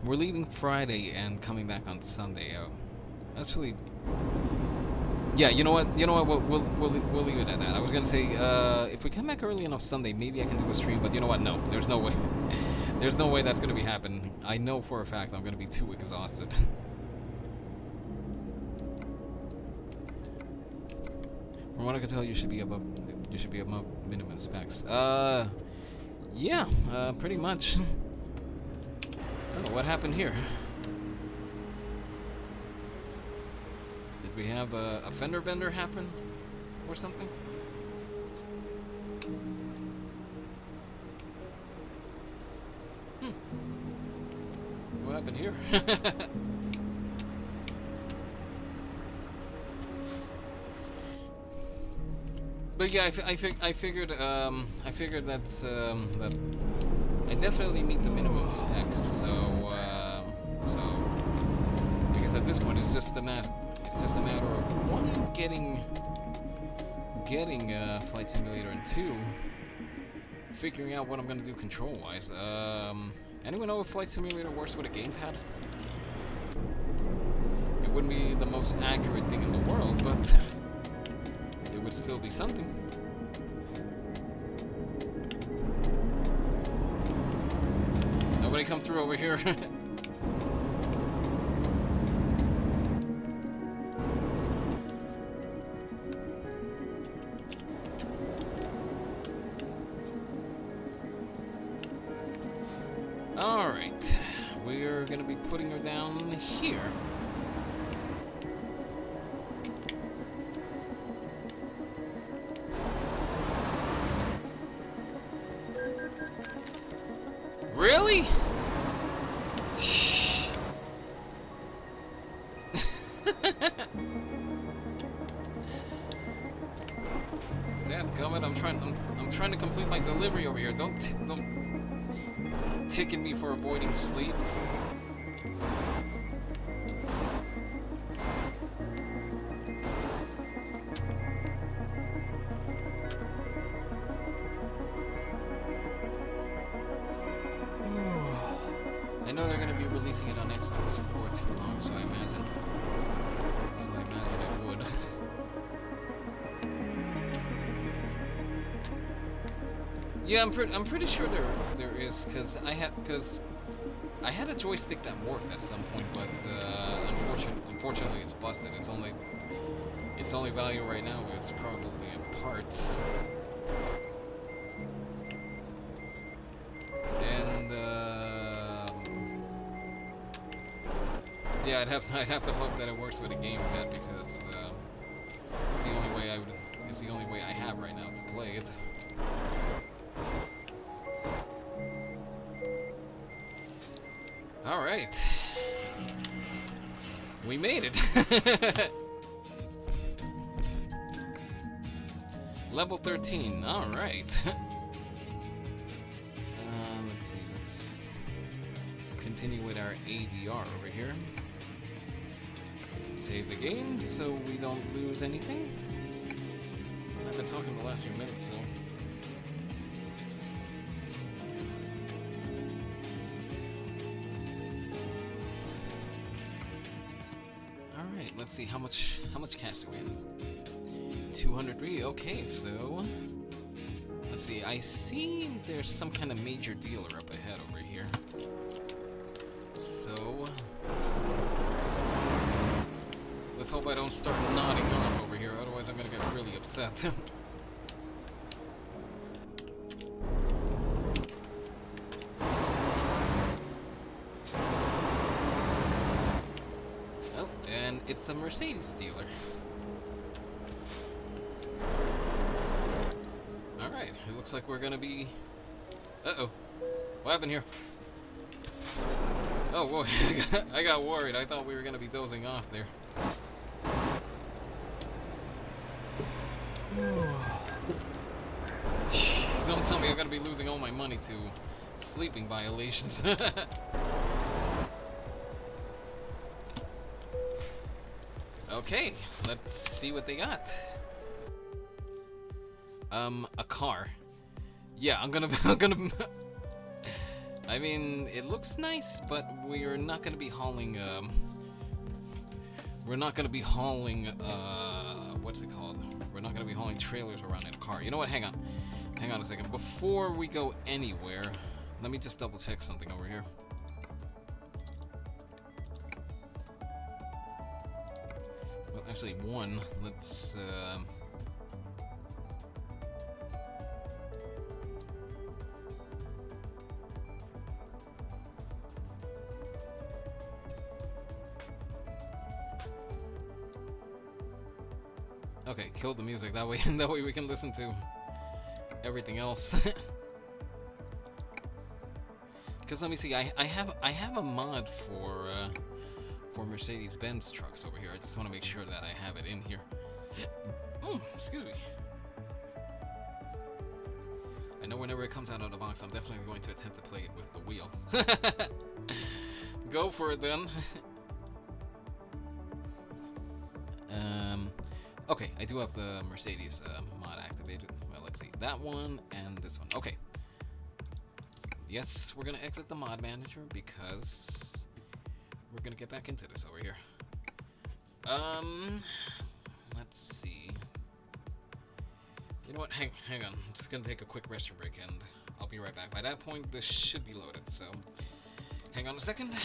We're leaving Friday and coming back on Sunday. Actually, yeah. You know what? We'll leave it at that. I was gonna say, if we come back early enough Sunday, maybe I can do a stream. But you know what? No, there's no way. There's no way that's gonna be happening. I know for a fact I'm gonna be too exhausted. From what I can tell, you should be above minimum specs. Yeah. Pretty much. I don't know what happened here. Did we have a fender bender happen or something? What happened here? But yeah, I figured that's that I definitely meet the minimum specs. So I guess at this point it's just a matter of 1, getting Flight Simulator, and 2, figuring out what I'm gonna do control wise. Anyone know if Flight Simulator works with a gamepad? It wouldn't be the most accurate thing in the world, but it would still be something. Nobody come through over here. Alright, we're gonna be putting her down here. Really? Dadgummit, I'm trying to complete my delivery over here. Don't ticket me for avoiding sleep. I know they're gonna be releasing it on Xbox before too long, so I imagine it would. Yeah, I'm pretty sure there is, cause I had a joystick that worked at some point, but unfortunately it's busted. Its only value right now is probably in parts. And yeah, I'd have to hope that it works with a gamepad, because it's the only way I have right now to play it. All right, we made it. Level 13. All right. Let's see. Let's continue with our ADR over here. Save the game so we don't lose anything. I've been talking the last few minutes, so. Alright, let's see how much cash do we have? 203. Okay, so let's see. I see there's some kind of major dealer up ahead over here. So let's hope I don't start nodding off over here, otherwise I'm gonna get really upset. Oh, and it's the Mercedes dealer. Alright, it looks like we're gonna be... Uh-oh. What happened here? Oh, whoa, I got worried. I thought we were gonna be dozing off there. Don't tell me I'm gonna be losing all my money to sleeping violations. Okay, let's see what they got. A car. Yeah, I'm gonna I mean, it looks nice, but we're not gonna be hauling, what's it called? We're not gonna be hauling trailers around in a car. You know what? Hang on a second. Before we go anywhere, let me just double check something over here. Well, actually, let's, okay, kill the music. That way we can listen to everything else. Because let me see, I have a mod for Mercedes-Benz trucks over here. I just want to make sure that I have it in here. Oh, excuse me. I know whenever it comes out of the box, I'm definitely going to attempt to play it with the wheel. Go for it then. Okay, I do have the Mercedes mod activated. Well, let's see. That one and this one. Okay. Yes, we're going to exit the mod manager because we're going to get back into this over here. Let's see. You know what? Hang on. I'm just going to take a quick restroom break and I'll be right back. By that point, this should be loaded, so hang on a second.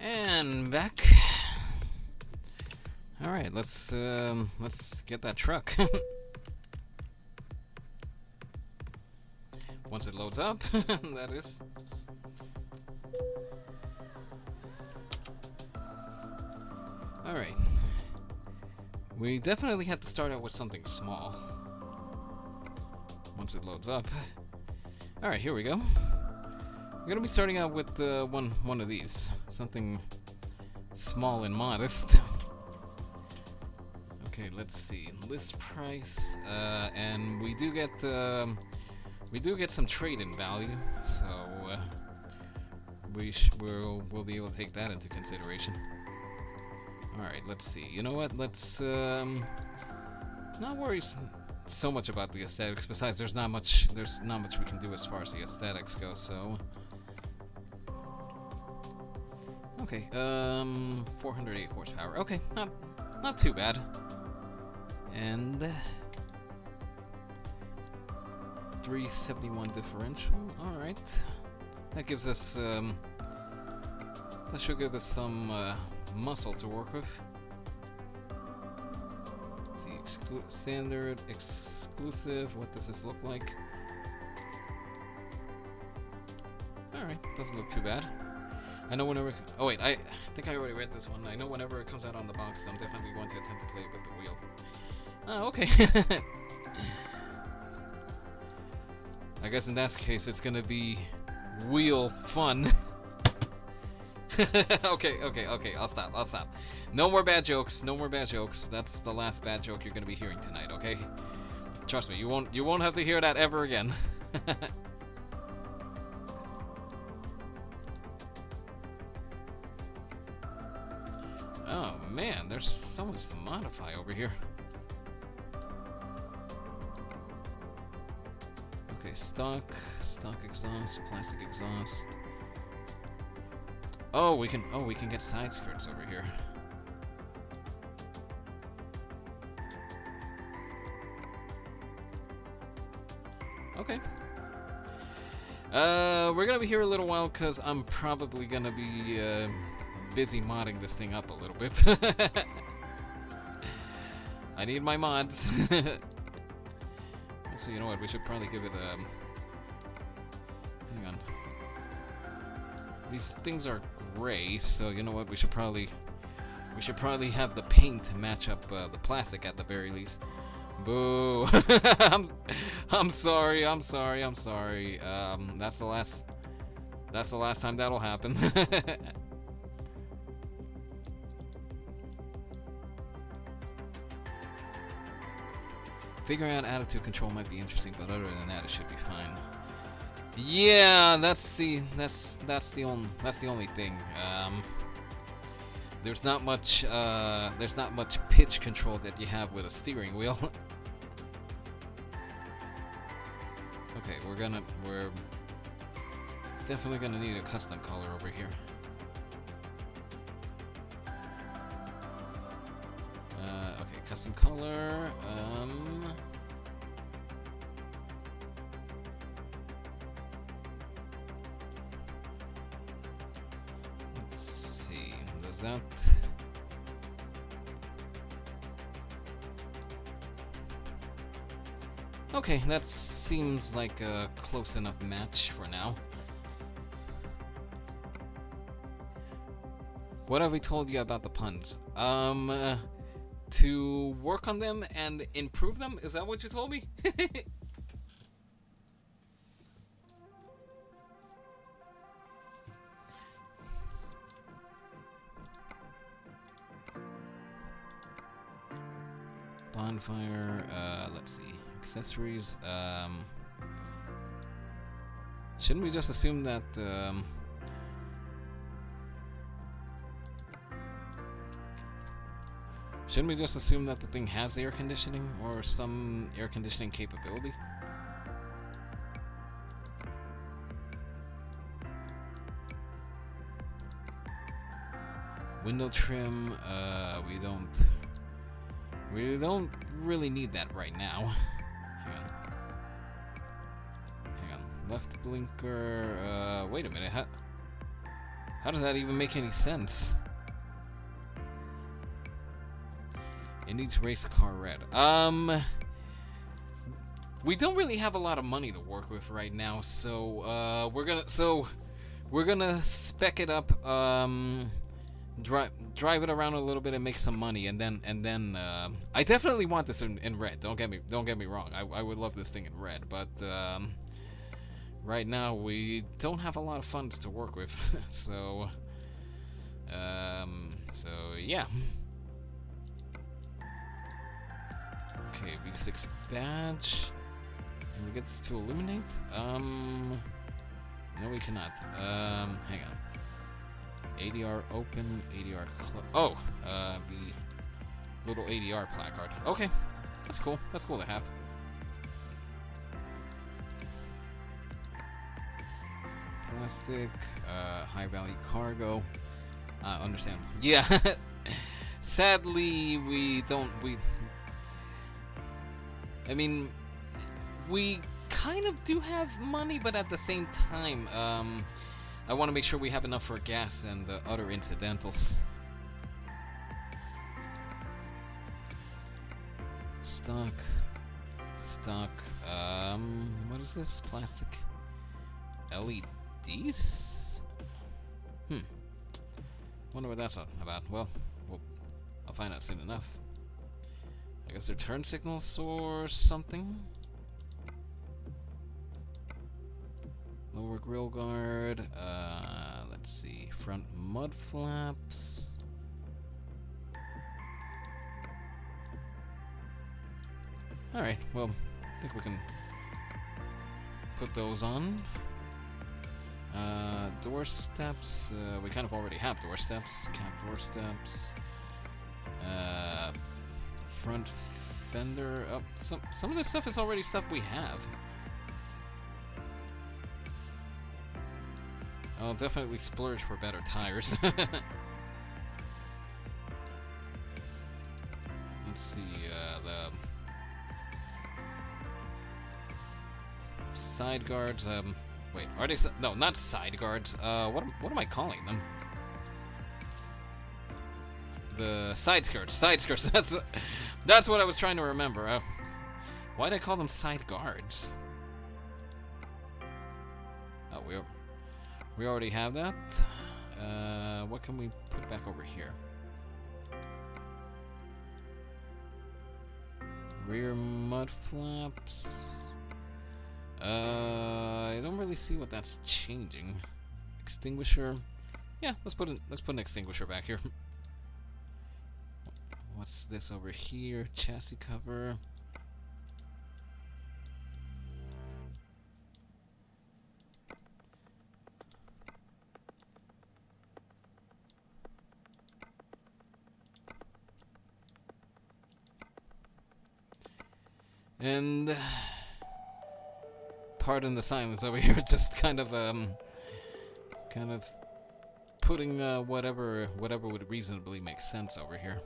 And back. All right, let's get that truck. Once it loads up, that is. All right. We definitely have to start out with something small. Once it loads up. All right, here we go. We're gonna be starting out with one of these, something small and modest. Okay, let's see. List price, and we do get some trade-in value, so we'll be able to take that into consideration. All right, let's see. You know what? Let's not worry so much about the aesthetics. Besides, there's not much we can do as far as the aesthetics go. So. Okay, 408 horsepower. Okay, not too bad. And 371 differential. All right, that gives us that should give us some muscle to work with. Let's see, standard, exclusive. What does this look like? All right, doesn't look too bad. I know whenever. Oh wait, I think I already read this one. I know whenever it comes out on the box, I'm definitely going to attempt to play it with the wheel. Oh, okay. I guess in that case, it's gonna be wheel fun. Okay. I'll stop. No more bad jokes. That's the last bad joke you're gonna be hearing tonight. Okay. Trust me, you won't have to hear that ever again. Oh man, there's so much to modify over here. Okay, stock exhaust, plastic exhaust. Oh, we can get side skirts over here. Okay. We're gonna be here a little while because I'm probably gonna be busy modding this thing up a little bit. I need my mods. So you know what? We should probably give it a. Hang on. These things are gray, so you know what? We should probably have the paint match up the plastic at the very least. Boo! I'm sorry. That's the last time that'll happen. Figuring out attitude control might be interesting, but other than that, it should be fine. Yeah, that's the only thing. There's not much pitch control that you have with a steering wheel. Okay, we're definitely gonna need a custom color over here. Okay, custom color. Let's see. Does that? Okay, that seems like a close enough match for now. What have we told you about the puns? To work on them and improve them? Is that what you told me? Bonfire, let's see. Accessories, shouldn't we just assume that, shouldn't we just assume that the thing has air conditioning or some air conditioning capability? Window trim, we don't really need that right now. Hang on. Left blinker, wait a minute, How does that even make any sense? It needs race car red. We don't really have a lot of money to work with right now, so we're gonna spec it up, drive it around a little bit and make some money, and then I definitely want this in red. Don't get me wrong. I would love this thing in red, but right now we don't have a lot of funds to work with, so yeah. Okay, V6 badge. Can we get this to illuminate? No, we cannot. Hang on. ADR open, ADR close. Oh, the little ADR placard. Okay, that's cool. That's cool to have. Plastic, high value cargo. Understand. Yeah. Sadly, I mean, we kind of do have money, but at the same time, I want to make sure we have enough for gas and the other incidentals. Stock. What is this? Plastic LEDs? Wonder what that's about. Well, I'll find out soon enough. I guess they're turn signals or something. Lower grill guard. Let's see. Front mud flaps. Alright, well, I think we can put those on. Door steps. We kind of already have door steps. Cap door steps. Front fender. Oh, some of this stuff is already stuff we have. I'll definitely splurge for better tires. Let's see, the side guards. Wait, are they? No, not side guards. What am I calling them? The side skirts. Side skirts. That's what I was trying to remember. Why did I call them side guards? Oh, we already have that. What can we put back over here? Rear mud flaps. I don't really see what that's changing. Extinguisher. Yeah, let's put an extinguisher back here. What's this over here? Chassis cover. And pardon the silence over here, just kind of putting whatever would reasonably make sense over here.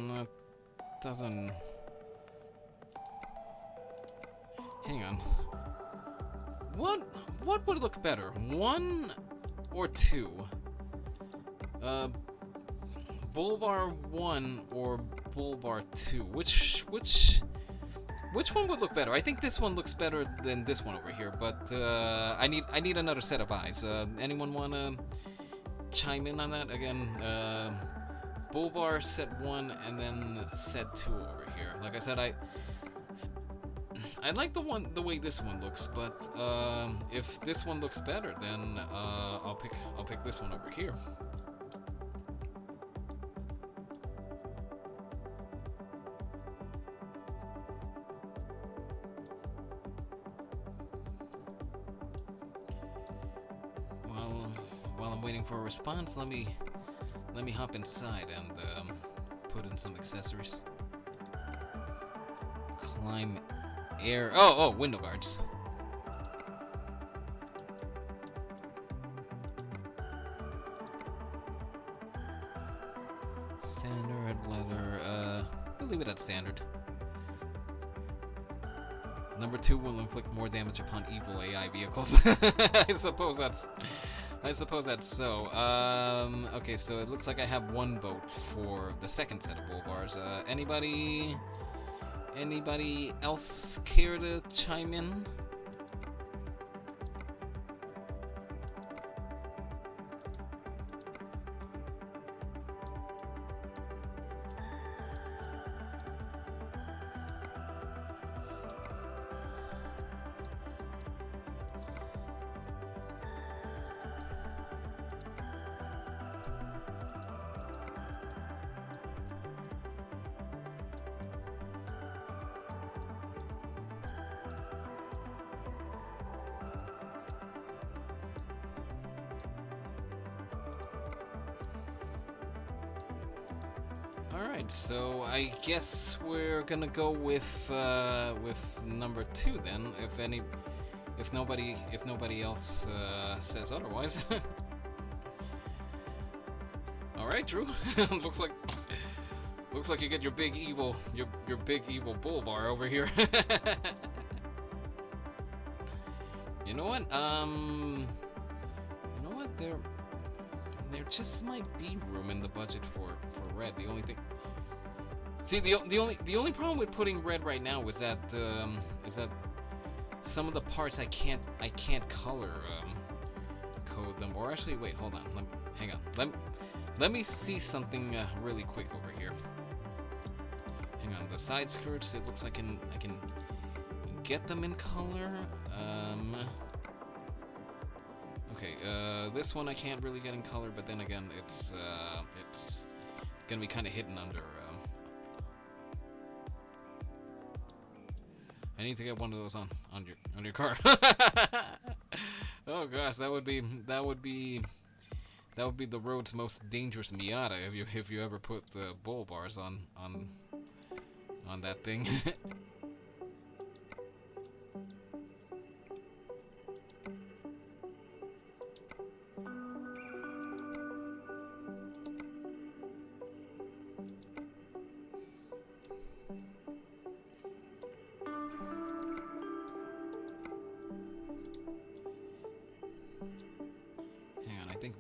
That doesn't... Hang on. What would look better? 1 or 2? Bull bar 1 or bull bar 2? Which one would look better? I think this one looks better than this one over here, but I need another set of eyes. Anyone wanna chime in on that? Again, bull bar set 1 and then set 2 over here. Like I said, I like the way this one looks, but if this one looks better, then I'll pick this one over here. While I'm waiting for a response, let me hop inside and put in some accessories. Climb air. Oh, window guards. Standard leather. We'll leave it at standard. Number 2 will inflict more damage upon evil AI vehicles. I suppose that's so. Okay, so it looks like I have 1 vote for the second set of bull bars. Anybody else care to chime in? Alright, so I guess we're gonna go with number 2 then, if nobody else says otherwise. Alright, Drew. looks like you get your big evil bull bar over here. You know what? There just might be room in the budget for red. The only thing, see, the only problem with putting red right now is that some of the parts I can't color code them. Or actually, wait, hold on. Hang on. Let me see something really quick over here. Hang on. The side skirts. It looks like I can get them in color. Okay, this one I can't really get in color, but then again, it's gonna be kind of hidden under. I need to get one of those on your car. Oh gosh, that would be the road's most dangerous Miata if you ever put the bull bars on that thing.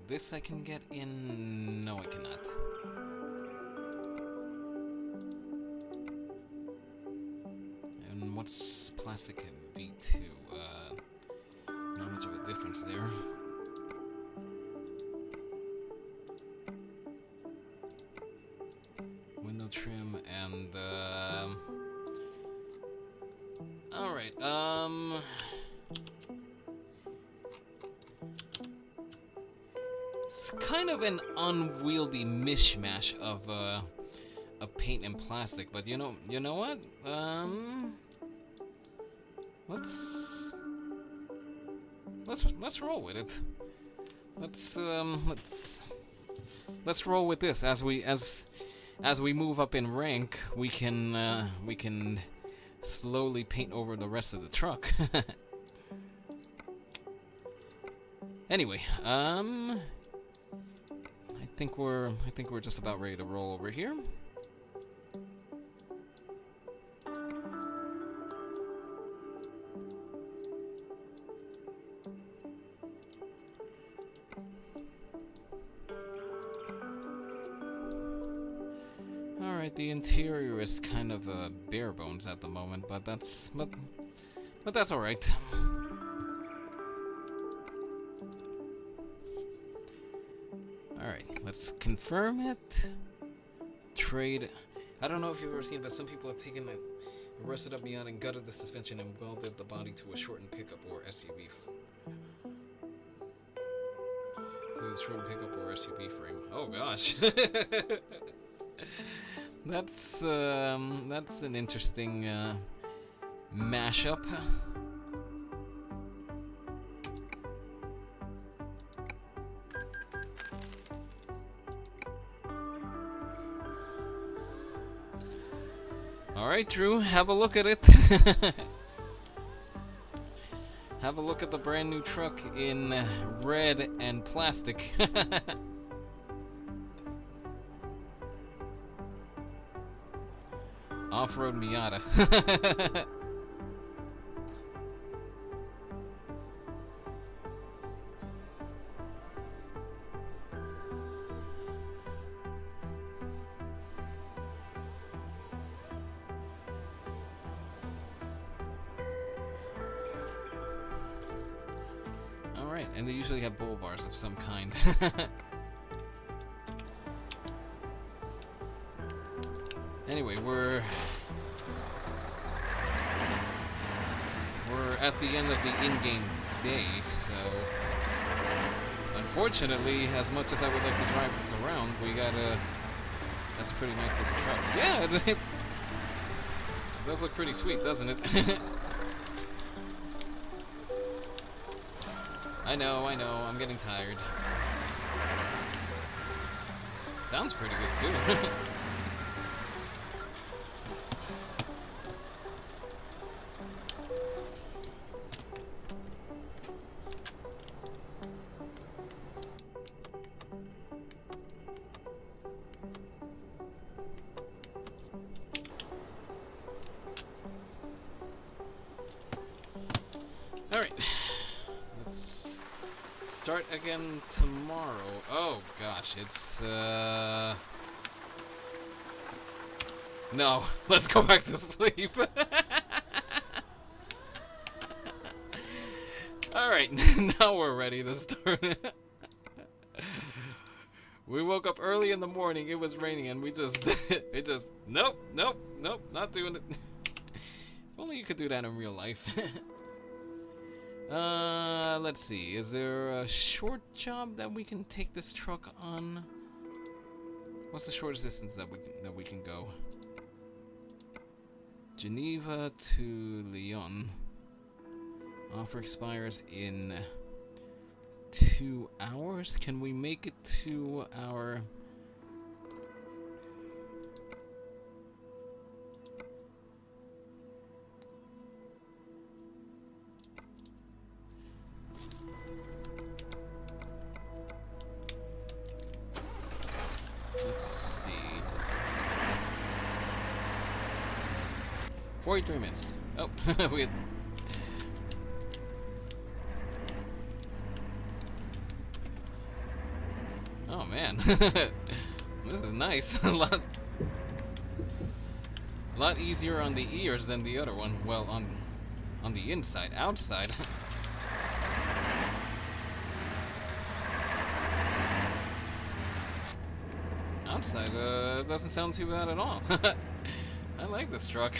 This I can get in. No, I cannot. And what's plastic V2? Not much of a difference there. Window trim and all right. It's kind of an unwieldy mishmash of paint and plastic, but you know what? Let's roll with it. Let's roll with this. As we move up in rank, we can slowly paint over the rest of the truck. Anyway, I think we're just about ready to roll over here. Alright, the interior is kind of bare bones at the moment, but that's alright. Alright, let's confirm it. Trade. I don't know if you've ever seen, but some people have taken a rusted up Miata and gutted the suspension and welded the body to a shortened pickup or SUV. To the shortened pickup or SUV frame. Oh gosh. That's an interesting mashup. Alright, Drew, have a look at it. Have a look at the brand new truck in red and plastic. Off-road Miata. Alright, and they usually have bull bars of some kind. Anyway, we're at the end of the in-game day, so unfortunately, as much as I would like to drive this around, we gotta. That's a pretty nice little truck. Yeah, it does look pretty sweet, doesn't it? I know, I'm getting tired. Sounds pretty good too. Alright, let's start again tomorrow. Oh gosh, it's no, let's go back to sleep. Alright, now we're ready to start. We woke up early in the morning, it was raining, and we just, nope, not doing it. If only you could do that in real life. Let's see. Is there a short job that we can take this truck on? What's the shortest distance that we can go? Geneva to Lyon. Offer expires in 2 hours. Can we make it to our... Let's see. 43 minutes. Oh, we had... Oh man, this is nice. a lot easier on the ears than the other one. Well, on the inside, outside. Outside, doesn't sound too bad at all. I like this truck.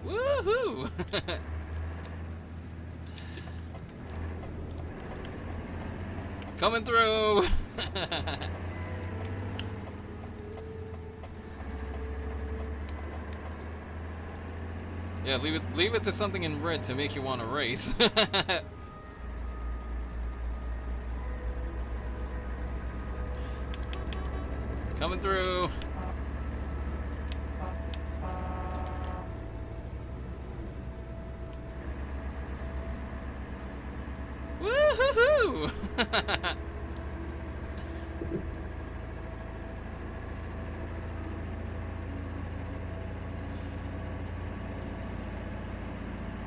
Woohoo! Coming through! Yeah, leave it to something in red to make you want to race. Coming through. Woo-hoo-hoo!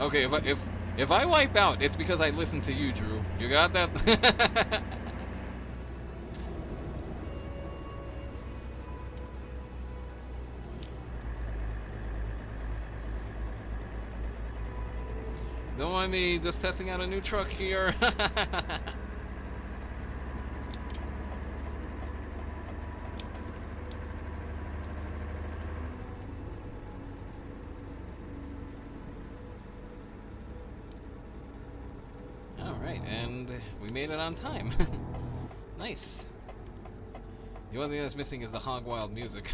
Okay, if I wipe out, it's because I listen to you, Drew. You got that? Don't mind me just testing out a new truck here. Alright, and we made it on time. Nice. The only thing that's missing is the hog wild music.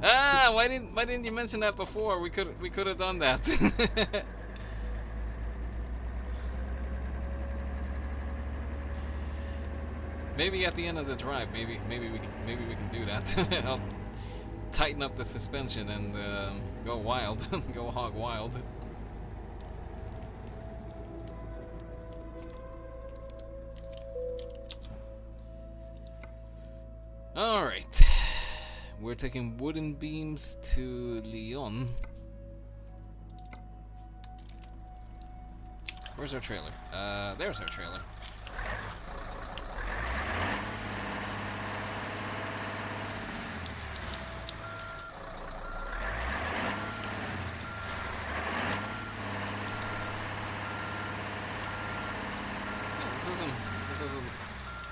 Ah, why didn't you mention that before? We could have done that. Maybe at the end of the drive, maybe we can do that. I'll tighten up the suspension and go wild, go hog wild. Alright. We're taking wooden beams to Lyon. Where's our trailer? There's our trailer.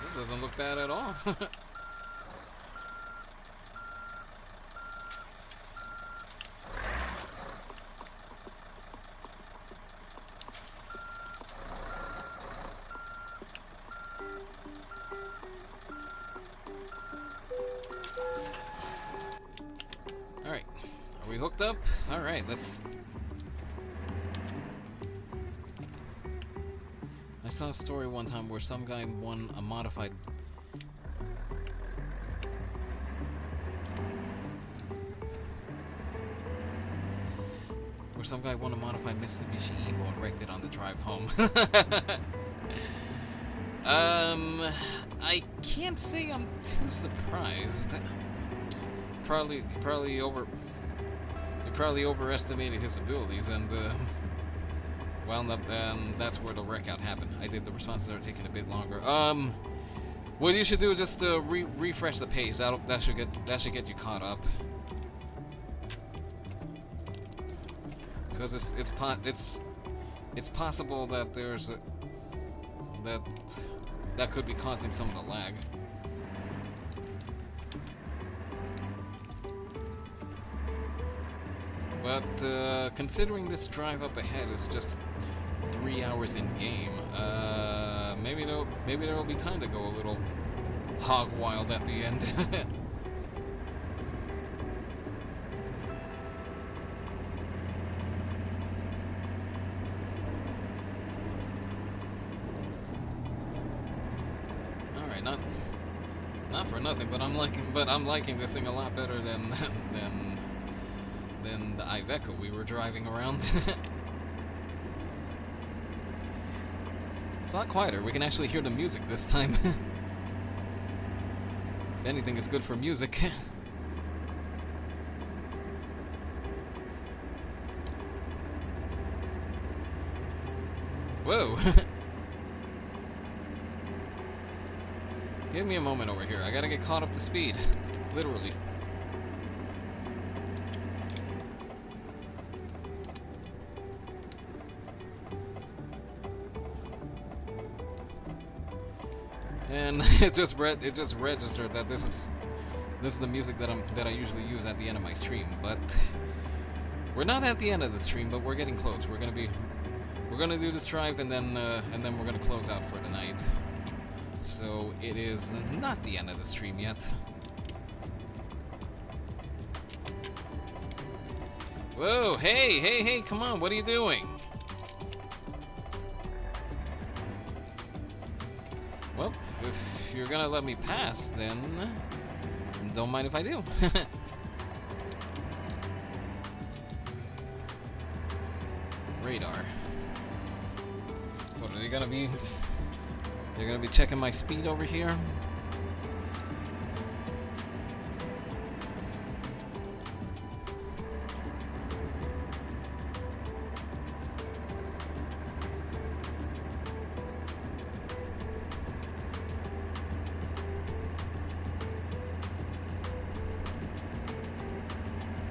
This doesn't look bad at all. Alright. Are we hooked up? Alright, let's... I saw a story one time where some guy won a modified... Mitsubishi Evo and wrecked it on the drive home. I can't say I'm too surprised. He probably overestimated his abilities and wound up, and that's where the wreck out happened. I did the responses are taking a bit longer. What you should do is just refresh the page. That should get you caught up. Because it's possible that there's that could be causing some of the lag. But considering this drive up ahead is just 3 hours in game, maybe there will be time to go a little hog wild at the end. Not for nothing, but I'm liking this thing a lot better than the Iveco we were driving around. It's a lot quieter. We can actually hear the music this time. If anything, it's good for music. Whoa! Give me a moment over here. I gotta get caught up to speed. Literally. And it just registered that this is the music that I usually use at the end of my stream, but we're not at the end of the stream, but we're getting close. We're gonna do this drive and then we're gonna close out for the night. So it is not the end of the stream yet. Whoa, hey, come on, what are you doing? Well, if you're gonna let me pass, then don't mind if I do. Radar. What, are they gonna be... They're gonna be checking my speed over here.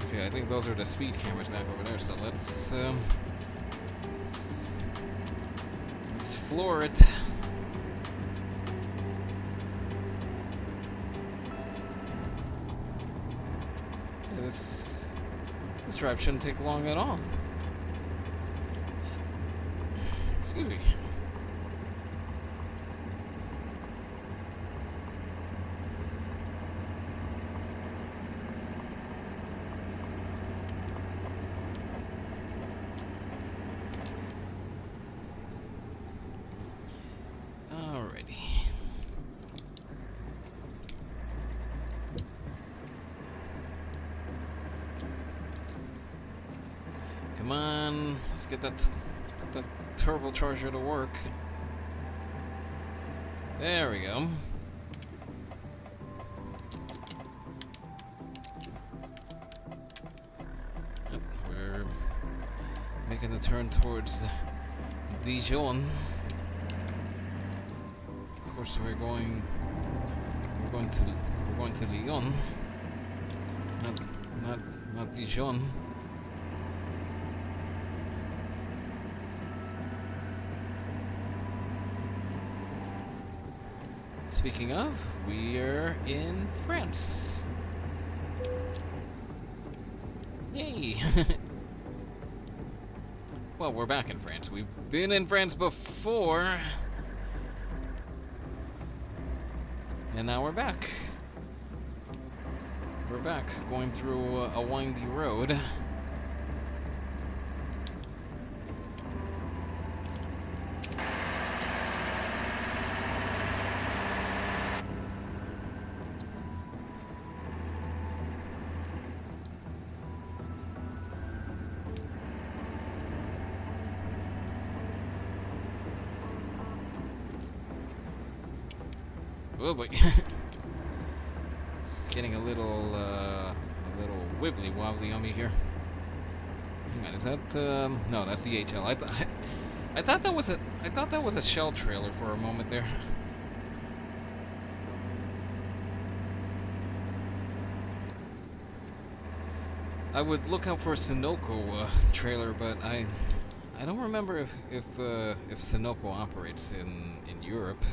Okay, I think those are the speed cameras back over there, so let's floor it. This drive shouldn't take long at all. Excuse me. Alrighty. Come on, let's put that turbocharger to work. There we go. making the turn towards Dijon. Of course, we're going to Lyon. Not Dijon. Speaking of, we're in France. Yay! Well, we're back in France. We've been in France before. And now we're back. We're back, going through a windy road. Oh boy. It's getting a little wibbly wobbly on me here. Hang on, is that no, that's the HL. I thought that was a Shell trailer for a moment there. I would look out for a Sunoco trailer, but I don't remember if Sunoco operates in Europe.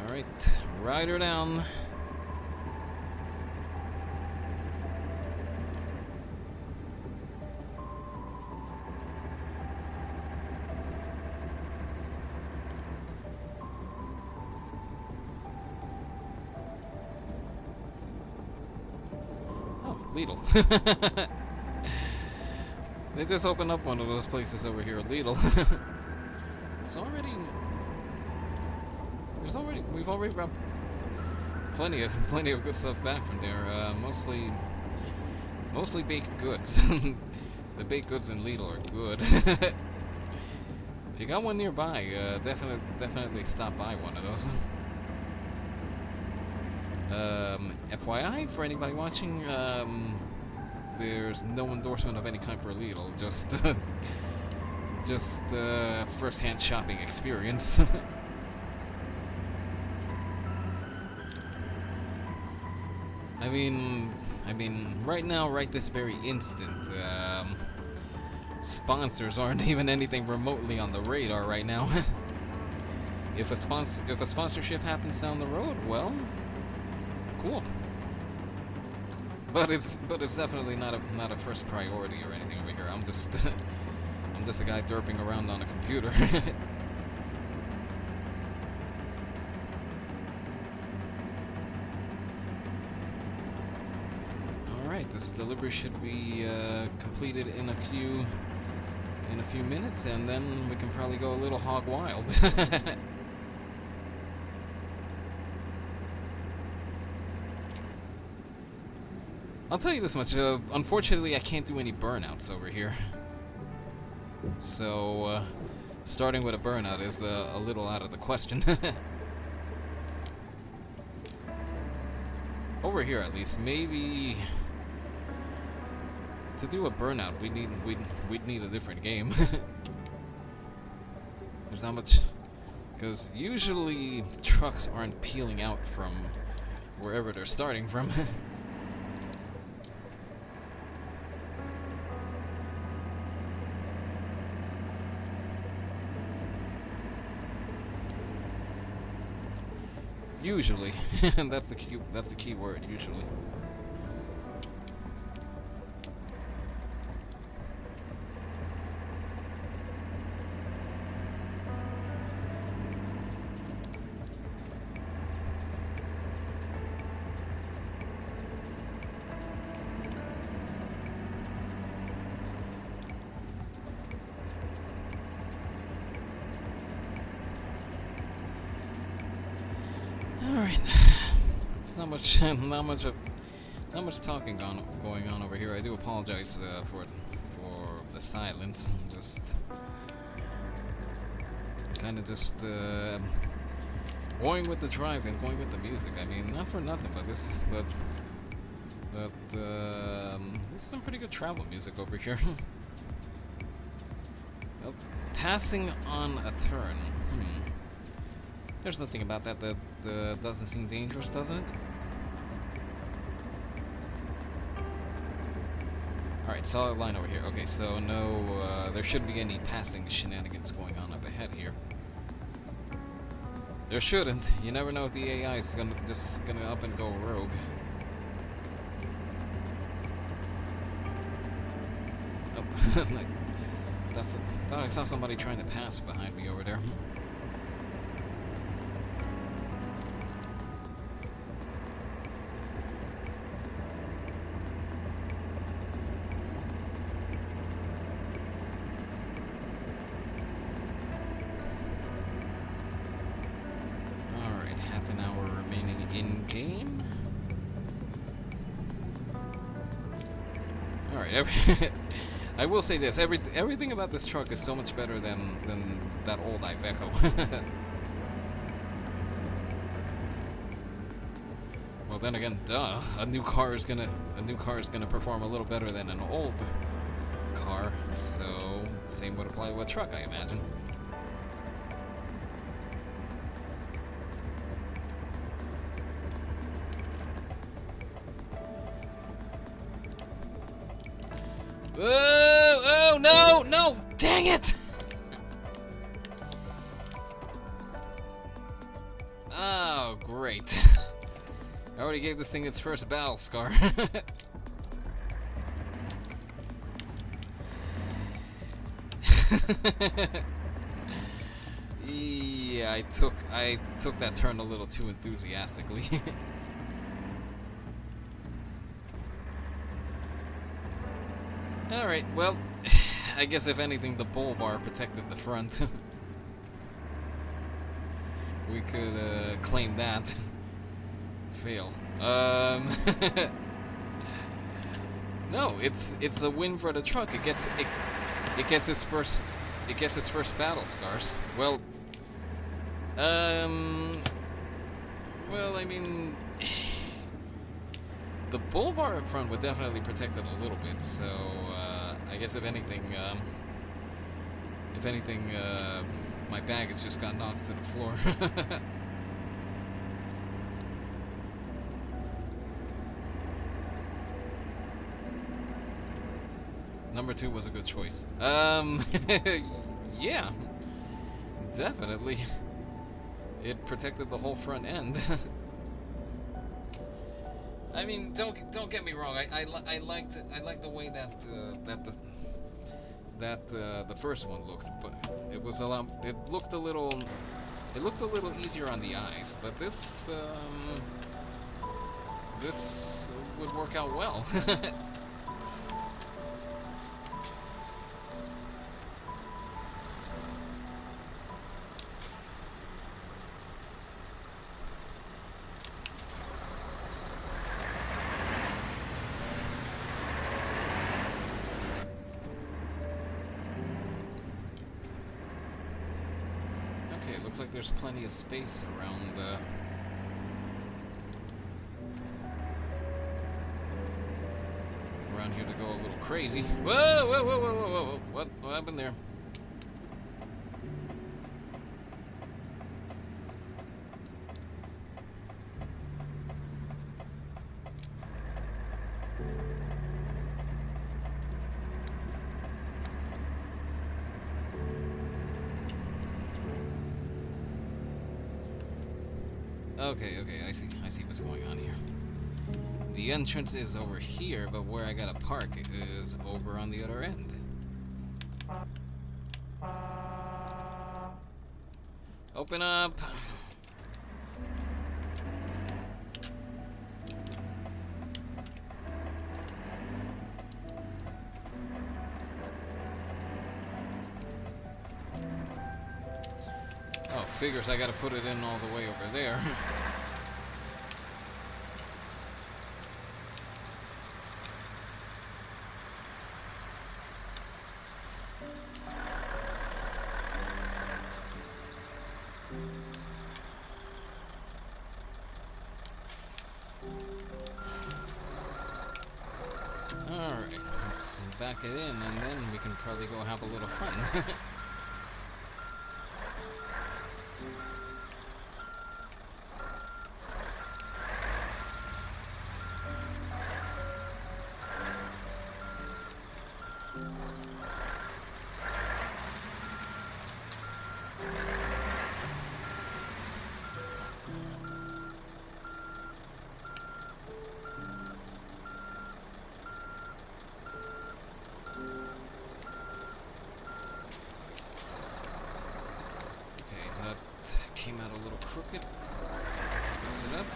Alright, ride her down. Oh, Lidl. They just opened up one of those places over here, Lidl. We've already brought plenty of good stuff back from there. Mostly baked goods. The baked goods in Lidl are good. If you got one nearby, definitely stop by one of those. FYI, for anybody watching, there's no endorsement of any kind for Lidl. Just first-hand shopping experience. I mean, right now, right this very instant, sponsors aren't even anything remotely on the radar right now. If a sponsorship happens down the road, well, cool. But it's definitely not a first priority or anything over here. I'm just a guy derping around on a computer. This delivery should be completed in a few minutes, and then we can probably go a little hog wild. I'll tell you this much, unfortunately I can't do any burnouts over here. So, starting with a burnout is a little out of the question. Over here at least, maybe... To do a burnout, we'd need a different game. There's not much... Because usually trucks aren't peeling out from wherever they're starting from. Usually. That's the key word, usually. Alright. Not much talking going on over here. I do apologize for the silence. Just kind of Going with the drive and going with the music. I mean, not for nothing, but this is this is some pretty good travel music over here. Well, passing on a turn. There's nothing about that doesn't seem dangerous, doesn't it? Alright, solid line over here. Okay, so no, there shouldn't be any passing shenanigans going on up ahead here. There shouldn't. You never know if the AI is just gonna up and go rogue. Oh, like, thought I saw somebody trying to pass behind me over there. In-game? Alright, I will say this, everything about this truck is so much better than that old Iveco. Well then again, duh, a new car is gonna perform a little better than an old car, so same would apply to a truck, I imagine. Oh, no, no, dang it! Oh, great. I already gave this thing its first battle scar. Yeah, I took that turn a little too enthusiastically. Alright, well, I guess if anything, the bull bar protected the front. We could claim that. Fail. No, it's a win for the truck. It gets its first battle scars. Well, well, I mean, the bull bar up front would definitely protect it a little bit. So I guess if anything, my bag has just got knocked to the floor. Number 2 was a good choice. Yeah, definitely. It protected the whole front end. I mean, don't get me wrong. I liked the way that the first one looked, but it looked a little easier on the eyes. But this would work out well. It looks like there's plenty of space around here to go a little crazy. Whoa, whoa, whoa, whoa, whoa, whoa! What happened there? Okay, I see what's going on here. The entrance is over here, but where I gotta park is over on the other end. Open up! Oh, figures I gotta put it in all the way over there. Alright, let's back it in, and then we can probably go have a little fun. Came out a little crooked. Let's fix it up.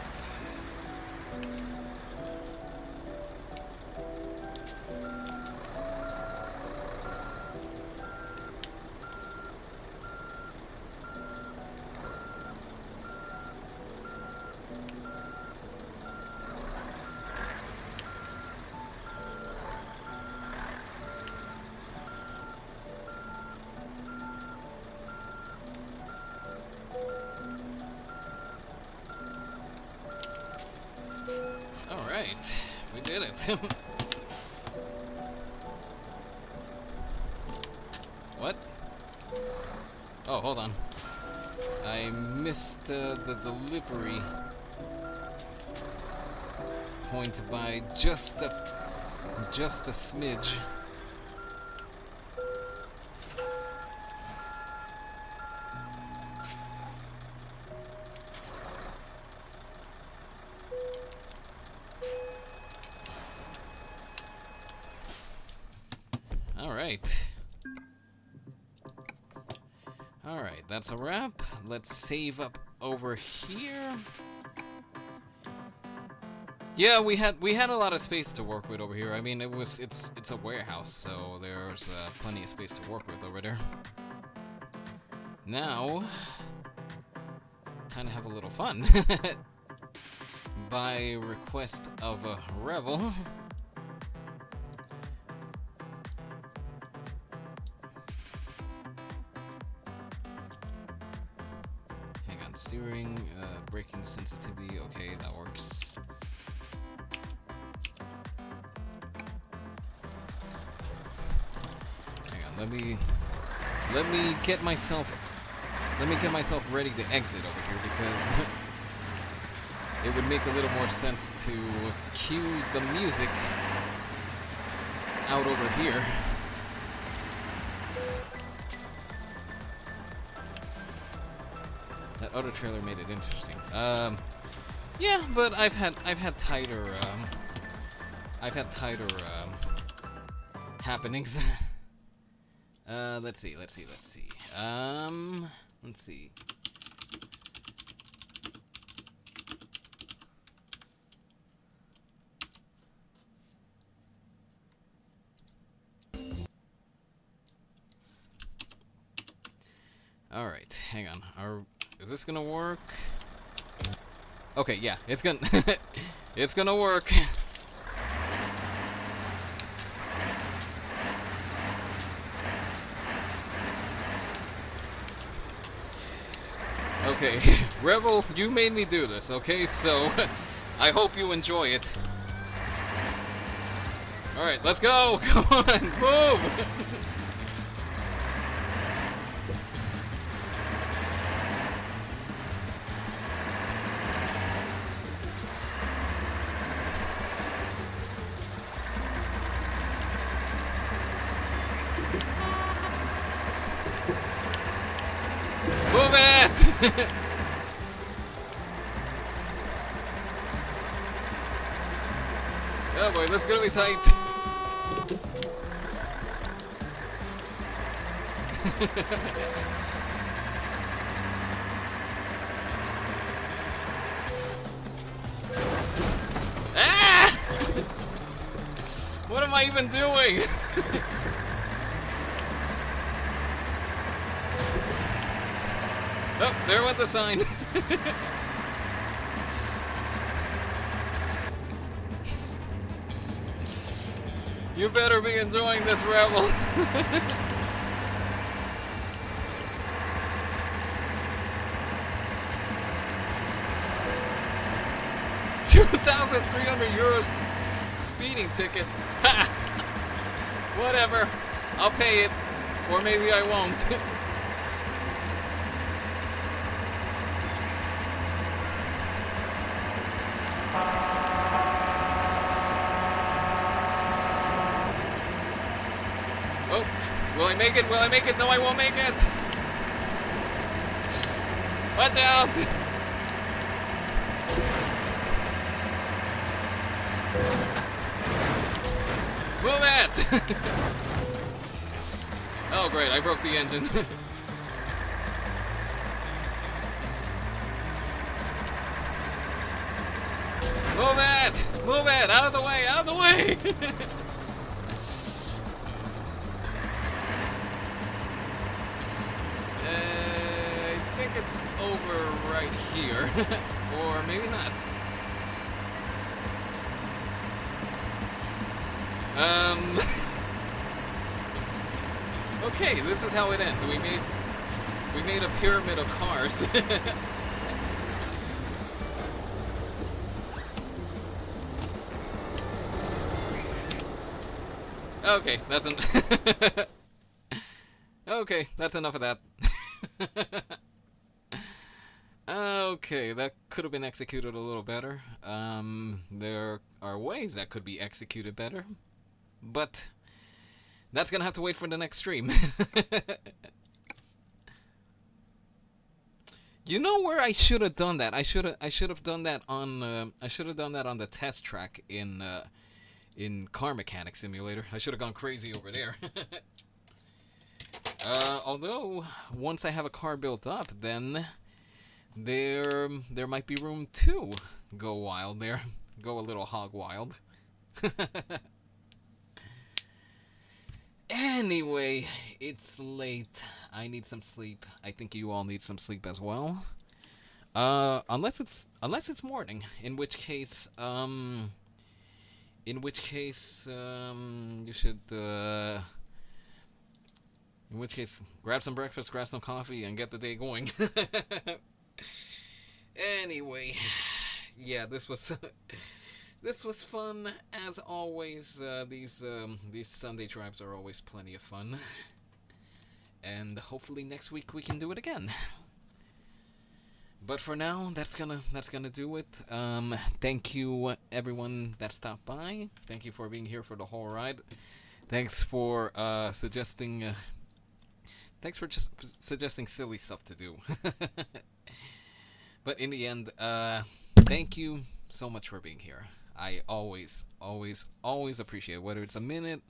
Alright, we did it. What? Oh, hold on. I missed the delivery point by just a smidge. Alright, that's a wrap. Let's save up over here. Yeah, we had a lot of space to work with over here. I mean, it's a warehouse, so there's plenty of space to work with over there. Now, time to have a little fun. By request of a rebel. Steering, braking sensitivity, okay, that works. Hang on, let me get myself ready to exit over here, because it would make a little more sense to cue the music out over here. That other trailer made it interesting. Yeah, but I've had tighter happenings. Let's see. Let's see. All right, hang on. Is this gonna work? Okay, yeah, it's gonna it's gonna work. Okay, Rebel, you made me do this, okay? So I hope you enjoy it. All right, let's go. Come on, move. Move it! Oh boy, this is gonna be tight. Ah! What am I even doing? Oh, there went the sign. You better be enjoying this, Rebel. €2,300 speeding ticket. Whatever. I'll pay it. Or maybe I won't. Oh, will I make it? Will I make it? No, I won't make it. Watch out. Move it! Oh great, I broke the engine. Move it! Move it! Out of the way! Out of the way! I think it's over right here. Or maybe not. Okay, this is how it ends. We made a pyramid of cars. Okay, that's okay, that's enough of that. Okay, that could have been executed a little better. There are ways that could be executed better, but that's gonna have to wait for the next stream. You know where I should have done that? I should have done that on the test track in Car Mechanic Simulator. I should have gone crazy over there. Although once I have a car built up, then there might be room to go wild there, go a little hog wild. Anyway, it's late. I need some sleep. I think you all need some sleep as well. Unless it's morning, in which case you should in which case grab some breakfast, grab some coffee, and get the day going. Anyway, yeah, this was this was fun as always. These Sunday drives are always plenty of fun, and hopefully next week we can do it again. But for now, that's gonna do it. Thank you everyone that stopped by. Thank you for being here for the whole ride. Thanks for suggesting. Thanks for just suggesting silly stuff to do. But in the end, thank you so much for being here. I always appreciate it, whether it's a minute,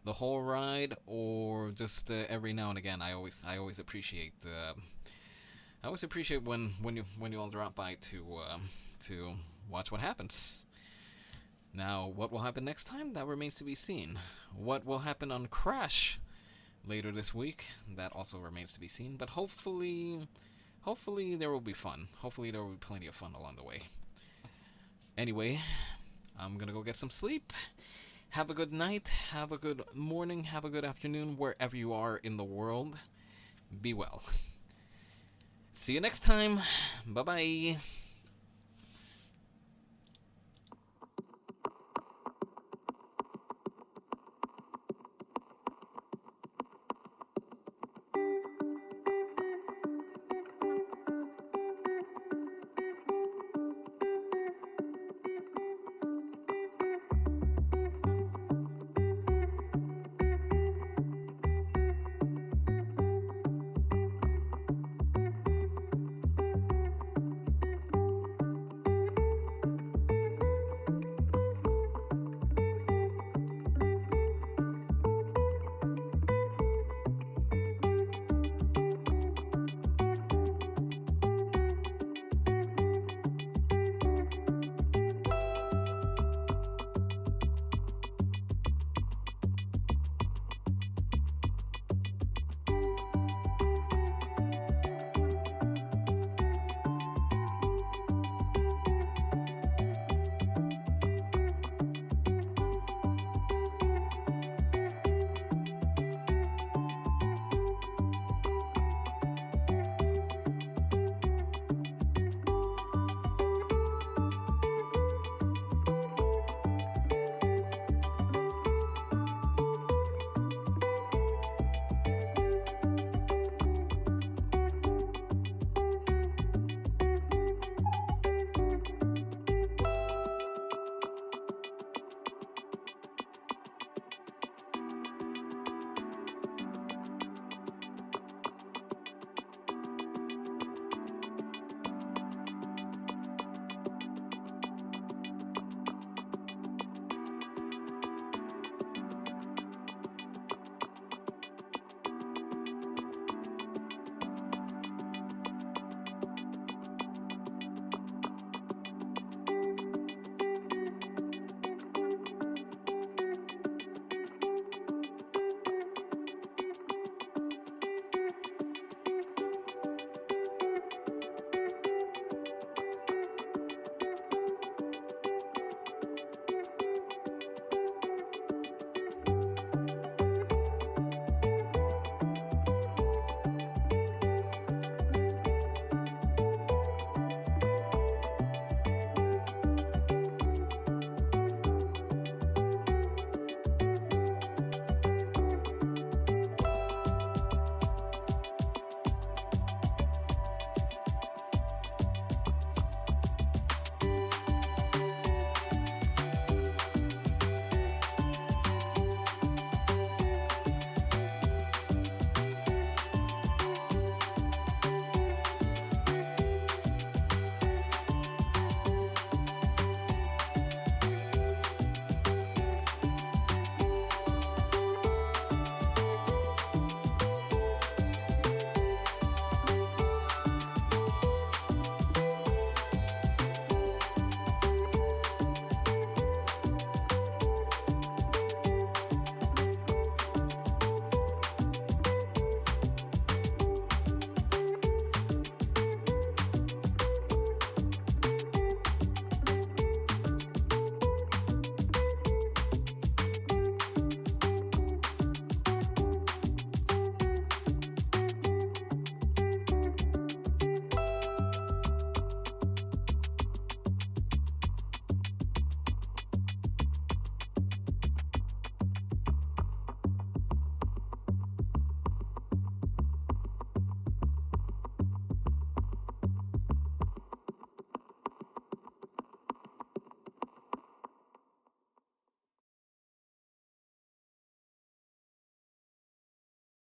the whole ride, or just every now and again. I always appreciate. I always appreciate when you all drop by to watch what happens. Now, what will happen next time? That remains to be seen. What will happen on Crash later this week? That also remains to be seen. But hopefully there will be fun. Hopefully there will be plenty of fun along the way. Anyway, I'm gonna go get some sleep. Have a good night. Have a good morning. Have a good afternoon wherever you are in the world. Be well. See you next time. Bye-bye.